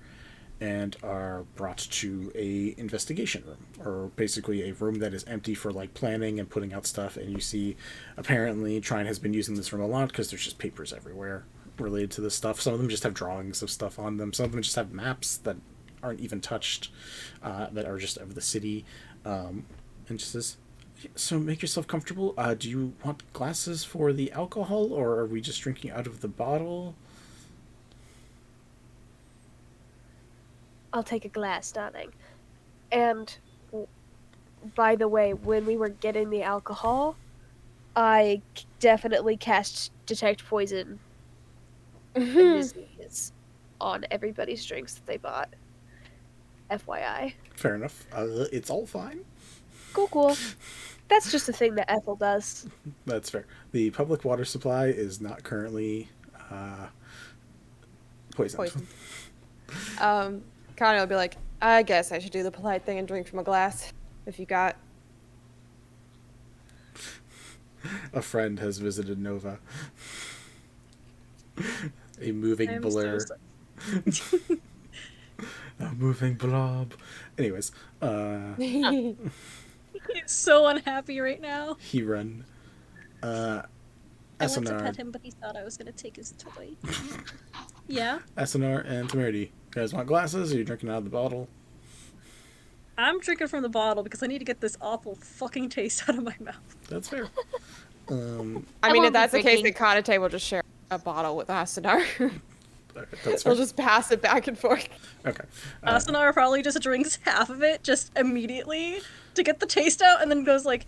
and are brought to a investigation room, or basically a room that is empty for like planning and putting out stuff. And you see apparently Trine has been using this room a lot because there's just papers everywhere related to this stuff. Some of them just have drawings of stuff on them. Some of them just have maps that aren't even touched, that are just of the city. And she says, so make yourself comfortable. Do you want glasses for the alcohol, or are we just drinking out of the bottle? I'll take a glass, darling. And, by the way, when we were getting the alcohol, I definitely cast Detect Poison and Disease on everybody's drinks that they bought. FYI. Fair enough. It's all fine. Cool. That's just a thing that Ethel does. That's fair. The public water supply is not currently poisoned. Connie will be like, I guess I should do the polite thing and drink from a glass. If you got... A friend has visited Nova. A moving blur. A moving blob. Anyways, He's so unhappy right now. he run. I went to Asunar. pet him, but he thought I was gonna take his toy. Yeah? Asunar and Temerity. You guys want glasses? Or are you drinking out of the bottle? I'm drinking from the bottle because I need to get this awful fucking taste out of my mouth. That's fair. I mean, won't if that's be the case, drinking. then Kanitae will just share a bottle with Asunar. That's fair. We'll just pass it back and forth. Okay. Asunar probably just drinks half of it just immediately to get the taste out and then goes like,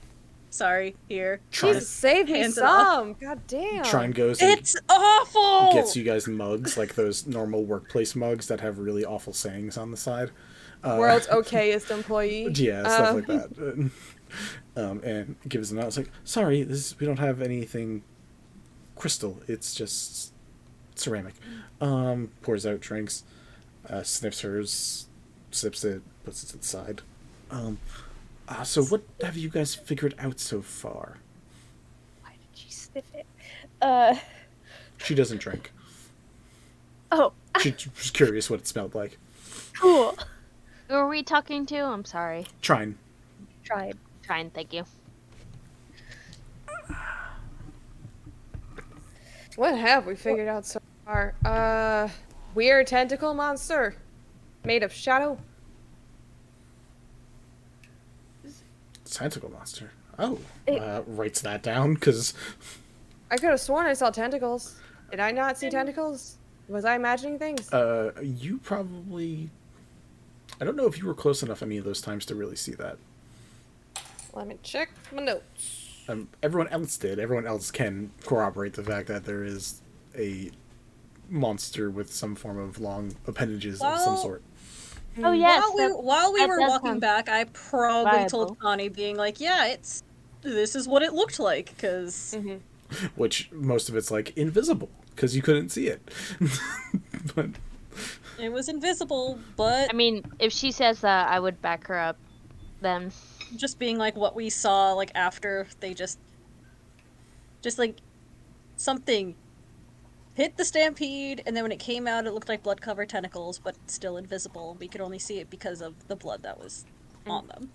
sorry, here. Try, Jesus, save me Hands it off. some. God damn. Trine goes and It's awful! gets you guys mugs, like those normal workplace mugs that have really awful sayings on the side. World's okayest employee. Yeah, stuff like that. And gives them out. It's like, sorry, we don't have anything crystal. It's just ceramic. Pours out, drinks, sniffs hers, sips it, puts it to the side. So what have you guys figured out so far? Why did she sniff it? She doesn't drink. Oh, She's just curious what it smelled like. cool. Who are we talking to? I'm sorry. Trine. Tried. Fine, thank you. What have we figured out so far? Weird tentacle monster. Made of shadow. Tentacle monster. Oh. It- Writes that down, because... I could have sworn I saw tentacles. Did I not see tentacles? Was I imagining things? You probably... I don't know if you were close enough any of those times to really see that. Let me check my notes. Everyone else did. Everyone else can corroborate the fact that there is a monster with some form of long appendages of some Well- sort. Oh yes, While we that were does walking sound back, I probably viable. told Connie, being like, yeah, this is what it looked like, because... Which, most of it's, like, invisible, because you couldn't see it. But... It was invisible, but I mean, if she says that, I would back her up. Then just being like what we saw, like, after they just like, something hit the stampede, and then when it came out, it looked like blood-covered tentacles, but still invisible. We could only see it because of the blood that was on them.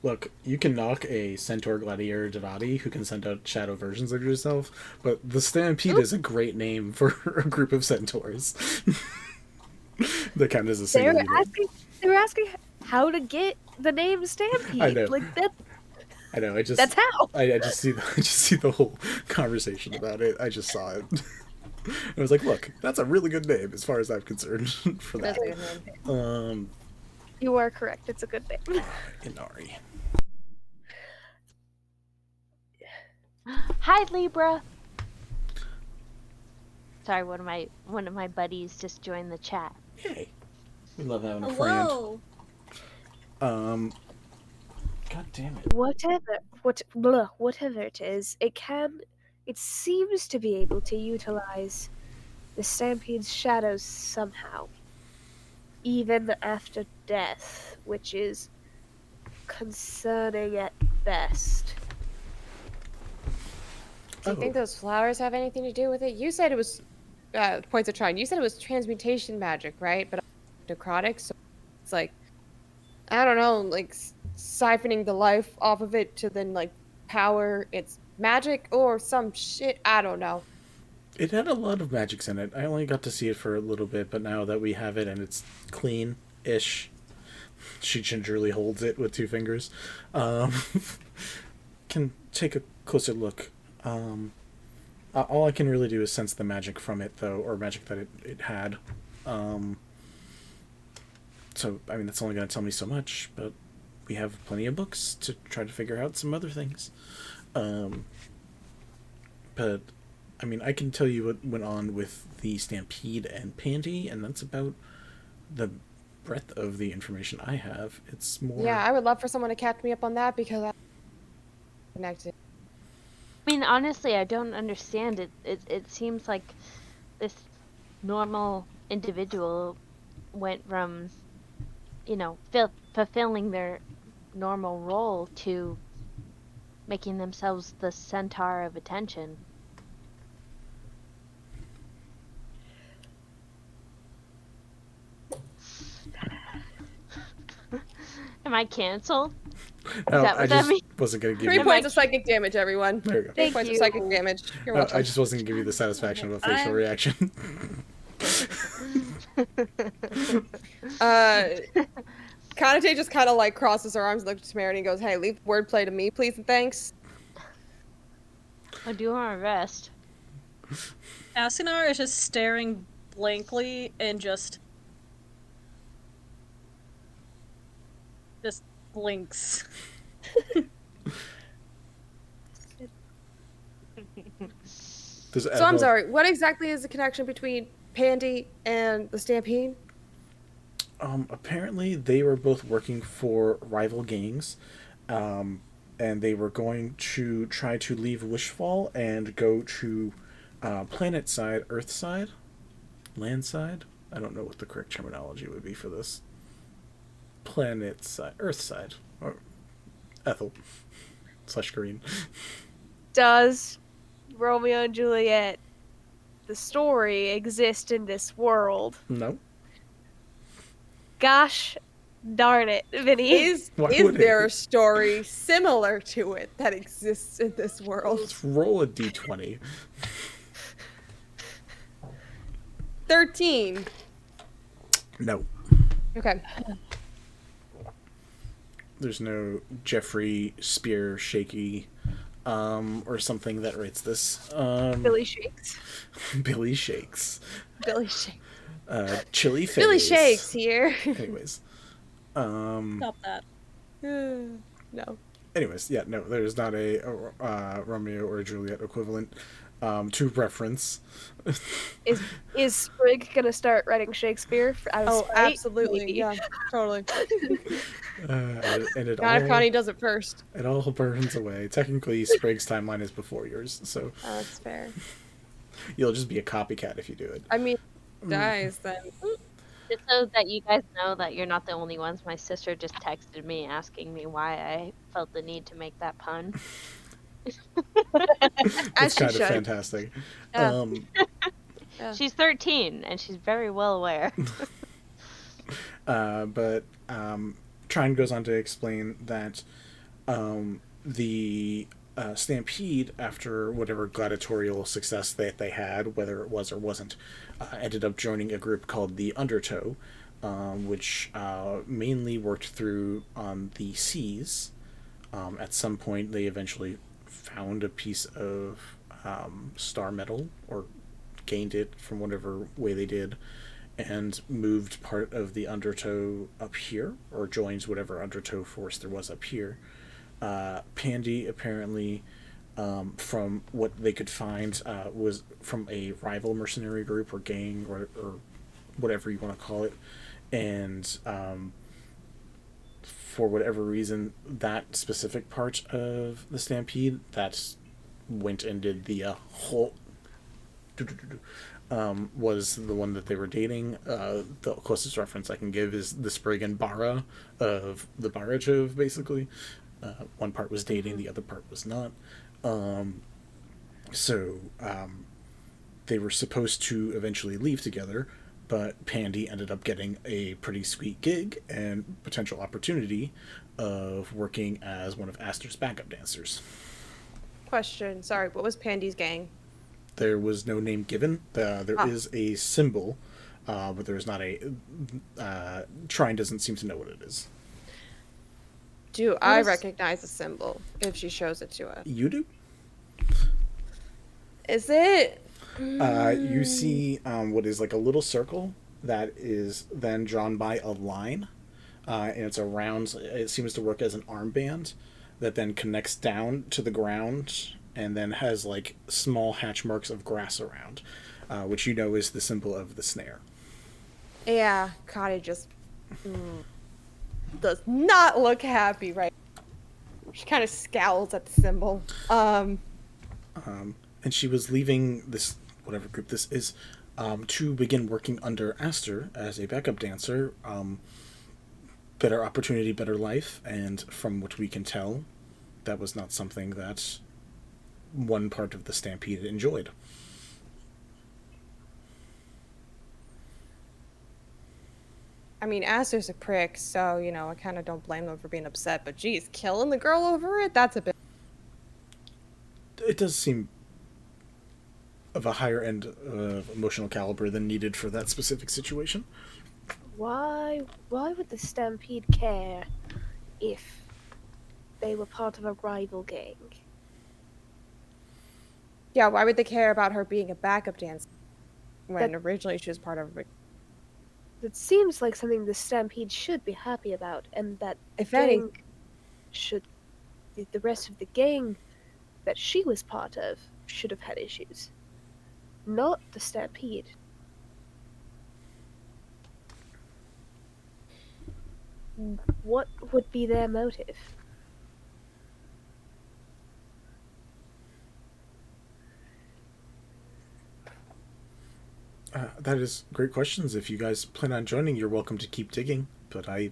Look, you can knock a Centaur Gladiator Devati who can send out shadow versions of yourself, but the Stampede is a great name for a group of centaurs. That count as a They single were unit. asking how to get the name Stampede. I know. Like that. I know. That's how. I just see the whole conversation about it. I just saw it. I was like, look, that's a really good name as far as I'm concerned for that. That's a good name. You are correct. It's a good name. Inari. hi, Libra. Sorry, one of my buddies just joined the chat. Yay. We love having a Hello! friend. God damn it. Whatever it is, it seems to be able to utilize the Stampede's shadows somehow, even after death, which is concerning at best. Do you think those flowers have anything to do with it? You said it was points of Trine. You said it was transmutation magic, right? But necrotic, so it's like I don't know, like siphoning the life off of it to then like power its magic or some shit. I don't know. It had a lot of magics in it. I only got to see it for a little bit, but now that we have it and it's clean-ish, she gingerly holds it with 2 fingers. Can take a closer look. All I can really do is sense the magic from it, though, or magic that it had. So, I mean, that's only going to tell me so much, but we have plenty of books to try to figure out some other things. But, I mean, I can tell you what went on with the Stampede and Panty, and that's about the breadth of the information I have. It's more... Yeah, I would love for someone to catch me up on that because I'm connected. I mean, honestly, I don't understand it. It seems like this normal individual went from, fulfilling their normal role to making themselves the centaur of attention. Am I canceled? No, that what I that just means? wasn't going to give 3 you... Am I- points of psychic damage, everyone. There you go. 3 Thank points of you. psychic damage. You're No, welcome. I just wasn't going to give you the satisfaction of a facial reaction. Kanitae just kind of like crosses her arms, looks at Temerity, and goes, "Hey, leave wordplay to me, please, and thanks." I do want to rest. Asunar is just staring blankly and just blinks. So I'm sorry. What exactly is the connection between Pandy and the Stampede? Apparently they were both working for rival gangs, and they were going to try to leave Wishfall and go to planet side, Earth side, land side. I don't know what the correct terminology would be for this. Planet side, Earth side, or Ethel / Corinne. Does Romeo and Juliet, the story, exist in this world? No. Gosh darn it, Vinny. Is Why would there it? a story similar to it that exists in this world? Let's roll a d20. 13. No. Okay. There's no Jeffrey Spear Shaky or something that rates this. Billy Shakes. Billy Shakes. Billy Shakes. Chili Face. Billy Shakes here. Anyways. Stop that. No. Anyways, yeah, no, there's not a Romeo or Juliet equivalent to reference. Is Sprig gonna start writing Shakespeare out of spite? Absolutely. Maybe. Yeah, totally. And it God, if all, Connie does it first. it all burns away. Technically, Sprig's timeline is before yours, so That's fair. you'll just be a copycat if you do it. I mean, dies then. Just so that you guys know that you're not the only ones, my sister just texted me asking me why I felt the need to make that pun. It's she kind of should. fantastic. Yeah. Um, She's 13, and she's very well aware. but Trine goes on to explain that the Stampede, after whatever gladiatorial success that they had, whether it was or wasn't, ended up joining a group called the Undertow, which mainly worked through on the seas. At some point, they eventually found a piece of star metal, or gained it from whatever way they did, and moved part of the Undertow up here, or joins whatever Undertow force there was up here. Pandy, apparently, from what they could find, was from a rival mercenary group or gang, or whatever you want to call it, and for whatever reason, that specific part of the Stampede that went and did the whole was the one that they were dating. The closest reference I can give is the Sprig and Bara of the Barachov, basically. One part was dating, the other part was not. So they were supposed to eventually leave together, but Pandy ended up getting a pretty sweet gig and potential opportunity of working as one of Aster's backup dancers. Question. Sorry, what was Pandy's gang? There was no name given. There is a symbol, but there is not a... Trine doesn't seem to know what it is. Do I recognize the symbol if she shows it to us? You do? Is it? You see what is like a little circle that is then drawn by a line, and it's a round. It seems to work as an armband that then connects down to the ground and then has like small hatch marks of grass around, which you know is the symbol of the snare. Yeah, Connie just does not look happy right now. She kind of scowls at the symbol. And she was leaving this whatever group this is, to begin working under Aster as a backup dancer. Better opportunity, better life, and from what we can tell, that was not something that one part of the Stampede enjoyed. I mean, Aster's a prick, so, you know, I kind of don't blame them for being upset, but geez, killing the girl over it? That's a bit... It does seem of a higher end of emotional caliber than needed for that specific situation. Why would the Stampede care if they were part of a rival gang? Yeah, why would they care about her being a backup dancer when originally she was part of it? It seems like something the Stampede should be happy about, and that If gang should... the rest of the gang that she was part of should have had issues. Not the Stampede. What would be their motive? That is great questions. If you guys plan on joining, you're welcome to keep digging. But I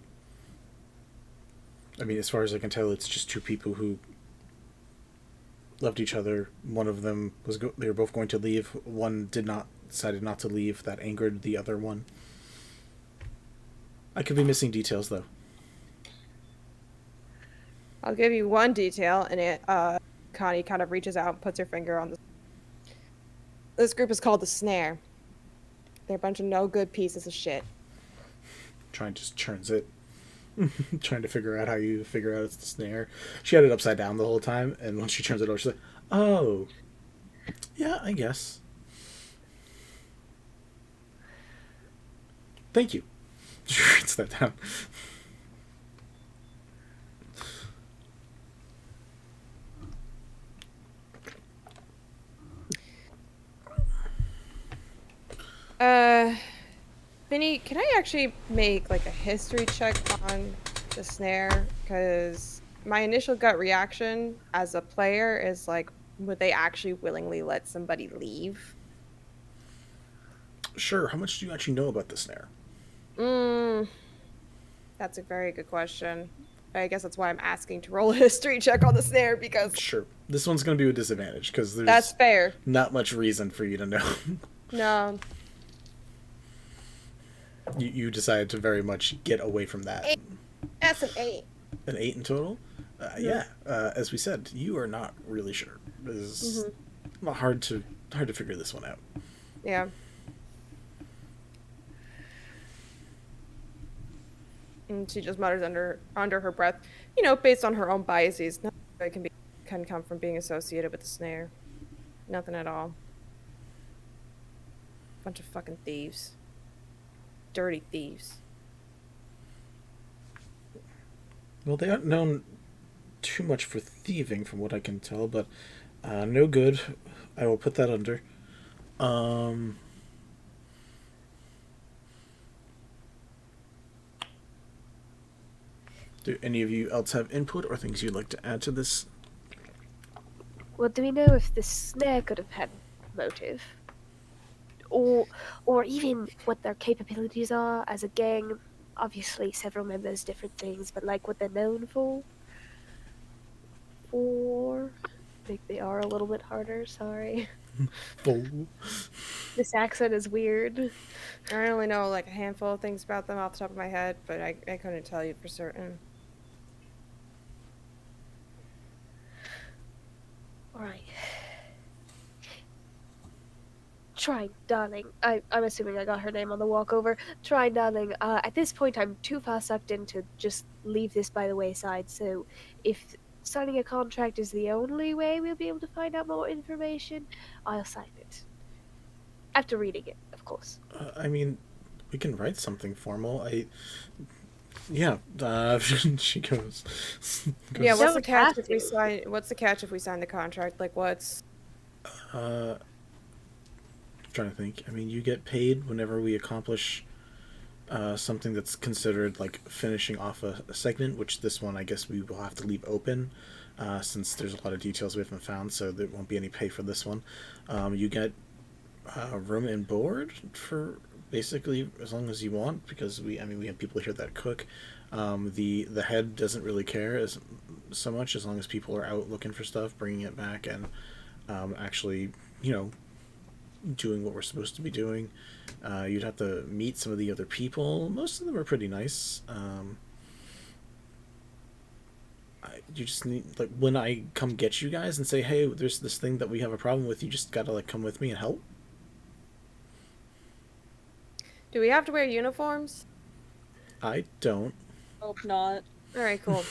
mean, as far as I can tell, it's just two people who loved each other. One of them they were both going to leave. One decided not to leave. That angered the other one. I could be missing details though. I'll give you one detail, and Connie kind of reaches out and puts her finger on this group is called the Snare. They're a bunch of no good pieces of shit. Trying just churns it. Trying to figure out how you figure out it's the Snare. She had it upside down the whole time, and once she turns it over, she's like, oh, yeah, I guess. Thank you. She writes that down. Vinny, can I actually make like a history check on the Snare? Because my initial gut reaction as a player is like, would they actually willingly let somebody leave? Sure. How much do you actually know about the Snare? That's a very good question. I guess that's why I'm asking to roll a history check on the Snare, because... Sure. This one's going to be a disadvantage, because there's that's fair. Not much reason for you to know. No. You decided to very much get away from that. 8. That's an 8. An 8 in total? Yeah. As we said, you are not really sure. It's hard to figure this one out. Yeah. And she just mutters under her breath, you know, based on her own biases. Nothing that can come from being associated with the Snare. Nothing at all. Bunch of fucking thieves. Dirty thieves. Well, they aren't known too much for thieving, from what I can tell, but no good. I will put that under. Do any of you else have input or things you'd like to add to this? Well, do we know if the Snare could have had motive? Or even what their capabilities are as a gang? Obviously, several members, different things, but like what they're known for? I think they are a little bit harder, sorry. This accent is weird. I only know like a handful of things about them off the top of my head, but I couldn't tell you for certain. Alright. Try, darling. I'm assuming I got her name on the walkover. Try, darling. At this point, I'm too far sucked in to just leave this by the wayside, so if signing a contract is the only way we'll be able to find out more information, I'll sign it. After reading it, of course. I mean, we can write something formal. Yeah, she goes. Yeah, what's Don't the catch have if we to. sign? What's the catch if we sign the contract? Like, what's? Trying to think. I mean, you get paid whenever we accomplish something that's considered like finishing off a segment, which this one I guess we will have to leave open since there's a lot of details we haven't found, so there won't be any pay for this one. You get room and board for basically as long as you want, because we have people here that cook. The head doesn't really care as so much as long as people are out looking for stuff, bringing it back, and actually, doing what we're supposed to be doing. You'd have to meet some of the other people. Most of them are pretty nice. You just need, like, when I come get you guys and say, hey, there's this thing that we have a problem with, you just gotta, like, come with me and help. Do we have to wear uniforms? I don't. Hope not. All right, cool.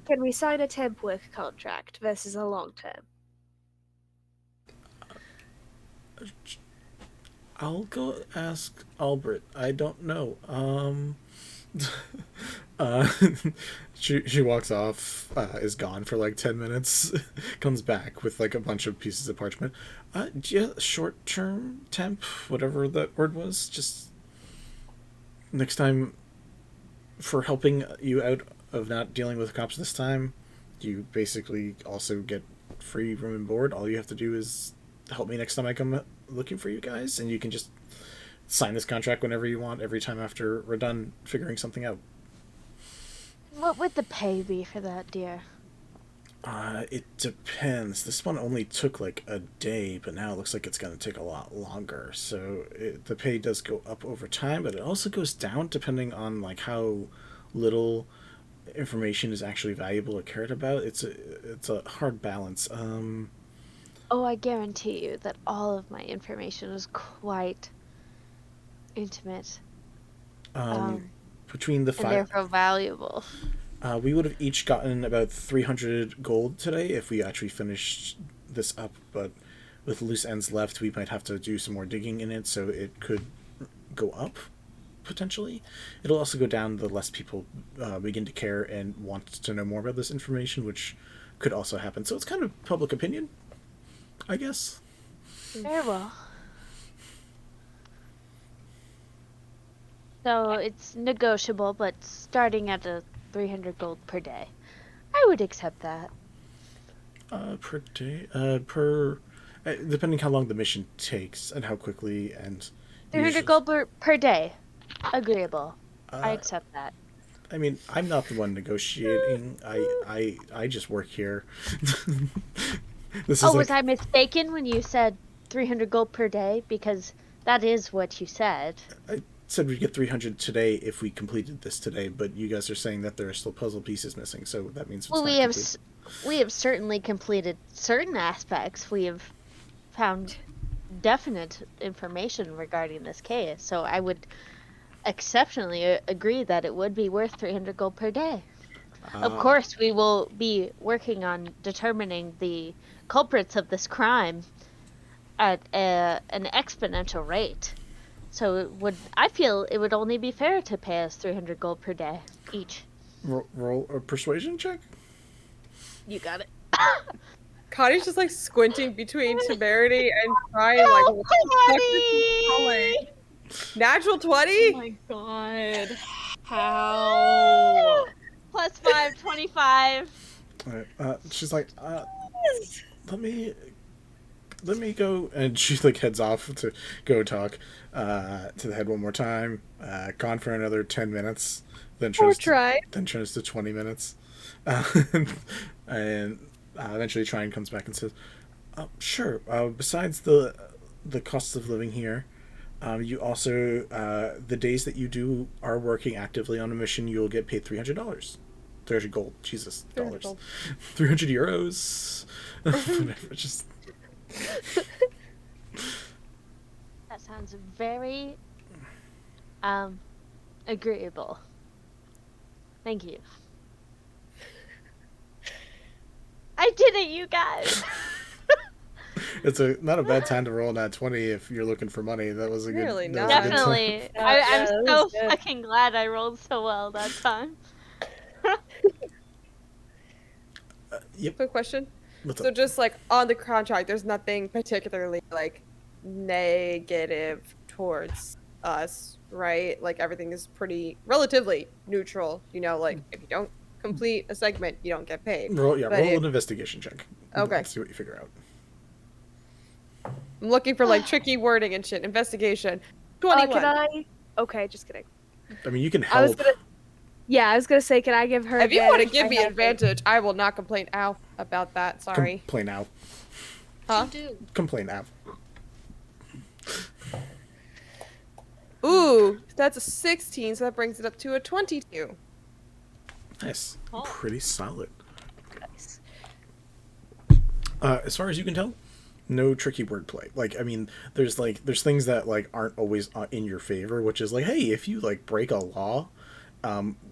Can we sign a temp work contract versus a long term? I'll go ask Albert. I don't know. She walks off, is gone for like 10 minutes, comes back with like a bunch of pieces of parchment. Yeah, short-term temp, whatever that word was, just next time, for helping you out of not dealing with cops this time, you basically also get free room and board. All you have to do is help me next time I come looking for you guys, and you can just sign this contract whenever you want, every time after we're done figuring something out. What would the pay be for that, dear? It depends. This one only took like a day, but now it looks like it's going to take a lot longer. So the pay does go up over time, but it also goes down depending on like how little information is actually valuable or cared about. It's a hard balance. Oh, I guarantee you that all of my information is quite intimate. Between the And five, therefore valuable. we would have each gotten about 300 gold today if we actually finished this up, but with loose ends left, we might have to do some more digging in it, so it could go up, potentially. It'll also go down the less people begin to care and want to know more about this information, which could also happen. So it's kind of public opinion, I guess. Very well. So it's negotiable, but starting at a 300 gold per day. I would accept that. Per day? Depending how long the mission takes and how quickly and... 300 gold per day. Agreeable. I accept that. I mean, I'm not the one negotiating. I just work here. Was I mistaken when you said 300 gold per day? Because that is what you said. I said we'd get 300 today if we completed this today, but you guys are saying that there are still puzzle pieces missing, so that means it's well, not we have certainly completed certain aspects. We have found definite information regarding this case, so I would exceptionally agree that it would be worth 300 gold per day. Of course, we will be working on determining the culprits of this crime at an exponential rate. So I feel it would only be fair to pay us 300 gold per day each. Roll a persuasion check? You got it. Connie's just like squinting between Temerity and trying like, what the fuck is he calling? Natural 20? Oh my god. How? Plus 5, 25. Alright, she's like, let me go, and she like heads off to go talk to the head one more time. Gone for another 10 minutes, then turns to 20 minutes, and eventually Trine comes back and says, "Sure. Besides the costs of living here, you also the days that you are working actively on a mission, you'll get paid $300. 300 gold. Jesus, dollars. 300 euros. Whatever. Just." That sounds very agreeable. Thank you. I did it, you guys. It's not a bad time to roll nat 20 if you're looking for money. That was a good. Really that was a good time. Definitely. I'm so fucking glad I rolled so well that time. Yep. Quick question. What's So up? just like on the contract, there's nothing particularly like negative towards us, right? Like everything is pretty relatively neutral. You know, like if you don't complete a segment, you don't get paid. Roll But an investigation check. Okay. Let's see what you figure out. I'm looking for like tricky wording and shit. Investigation. 21. Can I? Okay, just kidding. I mean, you can I was help. gonna. Yeah, I was gonna say, can I give her? If you want to advantage give by me helping? advantage, I will not complain. Ow, about that. Sorry. Complain now. Huh? Do. Complain now. Ooh, that's a 16, so that brings it up to a 22. Nice. Oh. Pretty solid. Nice. As far as you can tell, no tricky wordplay. Like, I mean, there's things that like aren't always in your favor, which is like, hey, if you like break a law,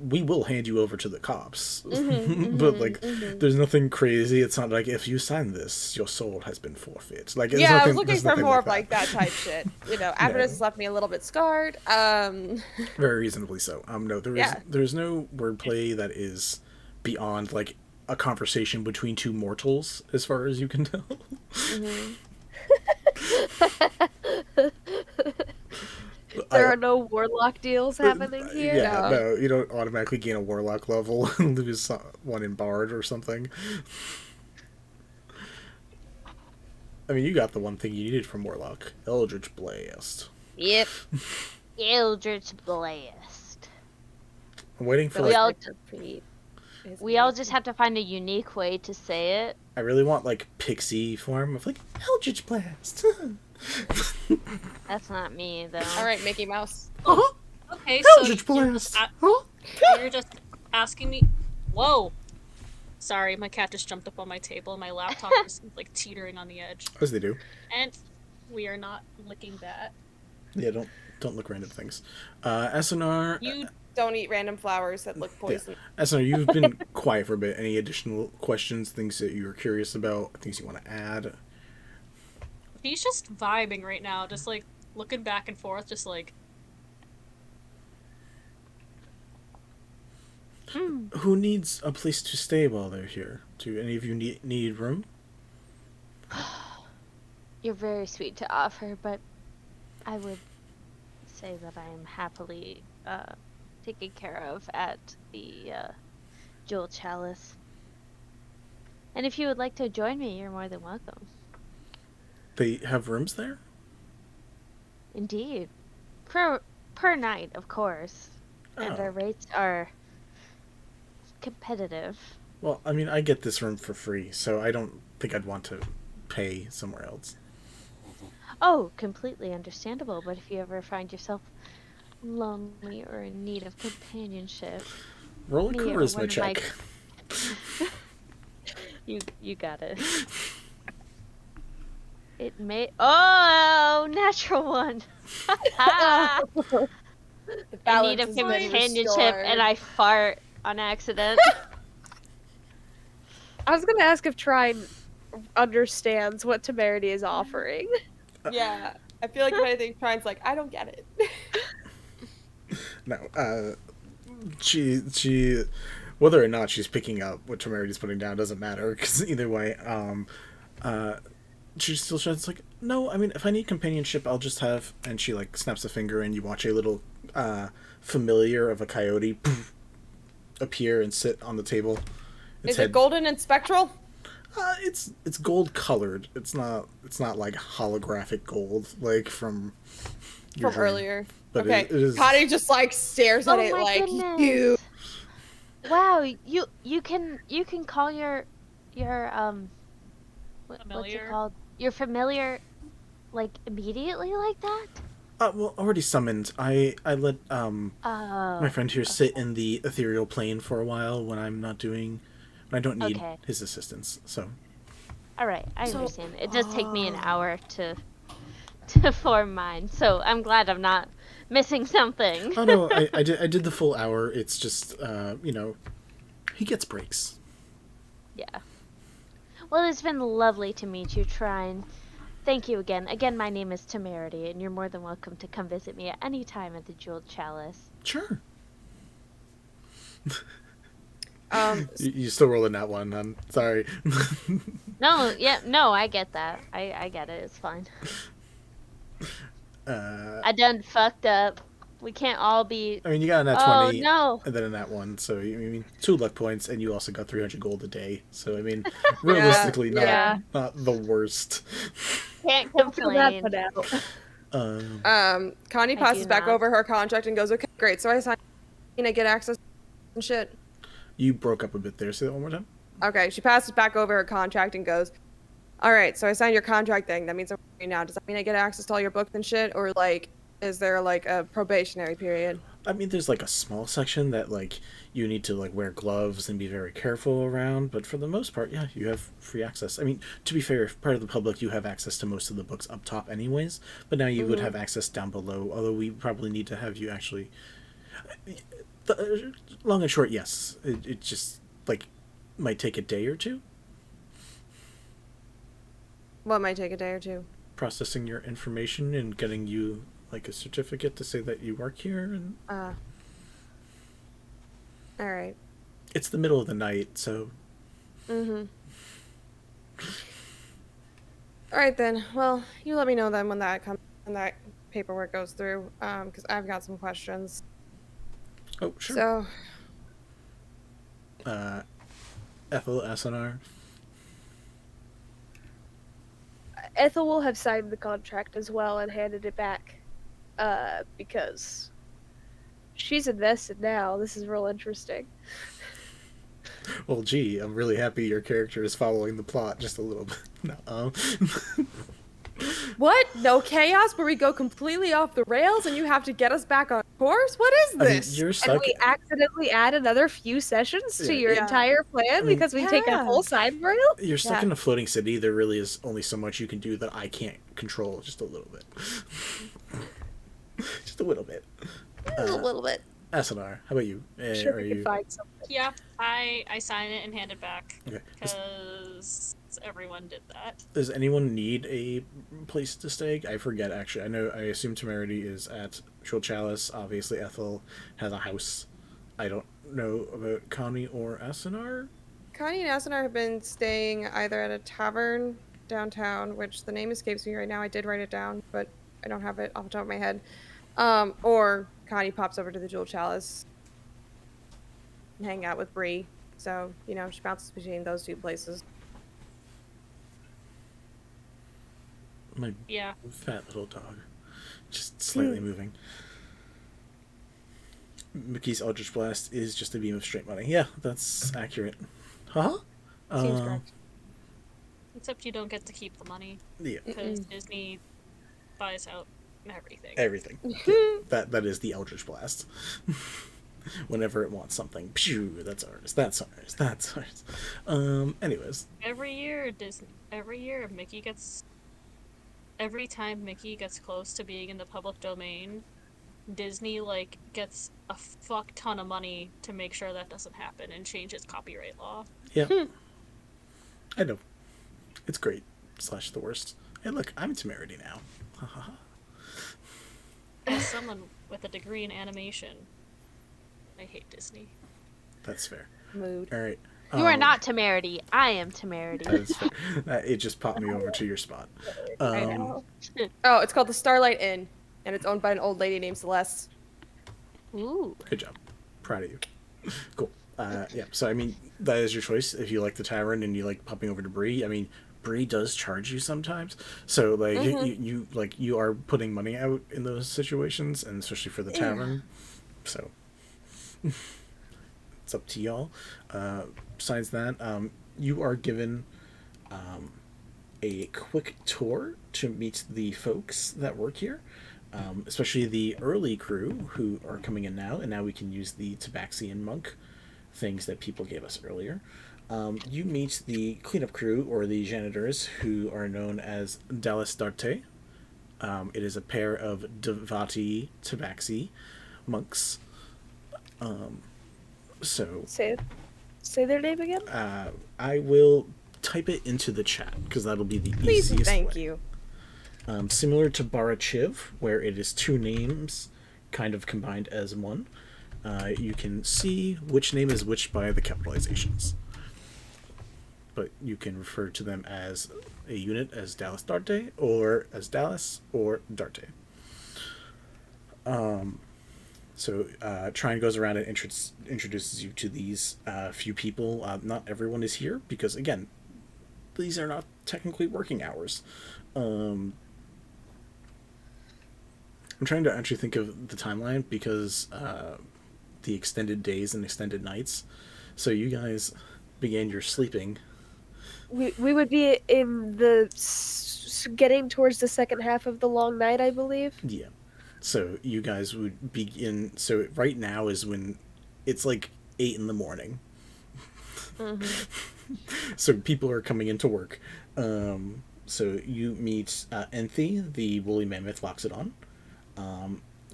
we will hand you over to the cops. But like, there's nothing crazy. It's not like if you sign this, your soul has been forfeit. Like, it's Yeah, I nothing, was looking there's for nothing more of like that type shit. You know, Avernus has left me a little bit scarred. Very reasonably so. No, there's no wordplay that is beyond like a conversation between two mortals, as far as you can tell. There are no warlock deals happening here. Yeah, no, you don't automatically gain a warlock level and lose one in bard or something. I mean, you got the one thing you needed from warlock, Eldritch Blast. Yep. Eldritch Blast. I'm waiting for We like, all we all just have to find a unique way to say it. I really want like pixie form of like Eldritch Blast. That's not me though. All right, Mickey Mouse. Okay, Eldritch so Blast. you're just asking me. Whoa. Sorry, my cat just jumped up on my table and my laptop is like teetering on the edge. As they do. And we are not licking that. Yeah, don't look random things. Asunar. You Don't eat random flowers that look poison. Asunar, you've been quiet for a bit. Any additional questions, things that you were curious about, things you want to add? He's just vibing right now, just like looking back and forth, just like Who needs a place to stay while they're here? Do any of you need room? You're very sweet to offer, but I would say that I am happily taken care of at the Jewel Chalice. And if you would like to join me, you're more than welcome. They have rooms there? Indeed. Per night, of course. And Oh. our rates are competitive. Well, I mean, I get this room for free, so I don't think I'd want to pay somewhere else. Oh, completely understandable, but if you ever find yourself lonely or in need of companionship, Roll a Me or charisma one of my- check. you got it. It may. Oh, natural one. The In need balance of has been companionship, restored. and I fart on accident. I was gonna ask if Trine understands what Temerity is offering. Yeah, I feel like if anything, Trine's like, I don't get it. No, she, whether or not she's picking up what Temerity's putting down doesn't matter, because either way, she still says like, no, I mean, if I need companionship, I'll just have, and she like snaps a finger and you watch a little familiar of a coyote poof, appear and sit on the table. Is it golden and spectral? It's gold colored. It's not like holographic gold like from your dream. Earlier. But Okay. it is. Connie just like stares at Oh it my like goodness. you. Wow, you can call your what's it Familiar? called? Your familiar, like immediately like that? Well, already summoned. I let Oh. my friend here sit in the ethereal plane for a while when I don't need Okay. his assistance. So All right, I So- understand. It does take me an hour to form mine, so I'm glad I'm not missing something. oh no, I did the full hour. It's just he gets breaks. Yeah. Well, it's been lovely to meet you, Trine. Thank you again. Again, my name is Temerity, and you're more than welcome to come visit me at any time at the Jeweled Chalice. Sure. You still rolling that one? I'm sorry. No, yeah, no, I get that. I get it. It's fine. I done fucked up. We can't all be. I mean, you got a nat Oh 20 no! and then a nat 1, so I mean 2 luck points, and you also got 300 gold a day. So I mean, realistically, Yeah. not the worst. can't Don't feel bad complain. for now. Connie I passes do back not. over her contract and goes, "Okay, great. So I signed. I get access and shit." You broke up a bit there. Say that one more time. Okay, she passes back over her contract and goes, "All right, so I signed your contract thing. That means I'm free now. Does that mean I get access to all your books and shit, or like, is there like a probationary period?" I mean, there's like a small section that like you need to like wear gloves and be very careful around, but for the most part, yeah, you have free access. I mean, to be fair, if part of the public, you have access to most of the books up top anyways, but now you would have access down below, although we probably need to have you actually... long and short, yes. It just, like, might take a day or two. What might take a day or two? Processing your information and getting you like a certificate to say that you work here, and All right. it's the middle of the night, so All right then. Well, you let me know then when that comes, when that paperwork goes through, because I've got some questions. oh sure. So, Ethel, Asunar. Ethel will have signed the contract as well and handed it back. Because she's invested now. This is real interesting. Well, gee, I'm really happy your character is following the plot just a little bit. No, what? No chaos where we go completely off the rails and you have to get us back on course? What is I mean, this? you're And stuck. we accidentally add another few sessions to your Yeah. entire plan mean- because we take a Yeah. full side rail? You're stuck Yeah. in a floating city. There really is only so much you can do that I can't control. Just a little bit. Just a little bit. A little bit. Asunar, how about you? Sure, Are we can you? find something. Yeah, I sign it and hand it back Okay. because everyone did that. Does anyone need a place to stay? I forget, actually. I assume Temerity is at Jewel Chalice. Obviously, Ethel has a house. I don't know about Connie or Asunar. Connie and Asunar have been staying either at a tavern downtown, which the name escapes me right now. I did write it down, but I don't have it off the top of my head. Or Connie pops over to the Jewel Chalice and hang out with Bree. So, you know, she bounces between those two places. My Yeah. fat little dog. Just slightly moving. Mickey's Eldritch Blast is just a beam of straight money. Yeah, that's accurate. Huh? Seems correct. Except you don't get to keep the money Yeah, because Disney buys out everything. everything. Yeah, that is the Eldritch Blast. Whenever it wants something, pew, that's ours. That's ours. That's ours. Anyways, Every year Mickey gets. Every time Mickey gets close to being in the public domain, Disney like gets a fuck ton of money to make sure that doesn't happen and changes copyright law. yeah, I know. It's great. / the worst. Hey, look, I'm Temerity now. Ha ha ha. As someone with a degree in animation, I hate Disney. That's fair. Mood. All right. You are not Temerity. I am Temerity. That is fair. It just popped me over to your spot. I know. Oh, it's called the Starlight Inn, and it's owned by an old lady named Celeste. Ooh. Good job. Proud of you. Cool. Yeah. So I mean, that is your choice. If you like the tavern and you like popping over to Bree, I mean, Bree does charge you sometimes. So like you are putting money out in those situations, and especially for the tavern. So it's up to y'all. Besides that, you are given a quick tour to meet the folks that work here. Especially the early crew who are coming in now, and now we can use the Tabaxian monk things that people gave us earlier. You meet the cleanup crew, or the janitors, who are known as Dallas Darte. It is a pair of Devati Tabaxi monks. So Say their name again. I will type it into the chat because that'll be the Please, easiest thank way. you. Similar to Barachiv, where it is two names kind of combined as one, you can see which name is which by the capitalizations. But you can refer to them as a unit as Dallas Darte, or as Dallas, or Darte. So Trine goes around and introduces you to these few people. Not everyone is here, because again, these are not technically working hours. I'm trying to actually think of the timeline because the extended days and extended nights. So you guys began your sleeping. We would be in the getting towards the second half of the long night, I believe. Yeah. So you guys would begin. So right now is when it's like 8 in the morning. So people are coming into work. So you meet Enthi, the woolly mammoth Loxodon.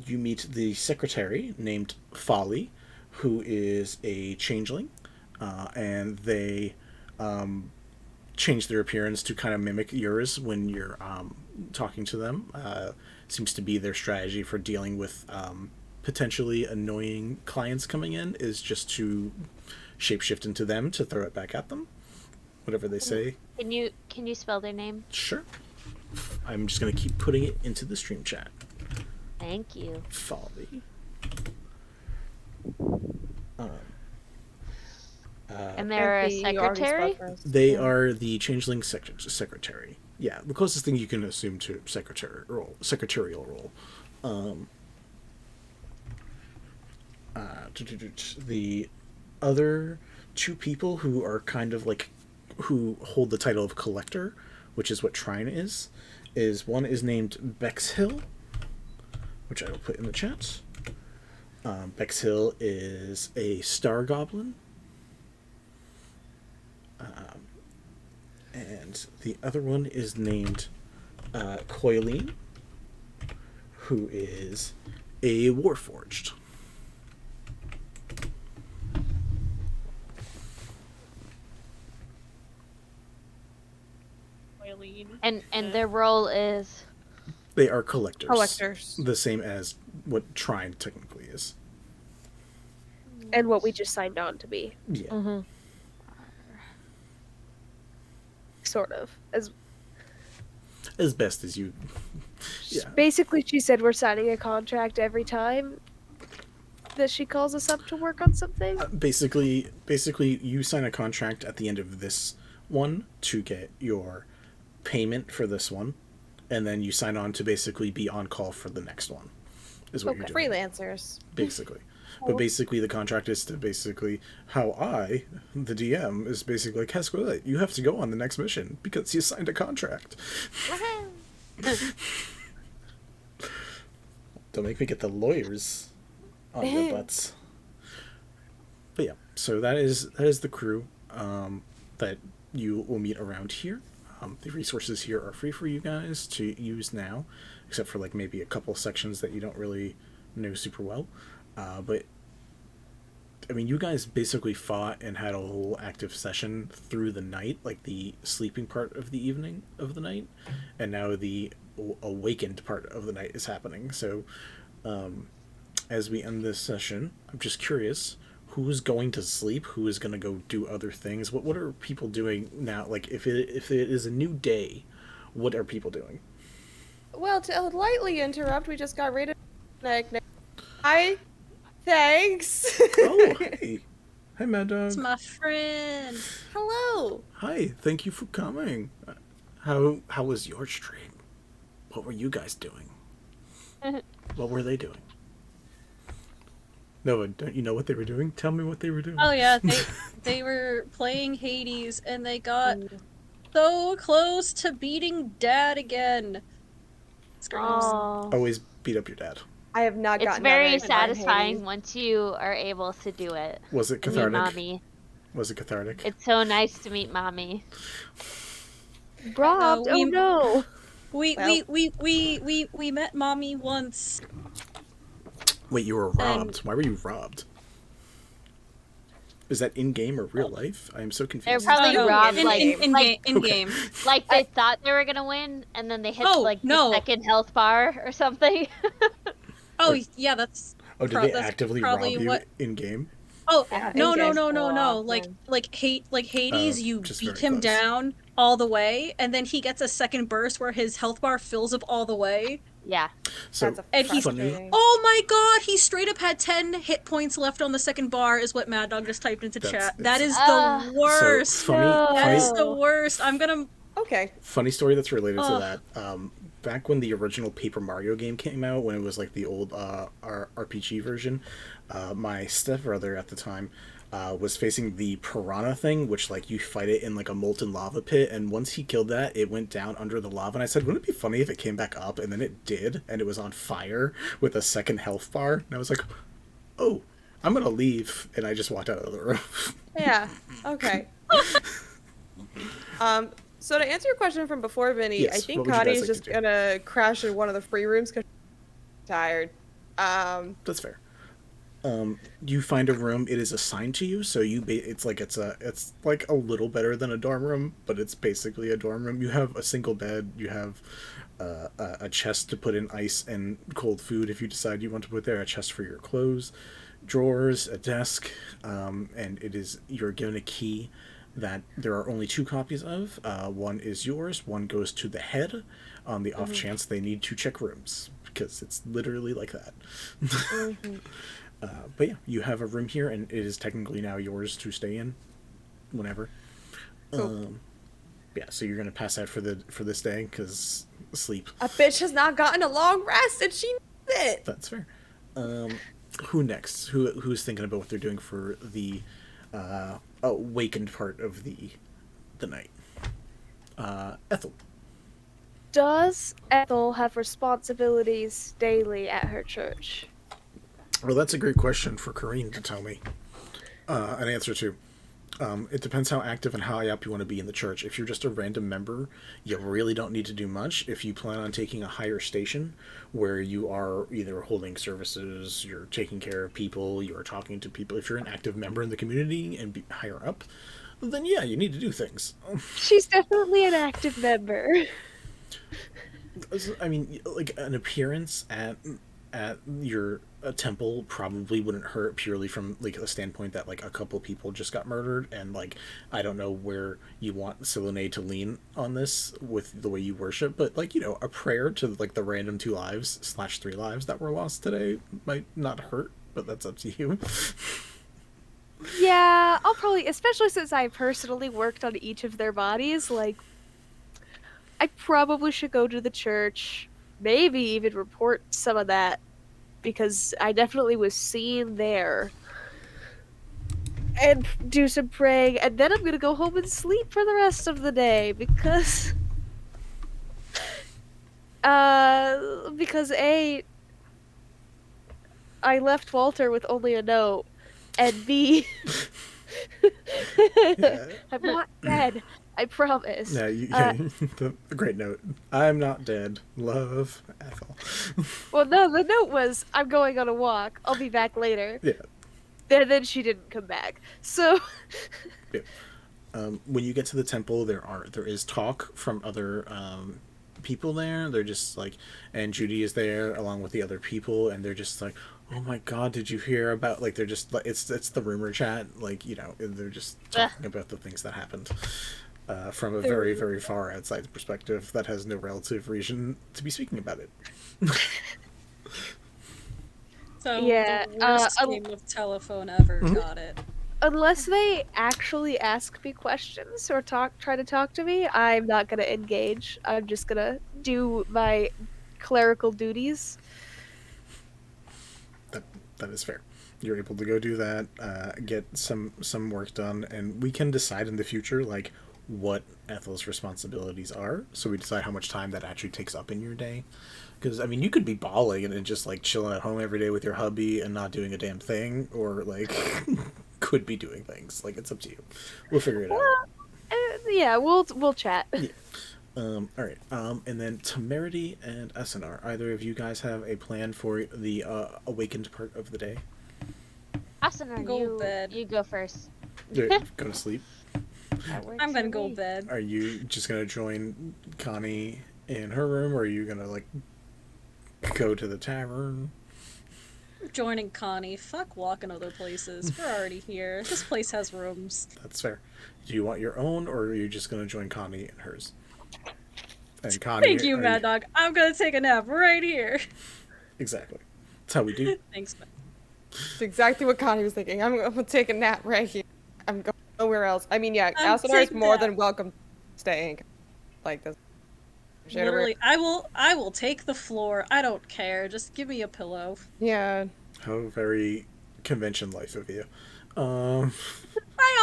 You meet the secretary named Folly, who is a changeling, and they change their appearance to kind of mimic yours when you're talking to them. Seems to be their strategy for dealing with potentially annoying clients coming in, is just to shapeshift into them to throw it back at them. Whatever they say. Can you spell their name? Sure. I'm just going to keep putting it into the stream chat. Thank you. Folly. And they're a secretary? They are the changeling secretary. Yeah, the closest thing you can assume to secretarial role. The other two people who are kind of like, who hold the title of collector, which is what Trine is one is named Bexhill, which I will put in the chat. Bexhill is a star goblin. And the other one is named Coileen, who is a warforged. And their role is? They are collectors. Collectors. The same as what Trine technically is. And what we just signed on to be. Yeah. Sort of. As best as you... Yeah. Basically, she said we're signing a contract every time that she calls us up to work on something. Basically, you sign a contract at the end of this one to get your payment for this one, and then you sign on to basically be on call for the next one, is what you're doing. Freelancers. Basically. But basically the contract is to basically how I, the DM, is basically like, Hesquilette, you have to go on the next mission because you signed a contract. Don't make me get the lawyers on your butts. But yeah, so that is the crew that you will meet around here. The resources here are free for you guys to use now, except for like maybe a couple sections that you don't really know super well. But I mean, you guys basically fought and had a whole active session through the night, like the sleeping part of the evening of the night, and now the awakened part of the night is happening. So as we end this session, I'm just curious, who's going to sleep? Who is going to go do other things? What are people doing now? Like, if it is a new day, what are people doing? Well, to lightly interrupt, we just got raided. Hi. Thanks. Oh, hey. Hi, Mad Dog. It's my friend. Hello. Hi, thank you for coming. How was your stream? What were you guys doing? What were they doing? No, don't you know what they were doing? Tell me what they were doing. Oh yeah, they were playing Hades and they got so close to beating Dad again. Screams. Always beat up your dad. I have not It's gotten very that right satisfying once you are able to do it. Was it Meet cathartic? Mommy. Was it cathartic? It's so nice to meet Mommy. Robbed? Oh no! We met Mommy once. Wait, you were robbed. Why were you robbed? Is that in game or real life? I am so confused. They're probably robbed in game. Like they thought they were gonna win, and then they hit the second health bar or something. Oh yeah, that's. Oh, did they actively rob you in game? Oh Yeah, no! in-game Like Hades, you just beat very him close. down all the way, and then he gets a second burst where his health bar fills up all the way. Yeah. So And he's funny. Oh my god, he straight up had 10 hit points left on the second bar, is what Mad Dog just typed into chat. That is the worst. So funny. That is the worst. I'm gonna Okay. Funny story that's related to Ugh. that. Back when the original Paper Mario game came out, when it was like the old RPG version, my stepbrother at the time was facing the piranha thing, which like you fight it in like a molten lava pit, and once he killed that, it went down under the lava. And I said, wouldn't it be funny if it came back up? And then it did, and it was on fire with a second health bar. And I was like, oh, I'm gonna leave, and I just walked out of the room. Yeah. Okay. So to answer your question from before, Vinny, Yes, I think what would you Connie guys is like to just do? gonna crash in one of the free rooms because she's tired. That's fair. You find a room. It is assigned to you, so it's like a little better than a dorm room, but it's basically a dorm room. You have a single bed. You have a chest to put in ice and cold food if you decide you want to put there. A chest for your clothes, drawers, a desk, and you're given a key that there are only 2 copies of. One is yours. One goes to the head, on the off chance they need to check rooms, because it's literally like that. But yeah, you have a room here, and it is technically now yours to stay in, whenever. Cool. Yeah, so you're gonna pass out for this day because sleep. A bitch has not gotten a long rest and she needs it. That's fair. Who next? Who's thinking about what they're doing for the awakened part of the night? Ethel. Does Ethel have responsibilities daily at her church? Well, that's a great question for Corinne to tell me an answer to. It depends how active and high up you want to be in the church. If you're just a random member, you really don't need to do much. If you plan on taking a higher station where you are either holding services, you're taking care of people, you're talking to people, if you're an active member in the community and be higher up, then yeah, you need to do things. She's definitely an active member. I mean, like an appearance at your temple probably wouldn't hurt, purely from like a standpoint that like a couple people just got murdered, and like I don't know where you want Selune to lean on this with the way you worship, but like, you know, a prayer to like the random 2 lives / 3 lives that were lost today might not hurt, but that's up to you. Yeah, I'll probably, especially since I personally worked on each of their bodies, like, I probably should go to the church, maybe even report some of that, because I definitely was seen there. And do some praying, and then I'm gonna go home and sleep for the rest of the day, because A, I left Walter with only a note, and B, Yeah. I'm not dead. I promise. Yeah, the great note. I'm not dead. Love, Ethel. Well, no, the note was, I'm going on a walk. I'll be back later. Yeah. And then she didn't come back. So, Yeah. When you get to the temple, there is talk from other people there. They're just like, and Judy is there along with the other people, and they're just like, oh my god, did you hear about, like, they're just like, it's the rumor chat, like, you know, they're just talking about the things that happened from a very, very far outside perspective that has no relative reason to be speaking about it. So Yeah, the worst game of telephone ever got it. unless they actually ask me questions or try to talk to me, I'm not gonna engage. I'm just gonna do my clerical duties. That is fair. You're able to go do that, get some work done, and we can decide in the future, like, what Ethel's responsibilities are, so we decide how much time that actually takes up in your day. Because, I mean, you could be balling and just, like, chilling at home every day with your hubby and not doing a damn thing, or, like, could be doing things. Like, it's up to you. We'll figure it out. Yeah, we'll chat. Yeah. Alright, and then Temerity and Asunar, either of you guys have a plan for the awakened part of the day? Asunar, Go to bed. you go first. Go to sleep? That works I'm gonna for go me. bed. Are you just gonna join Connie in her room, or are you gonna, like, go to the tavern? Joining Connie. Fuck walking other places. We're already here. This place has rooms. That's fair. Do you want your own, or are you just gonna join Connie in hers? And Connie, Thank you, Mad Dog. I'm gonna take a nap right here. Exactly. That's how we do. Thanks, man. That's exactly what Connie was thinking. I'm gonna take a nap right here. I'm going nowhere else. I mean, yeah, I'm Asunar is taking more a than nap. welcome staying. like this. Literally, I will take the floor. I don't care. Just give me a pillow. Yeah. How very convention life of you. I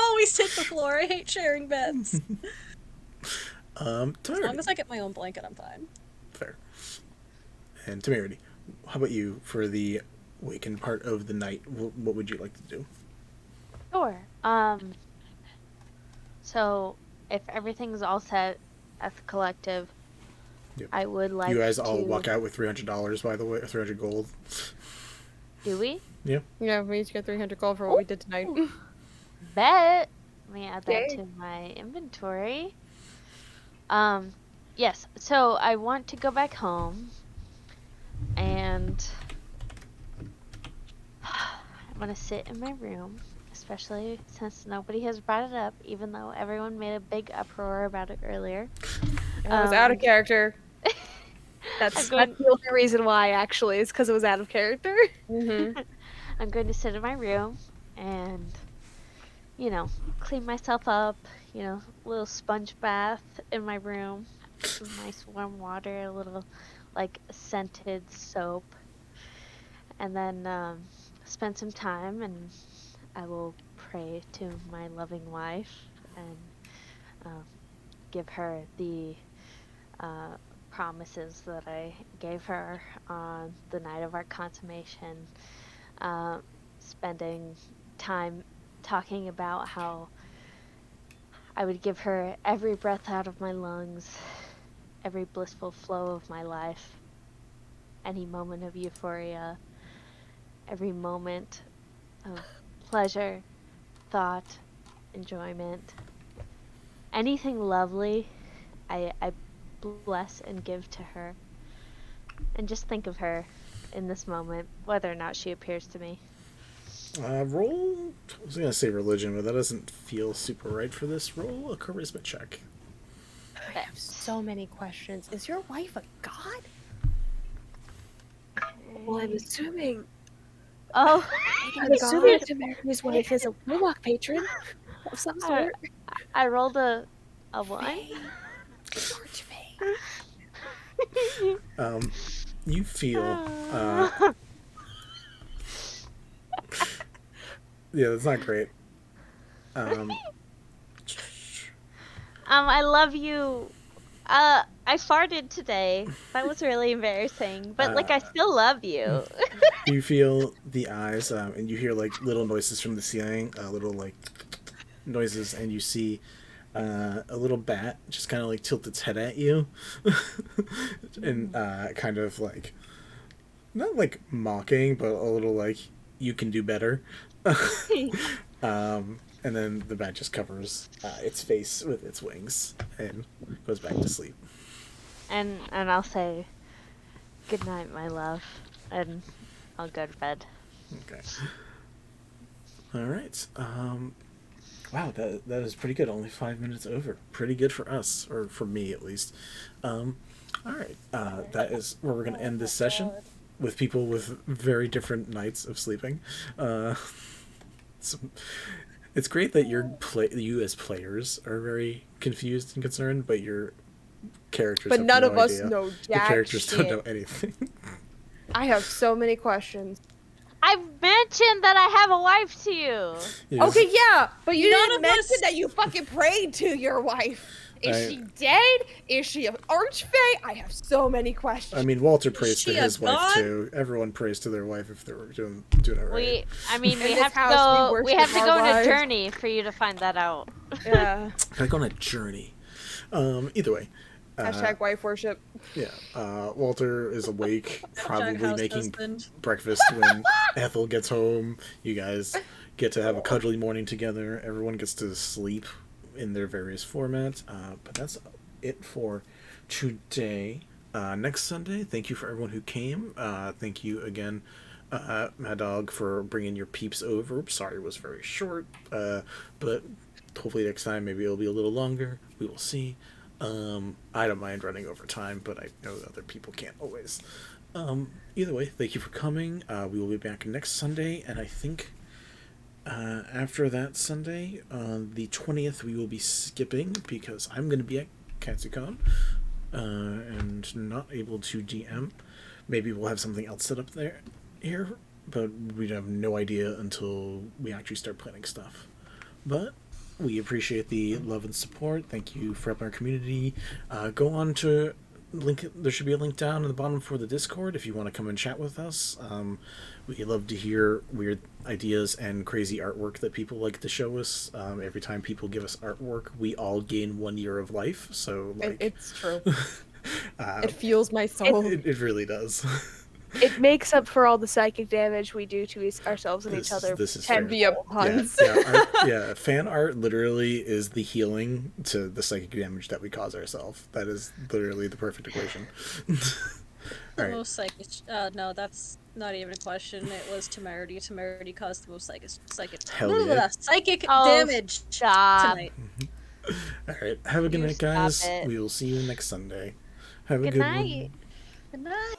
always take the floor. I hate sharing beds. As Temerity. long as I get my own blanket, I'm fine. Fair. And Temerity, how about you for the wakened part of the night? What would you like to do? Sure. So if everything's all set at the collective, Yep. I would like You guys all to... walk out with $300, by the way, 300 gold. Do we? Yeah. Yeah, we each get 300 gold for what we did tonight. Bet. Let me add that Okay. to my inventory. Yes. So I want to go back home, and I want to sit in my room, especially since nobody has brought it up, even though everyone made a big uproar about it earlier. I was out of character. That's I'm going- the only reason why, actually, is because it was out of character. Mm-hmm. I'm going to sit in my room and, clean myself up, a little sponge bath in my room, some nice warm water, a little, scented soap, and then spend some time, and I will pray to my loving wife and give her the promises that I gave her on the night of our consummation, spending time talking about how I would give her every breath out of my lungs, every blissful flow of my life, any moment of euphoria, every moment of pleasure, thought, enjoyment, anything lovely, I bless and give to her, and just think of her in this moment, whether or not she appears to me. Roll. I was gonna say religion, but that doesn't feel super right for this. Roll a charisma check. I have so many questions. Is your wife a god? Well, I'm assuming. Oh, I'm assuming Temerity's wife is a Warlock patron of some sort. I rolled a 1. Archfey. You feel. Yeah, that's not great. I love you. I farted today. That was really embarrassing, but I still love you. You feel the eyes, and you hear little noises from the ceiling, little noises, and you see a little bat just kind of tilt its head at you, and kind of not mocking, but a little you can do better. And then the bat just covers its face with its wings and goes back to sleep. And I'll say, good night, my love, and I'll go to bed. Okay. All right. Wow, that is pretty good. Only 5 minutes over. Pretty good for us, or for me at least. All right. That is where we're going to end this session with people with very different nights of sleeping. It's great that you as players are very confused and concerned, but your characters But have none no of us idea. know The jack characters shit. don't know anything. I have so many questions. I mentioned that I have a wife to you. You just- Okay, yeah, but you None didn't of mention us- that you fucking prayed to your wife. Is I- she dead? Is she an archfey? I have so many questions. I mean, Walter prays to she a his wife god? too. Everyone prays to their wife if they're doing it right. We In have this to house, go. we We have to worship go our on a wives. journey for you to find that out. Yeah. Like on a journey. Either way. Hashtag wife worship. Yeah. Walter is awake, probably House making husband. breakfast when Ethel gets home. You guys get to have a cuddly morning together. Everyone gets to sleep in their various formats. But that's it for today. Next Sunday, thank you for everyone who came. Thank you again, Mad Dog, for bringing your peeps over. Sorry it was very short, but hopefully next time maybe it'll be a little longer. We will see. I don't mind running over time, but I know that other people can't always. Either way, thank you for coming. We will be back next Sunday, and I think after that Sunday, the 20th, we will be skipping because I'm going to be at Katsucon, and not able to DM. Maybe we'll have something else set up here, but we have no idea until we actually start planning stuff. But we appreciate the love and support. Thank you for helping our community. Go on to link. There should be a link down in the bottom for the Discord if you want to come and chat with us. We love to hear weird ideas and crazy artwork that people like to show us. Every time people give us artwork, we all gain 1 year of life. So It's true. It fuels my soul. it really does. It makes up for all the psychic damage we do to ourselves and each other. This is Can fair. be a puns. Fan art literally is the healing to the psychic damage that we cause ourselves. That is literally the perfect equation. The Alright. most psychic. No, that's not even a question. It was Temerity. Temerity caused the most psychic Hell yeah. psychic Oh, damage stop. tonight. Alright, have a good You night, guys. stop it. We will see you next Sunday. Have a Good good night. one. Good night.